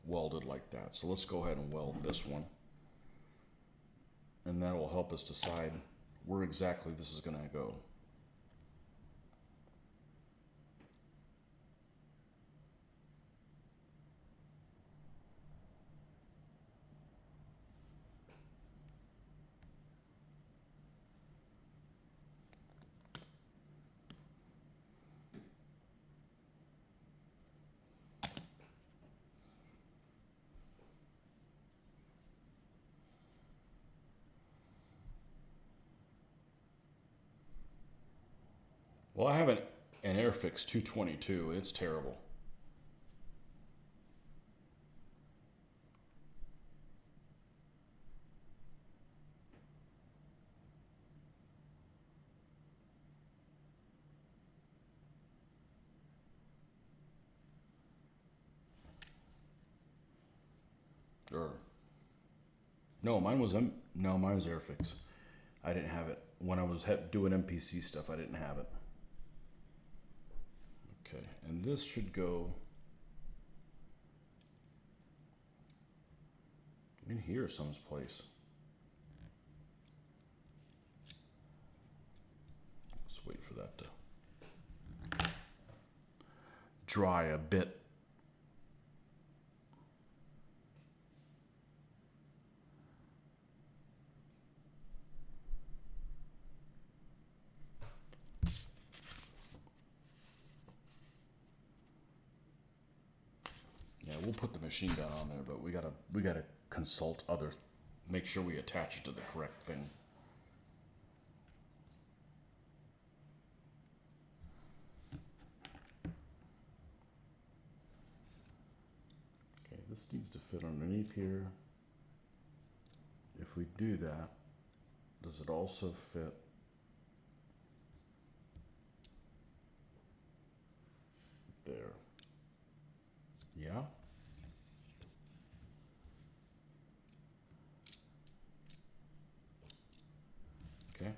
welded like that. So let's go ahead and weld this one. And that will help us decide where exactly this is going to go. Well, I have an Airfix 222. It's terrible. No, no, mine was Airfix. I didn't have it when I was doing MPC stuff. I didn't have it. Okay, and this should go in here someplace. Let's wait for that to dry a bit. Yeah, we'll put the machine gun on there, but we gotta consult other, make sure we attach it to the correct thing. Okay, this needs to fit underneath here. If we do that, does it also fit? There. Yeah? Okay.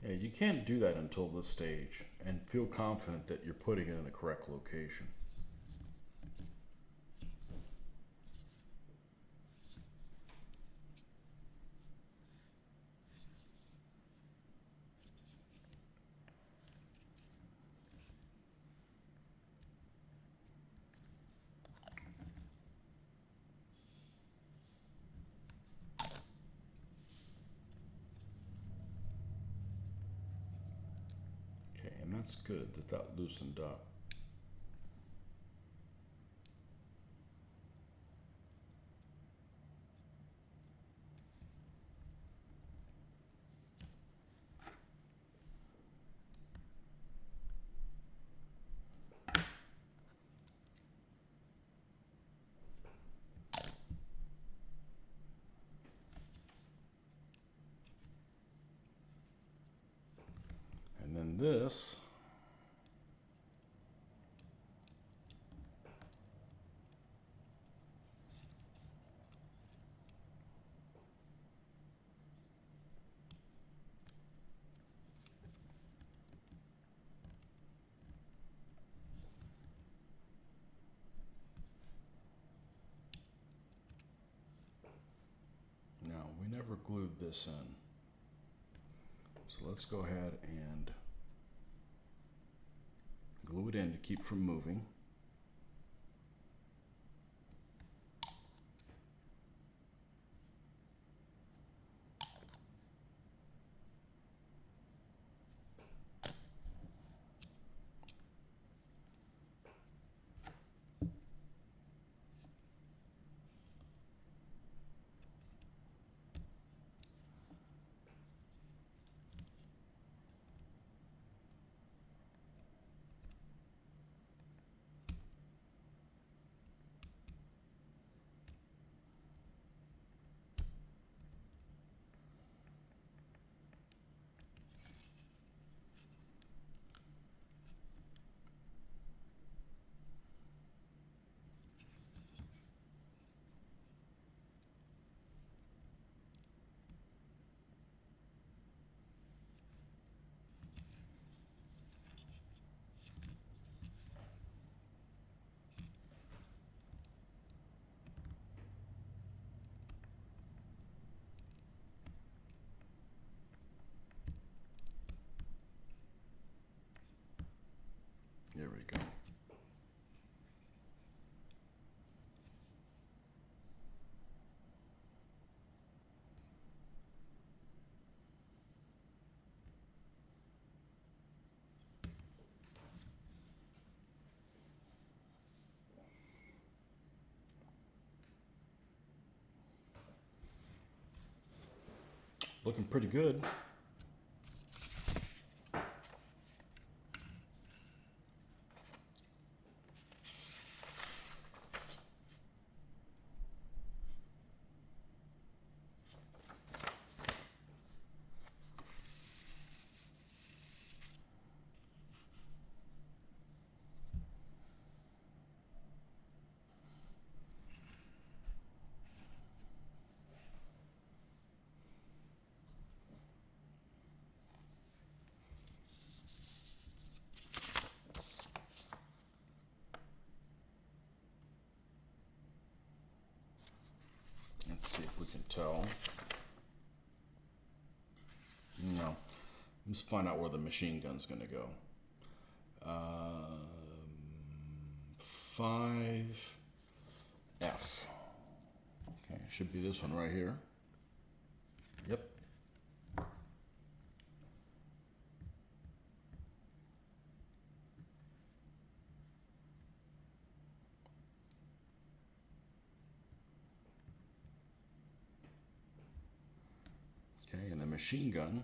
Yeah, you can't do that until this stage and feel confident that you're putting it in the correct location. Okay, and that's good that that loosened up. And then this, now we never glued this in. So let's go ahead and glue it in to keep from moving. Looking pretty good. Let's see if we can tell. No. Let's find out where the machine gun's going to go. 5F. Okay, should be this one right here. Yep. Okay, and the machine gun.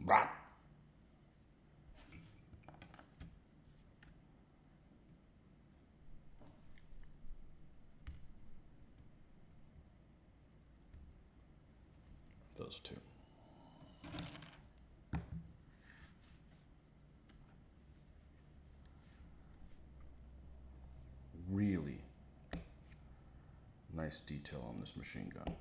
Rah. Those two. Really nice detail on this machine gun.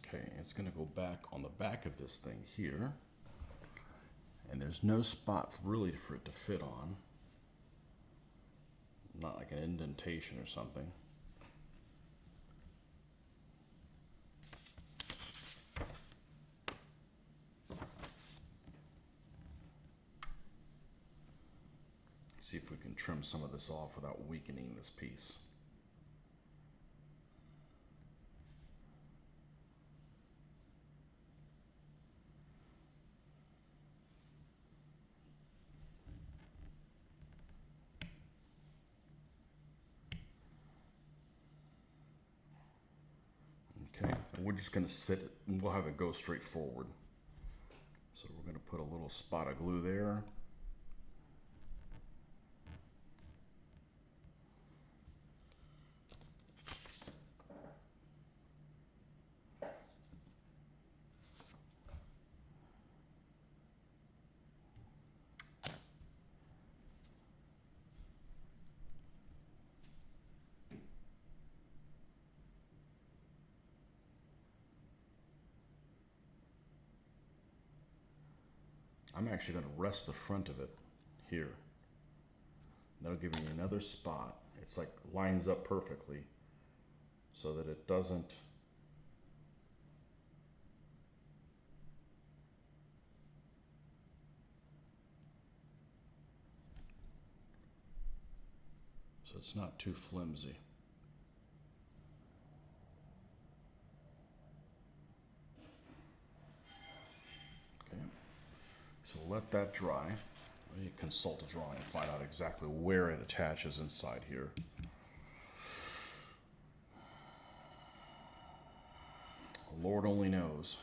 Okay, it's going to go back on the back of this thing here. And there's no spot really for it to fit on. Not like an indentation or something. See if we can trim some of this off without weakening this piece. Okay, and we're just going to sit it, and we'll have it go straight forward. So we're going to put a little spot of glue there. I'm actually going to rest the front of it here. That'll give me another spot. It's like lines up perfectly so that it doesn't so it's not too flimsy. Okay, so we'll let that dry. Let me consult a drawing and find out exactly where it attaches inside here. Lord only knows.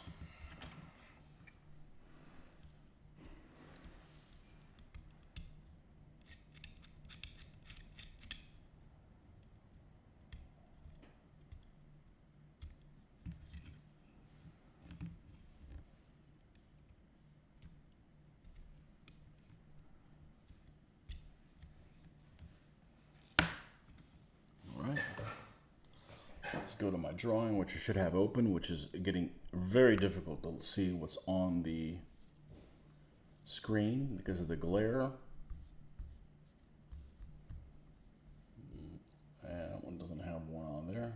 Let's go to my drawing, which you should have open, which is getting very difficult to see what's on the screen because of the glare. And that one doesn't have one on there.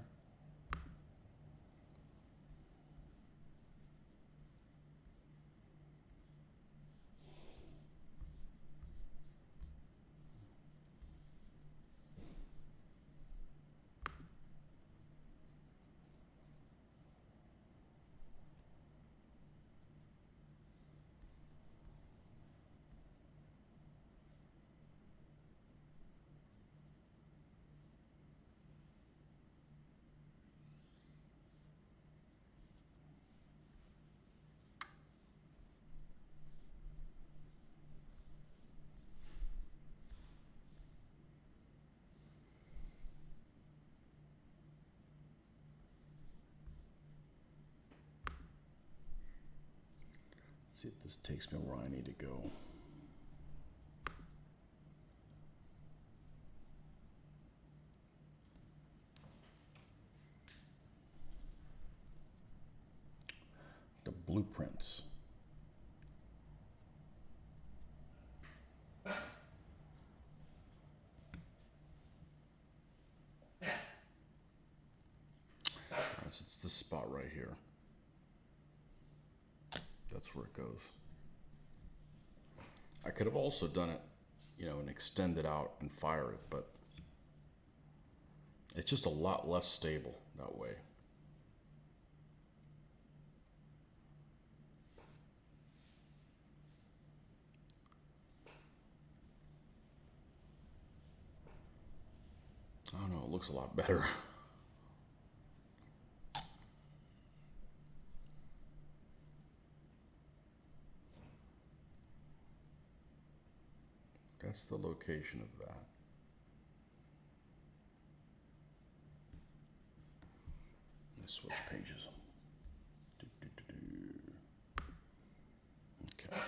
Let's see if this takes me where I need to go. The blueprints. It's this spot right here. That's where it goes. I could have also done it, and extend it out and fire it, but it's just a lot less stable that way. I don't know, it looks a lot better. That's the location of that. Let me switch pages. Okay.